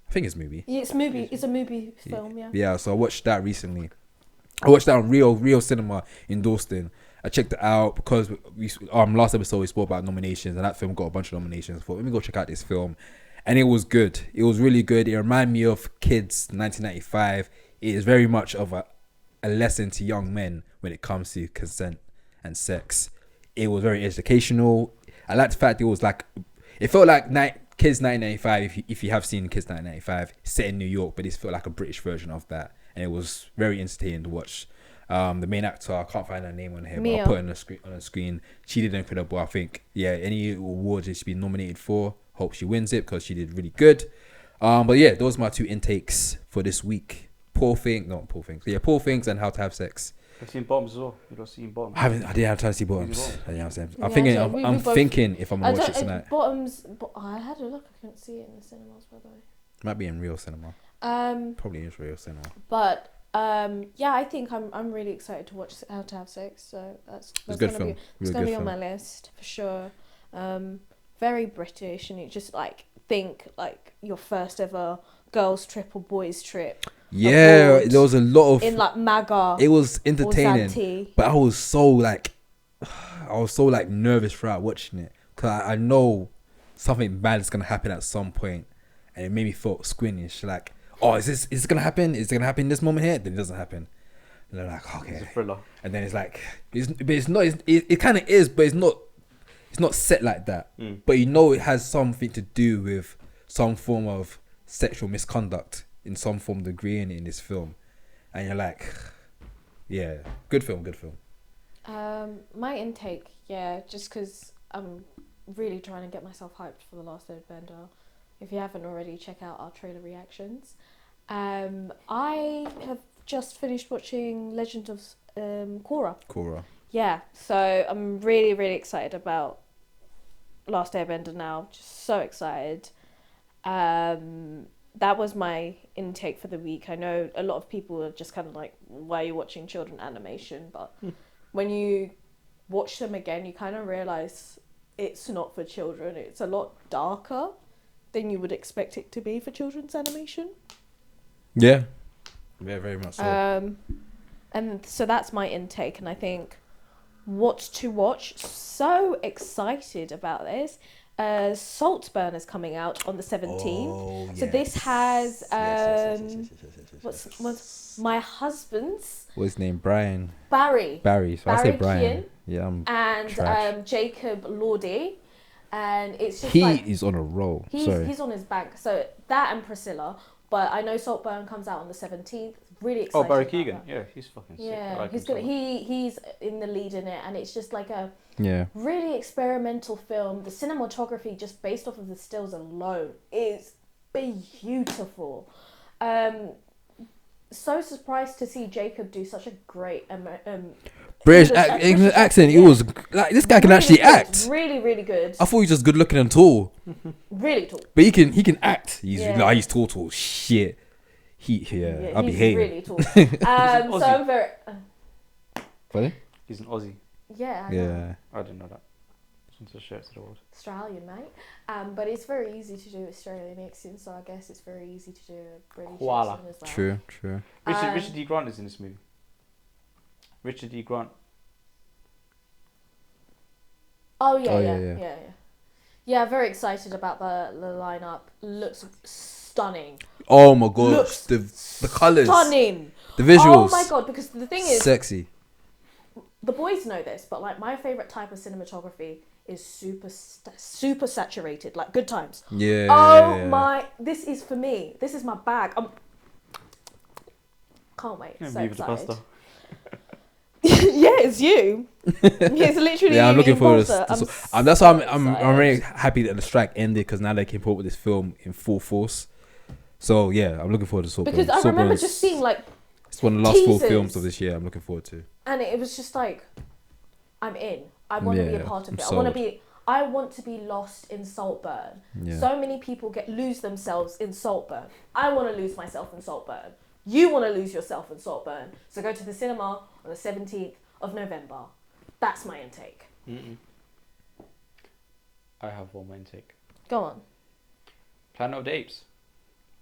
I think it's a movie. Yeah, it's movie. It's a movie film. Yeah. Yeah, so I watched that recently. I watched that on Real Cinema in Dalston. I checked it out because we last episode we spoke about nominations, and that film got a bunch of nominations. I thought, let me go check out this film. And it was good. It was really good. It reminded me of Kids 1995. It is very much of a lesson to young men when it comes to consent and sex. It was very educational. I like the fact it felt like Kids 1995. If you have seen Kids 1995, set in New York, but it felt like a British version of that, and it was very entertaining to watch. The main actor, I can't find her name on here, but I'll put it on the screen. She did incredible. I think, any awards she should be nominated for. Hope she wins it because she did really good. But yeah, those are my two intakes for this week. Poor Things and How to Have Sex. I've seen Bottoms as well. You've not seen Bottoms. I didn't have time to see Bottoms. I didn't have time. I'm Yeah, thinking. so we I'm both- thinking if I'm gonna watch it tonight. Bottoms. I had a look. I couldn't see it in the cinemas, by the way. Might be in Real Cinema. Probably is Real Cinema. But yeah, I think I'm really excited to watch How to Have Sex. So that's It's a good gonna film. be it's Really gonna good be on film. my list for sure. Very British, and you just think like your first ever girls trip or boys trip. Yeah, abroad there was a lot of. in like MAGA. It was or entertaining, Zante. but I was so nervous throughout watching it because I know something bad is gonna happen at some point, and it made me feel squeamish. Like, oh, is this gonna happen? Is it gonna happen in this moment here? Then it doesn't happen. And they're like, It's a okay, thriller. and then it's like, it's not. It kind of is, but it's not. It's not set like that. But you know, it has something to do with some form of sexual misconduct in some form degree in this film, and you're like, yeah, good film. My intake, just because I'm really trying to get myself hyped for The Last Airbender. If you haven't already, check out our trailer reactions. I have just finished watching Legend of Korra. Yeah, so I'm really, really excited about Last Airbender now. Just so excited. That was my intake for the week. I know a lot of people are just kind of like, why are you watching children animation? But when you watch them again, you kind of realise it's not for children. It's a lot darker than you would expect it to be for children's animation. Yeah, very much so. And so that's my intake, and I think what to watch. So excited about this. Saltburn is coming out on the 17th. Oh, So this has what's my husband's What's his name? Brian. Barry So I say Brian. Keoghan Yeah, I'm and trash. Jacob Lordy, and it's just He like is on a roll. he's on his bank. So that and Priscilla, but I know Saltburn comes out on the 17th. Really excited. Oh, Barry about Keoghan. that. Yeah, he's fucking sick. I Yeah, like he's him so good. much. He's in the lead in it, and it's just like a Yeah. really experimental film. The cinematography, just based off of the stills alone, is beautiful. So surprised to see Jacob do such a great British English accent. It yeah. was like this guy can Really actually good, act. Really, really good. I thought he was just good looking and tall, Really tall. but he can act. He's Yeah. he's tall. Shit. I'll be he's hating. really tall. So Aussie. I'm very. Pardon? He's an Aussie. Yeah. I know. Yeah. I didn't know that. Just want to share it to the world. Australian, mate. But it's very easy to do Australian accent, so I guess it's very easy to do a British Koala. accent as well. True. Richard D. Grant is in this movie. Richard D. Grant. Oh yeah, Oh, yeah. yeah. Yeah, very excited about the lineup. Looks stunning. Oh my god, Looks the colors, Stunning. the visuals. Oh my god, because the thing is, sexy. the boys know this, but like my favorite type of cinematography is super saturated, like Good Times. Yeah. Oh my, this is for me. This is my bag. Can't wait. Yeah, So leave the excited. pasta. Yeah, it's you. It's literally Yeah, I'm you looking in forward to Malta. this. That's why I'm excited. really happy that the strike ended because now they can put up with this film in full force. So yeah, I'm looking forward to Saltburn. Because I remember just seeing like, it's one of the last full teasers. films of this year. I'm looking forward to. and it was just like, I'm in. I want to be a Yeah, part of I'm it. sold. I want to be lost in Saltburn. Yeah. So many people lose themselves in Saltburn. I want to lose myself in Saltburn. You want to lose yourself in Saltburn. So go to the cinema on the 17th of November. That's my intake. I have one more intake. Go on. Planet of the Apes.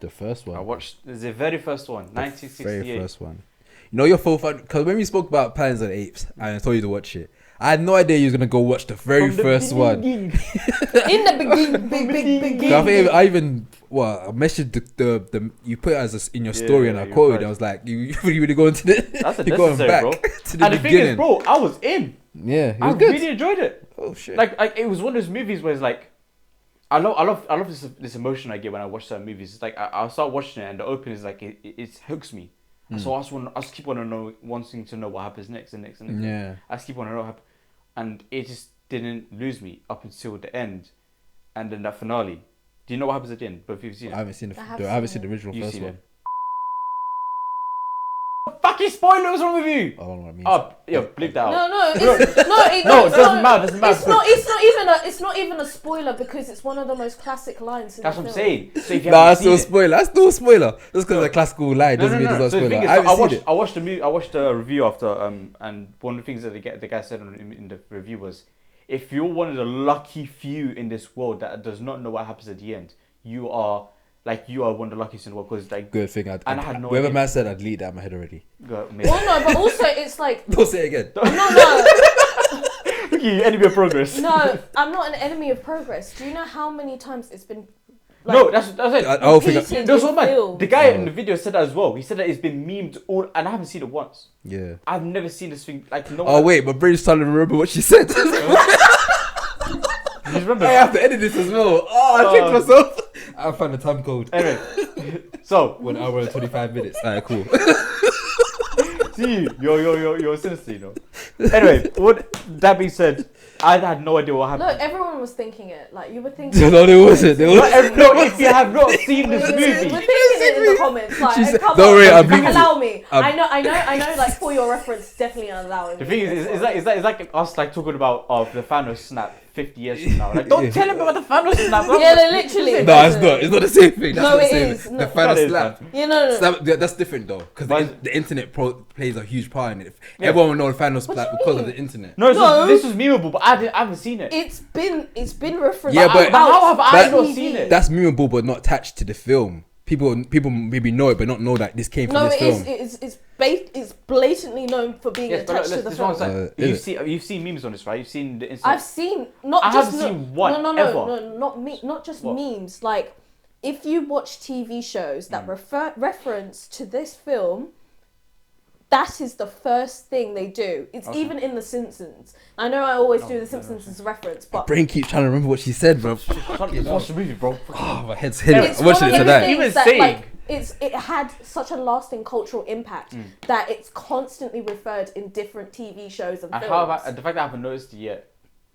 The first one. I watched the very first one, The 1968. very first one. You know, you're full fun because when we spoke about Planet of the Apes, and I told you to watch it. I had no idea you was gonna go watch the very From the first one. beginning. In the beginning. I messaged the you put it as in your story and I you quoted. replied. I was like, you really going to the That's a you're going necessary, back bro. to the And the thing beginning. is, bro, I was in. Yeah, it I was good. really enjoyed it. Oh shit! Like it was one of those movies where it's like, I love this emotion I get when I watch certain movies. It's like I'll start watching it and the opening is like it hooks me. So I just keep wanting to know what happens next and next and next. Yeah. I just keep wanting to know what happens, and it just didn't lose me up until the end, and then that finale. Do you know what happens at the end? Both of you seen it? I haven't seen I I haven't seen the original You've first seen one. it. Fucking spoiler! What's wrong with you? I don't know what it means. Oh, yeah, bleep that out. No, it No, it doesn't matter. It's not even a spoiler because it's one of the most classic lines in That's the what I'm film. saying. So if you Nah, haven't that's still a seen it, spoiler. That's still a spoiler. Just because it's a classical lie doesn't mean it's not a So the spoiler. thing is, I haven't seen it. I watched the movie. I watched the review after, and one of the things that the guy said in the review was, if you're one of the lucky few in this world that does not know what happens at the end, you are one of the luckiest in the world because like. Good thing. And I had no whoever idea. man said I'd delete that in my head already. Well, no, but also it's like Don't say it again. no. Look at you, enemy of progress. No, I'm not an enemy of progress. Do you know how many times it's been? No, that's it. I don't think. repeated There's in one man. film? The guy in the video said that as well. He said that it's been memed all, and I haven't seen it once. Yeah. I've never seen this thing like no. Oh wait, my brain's trying to remember what she said. You remember? I have to edit this as well. Oh, I tricked myself. I found the time code. Anyway, so 1 hour and 25 minutes. Alright, cool. see you're sinister, you know. Anyway, what that being said, I had no idea what No, happened. everyone was thinking it. Like you were thinking. No, there wasn't. There wasn't. No, if you have not seen this We're movie, thinking it in the comments. Like, She said- come don't on, worry, I'm bleeping allow me. I'm- I know. Like for your reference, definitely allowing. the me thing is, it's like us like talking about the Thanos snap 50 years from now. Like, don't tell him about the Thanos snap. Yeah, they literally. No, it's not. It's not the same thing. That's No, not the it same is. thing. No. The final That is, slap. Yeah, no. Snap, that's different though, because But- the internet plays a huge part in it. Yeah. Everyone will know the final What slap do you because of mean? the internet. No, No. this was memeable, but I haven't seen it. It's been referenced. Yeah, but- how have I That- not seen it? That's memorable, but not attached to the film. People maybe know it, but not know that this came from No, this it is. film. It's blatantly known for being Yes, but attached to the this film. one's like, Is you've seen memes on this, right? You've seen the I've seen not I just haven't seen one no, ever. not just What? memes. Like if you watch TV shows that reference to this film, that is the first thing they do. It's Okay. even in The Simpsons. I know I always do The Simpsons as a reference, My but brain keeps trying to remember what she said, bro. Watch the movie, bro. Oh, my head's hitting. it's I'm watching one it of those tonight. Even things that saying- like it had such a lasting cultural impact that it's constantly referred in different TV shows and And films. how about the fact that I haven't noticed it yet?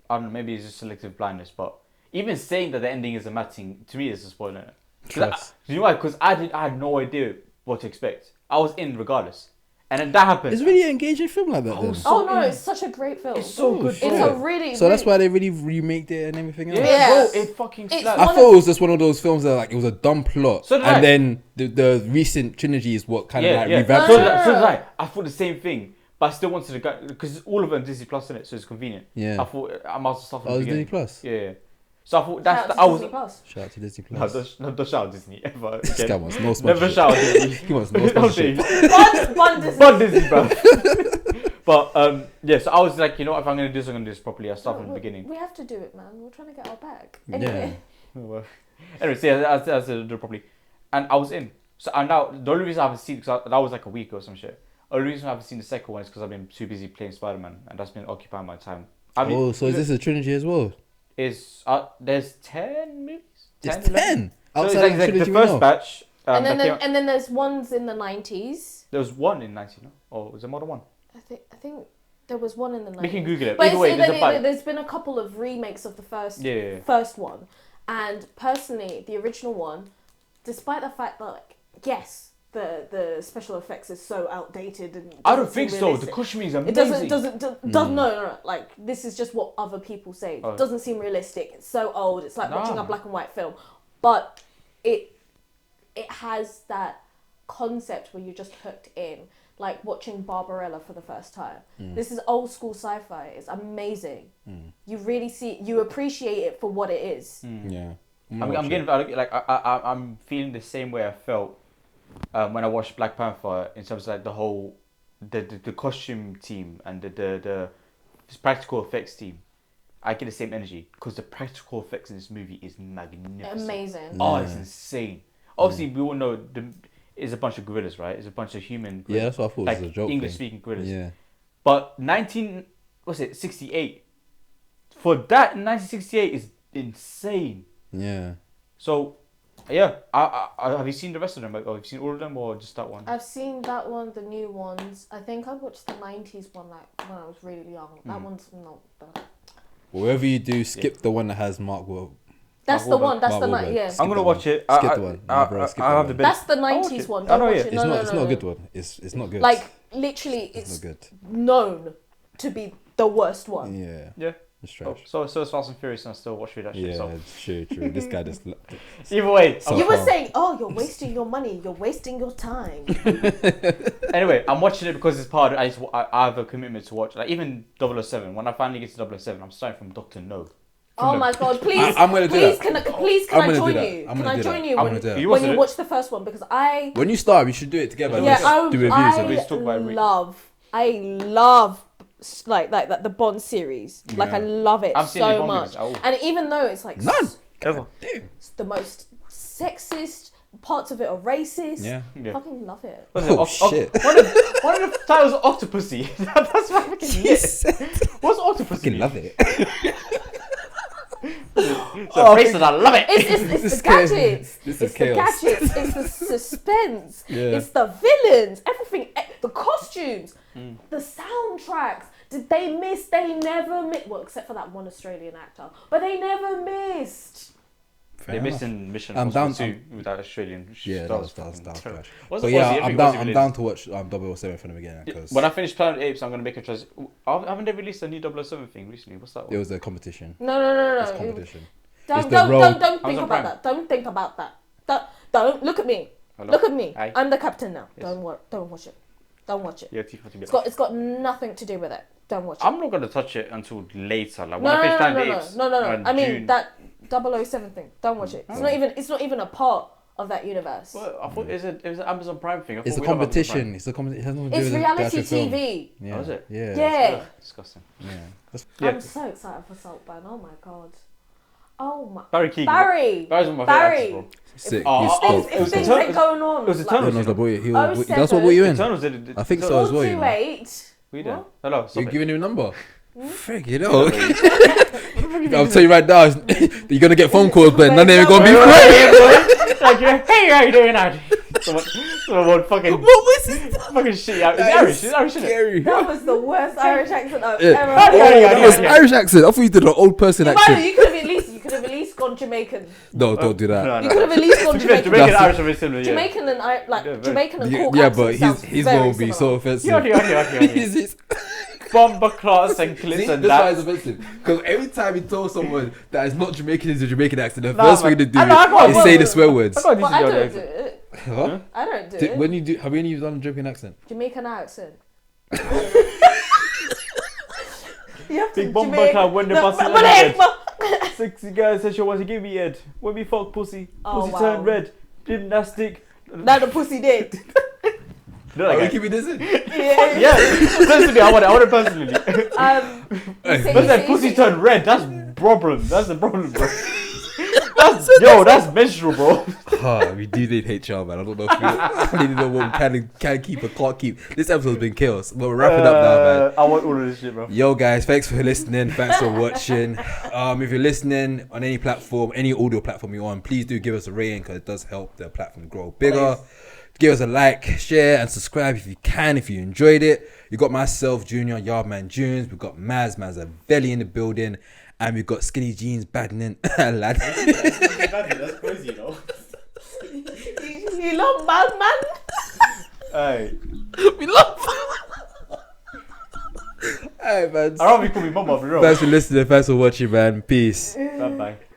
I don't know, maybe it's just selective blindness, but even saying that the ending is a mad thing, to me, is a spoiler. Trust. You know why? Because I had no idea what to expect. I was in regardless. And then that happened. It's really an engaging film like that. Oh, Then. so- Oh no, it's such a great film. It's so good, It's bro. a really So that's really- why they really remade it and everything else. Yeah, Yeah. bro, it fucking It's slaps. I one thought it was just one of those films that like it was a dumb plot, So did I. and then the recent trilogy is what kind of like revamped So, it. so did I. I thought the same thing, but I still wanted to go because all of them Disney Plus in it, so it's convenient. Yeah. I thought I might as well start from Oh, the it's Disney beginning. Plus. Yeah. So I thought Shout that's out the, to I was. Disney Plus. Shout out to Disney No, Plus. don't shout Disney ever. This again. guy wants no Never sponsorship. shout Disney. He wants no Don't sponsorship. say. Bun Disney. But Disney, bro. But yeah, so I was like, you know, if I'm gonna do this, I'm gonna do this properly. I'll start from the beginning. We have to do it, man. We're trying to get our bag. Yeah. Anyway. Well, anyway, so yeah, I do it properly, and I was in. So and now the only reason I haven't seen because that was like a week or some shit. The only reason I haven't seen the second one is because I've been too busy playing Spider-Man, and that's been occupying my time. I mean, Oh, so is this a trilogy as well? there's 10 movies? It's 11? 10. So it's Outside like, of the trilogy we first know. batch, And then there's ones in the 90s. There was one in 90, no? Or was there more than one? I think there was one in the 90s. We can Google it. But Either way, there's been a couple of remakes of the first one. And personally, the original one, despite the fact that, like, yes, the special effects is so outdated and I don't think so. The costuming is amazing. It doesn't no. Like, this is just what other people say. It doesn't seem realistic. It's so old. It's like watching a black and white film. But it has that concept where you're just hooked in, like watching Barbarella for the first time. This is old school sci-fi. It's amazing. You really you appreciate it for what it is. Yeah, I'm feeling the same way I felt when I watched Black Panther, in terms of like the whole the costume team and the practical effects team. I get the same energy because the practical effects in this movie is magnificent. Amazing. Oh, it's insane. Obviously, we all know it's a bunch of gorillas, right? It's a bunch of human gorillas. Yeah, that's what I thought like was a joke. English-speaking gorillas. Yeah. But 68. For that, 1968 is insane. Yeah. So, yeah. I have you seen the rest of them? Like, have you seen all of them or just that one? I've seen that one, the new ones. I think I watched the 90s one like when I was really young. That one's not bad. Whatever you do, skip the one that has Mark Wahlberg. That's the one. That's Mark the Wahlberg. night. Yeah. Skip I'm gonna the watch one. it. Skip the one. Nah, bro, skip the one. That's the 90s one. Don't watch it. It's not a good one. It's not good. Like, literally, it's it's not good. known to be the worst one. Yeah. Yeah. It's trash. So it's Fast and Furious, and I still watch that shit. Yeah, So. it's true. This guy just. Either way. So You were calm. saying, oh, you're wasting your money. You're wasting your time. Anyway, I'm watching it because it's part of I have a commitment to watch. Like, even 007, when I finally get to 007, I'm starting from Dr. No. Oh my God! Please, I'm gonna do please, that. can I join you? I'm Can gonna I do join that. you I'm when gonna do that. You when watched you it? watch the first one? Because When you start, we should do it together. yeah, Let's do reviews of Let's it. talk about it. I love like the Bond series. Like, I love it I've seen the so Bond much. movies. Oh. And even though it's like None. Ever. it's the most sexist, parts of it are racist. Yeah. Yeah. Fucking love it. Oh, shit. One of the titles is Octopussy. That's my fucking shit. What's Octopussy? Fucking love it. It's a racist, I love it. It's the gadgets. This is It's the chaos. gadgets. It's the suspense. Yeah. It's the villains. Everything. The costumes. The soundtracks. Did they miss? They never missed. Well, except for that one Australian actor. But they never missed. Fair They enough. missed in Mission I'm Impossible down- 2 with that Australian. Yeah, that that was terrible. trash. What's But the yeah, Aussie? I'm What's the down. I'm down to watch 007 from the beginning because When I finish Planet of the Apes, I'm gonna make a choice. Haven't they released a new 007 thing recently? What's that one? it was a competition. No. It's competition. Don't It's the road. think Amazon about Prime. that. Don't think about that. Don't look at me. Hello? Look at me. Aye. I'm the captain now. Yes. Don't watch it. Don't watch it. Yeah, It's got nothing to do with it. Don't watch it. I'm not gonna touch it until later. Like when I finish Planet of the Apes. No. in I mean June. that 007 thing. Don't watch it. It's not even a part of that universe. Well, I thought it was an Amazon Prime thing. I It's thought a we don't have Amazon competition. Prime. It's a competition. It has nothing to do It's with reality the actual film. TV. Yeah. Oh, is it? Yeah. Yeah. Disgusting. Yeah. That's- Yeah. I'm so excited for Saltburn. Oh my God. Oh my. Barry Keegan. Barry. Barry's one of my favorite actors, bro. Sick. Oh, He's oh, stoked. it was If things Eternal- ain't going on. it was like, Eternal. No, boy, he Oh, was, that's what you in. Eternals did it. I think so as well. You know. 428. We did. What? Hello. Stop You're it. giving him a number. Hmm? Frig, you know. I'll tell you right now, you're gonna get phone calls, but none of them gonna be right. Like, hey, how you doing, Irish? Someone fucking. What was it? Fucking shit out. It's Irish. It's Irish, isn't it? Scary. That was the worst Irish accent I've Yeah. ever Oh, heard. that was Irish accent. I thought you did an old person You accent. could have at least gone Jamaican. No, don't do that. You could have at least gone Jamaican. Jamaican and That's- Irish are very similar. Yeah. Jamaican and Jamaican and Cork Yeah, accent but sounds his very one will be so similar. offensive. Yeah. He's- Bomber class and clips See, and that's why that. it's offensive. Because every time he tells someone that is not Jamaican is a Jamaican accent, the Nah, first man. thing to do I got is one. say the swear words. I got But I this don't is do it. Huh? I don't do it. When you do, have any of you done a Jamaican accent? Jamaican accent. You have to Big bomber Jamaican- club when the No, bus is but- on the head. but- Sexy girl said she wants to give me head. When we fuck pussy, Oh, pussy wow. turn red. Gymnastic. Now the pussy dead. You know Are that you guy? keeping this in? Yeah. Yeah, personally, I want it personally. You say- But you that say- pussy turned red, that's problem. That's the problem, bro. That's menstrual, bro. We do need HR, man. I don't know if I don't even know what we can keep or can't keep. This episode's been chaos, but we're wrapping up now, man. I want all of this shit, bro. Yo, guys, thanks for listening. Thanks for watching. If you're listening on any platform, any audio platform you're on, please do give us a rating because it does help the platform grow bigger. Please. Give us a like, share, and subscribe if you can, if you enjoyed it. You got myself, Junior, Yardman Junes. We've got Maz Mazavelli in the building. And we've got Skinny Jeans Badnin Aladdin. That's crazy, you know. You love Madman? Hey. We love Alright, man. I don't want to call me mama, for real. Thanks for listening. Thanks for watching, man. Peace. Bye bye.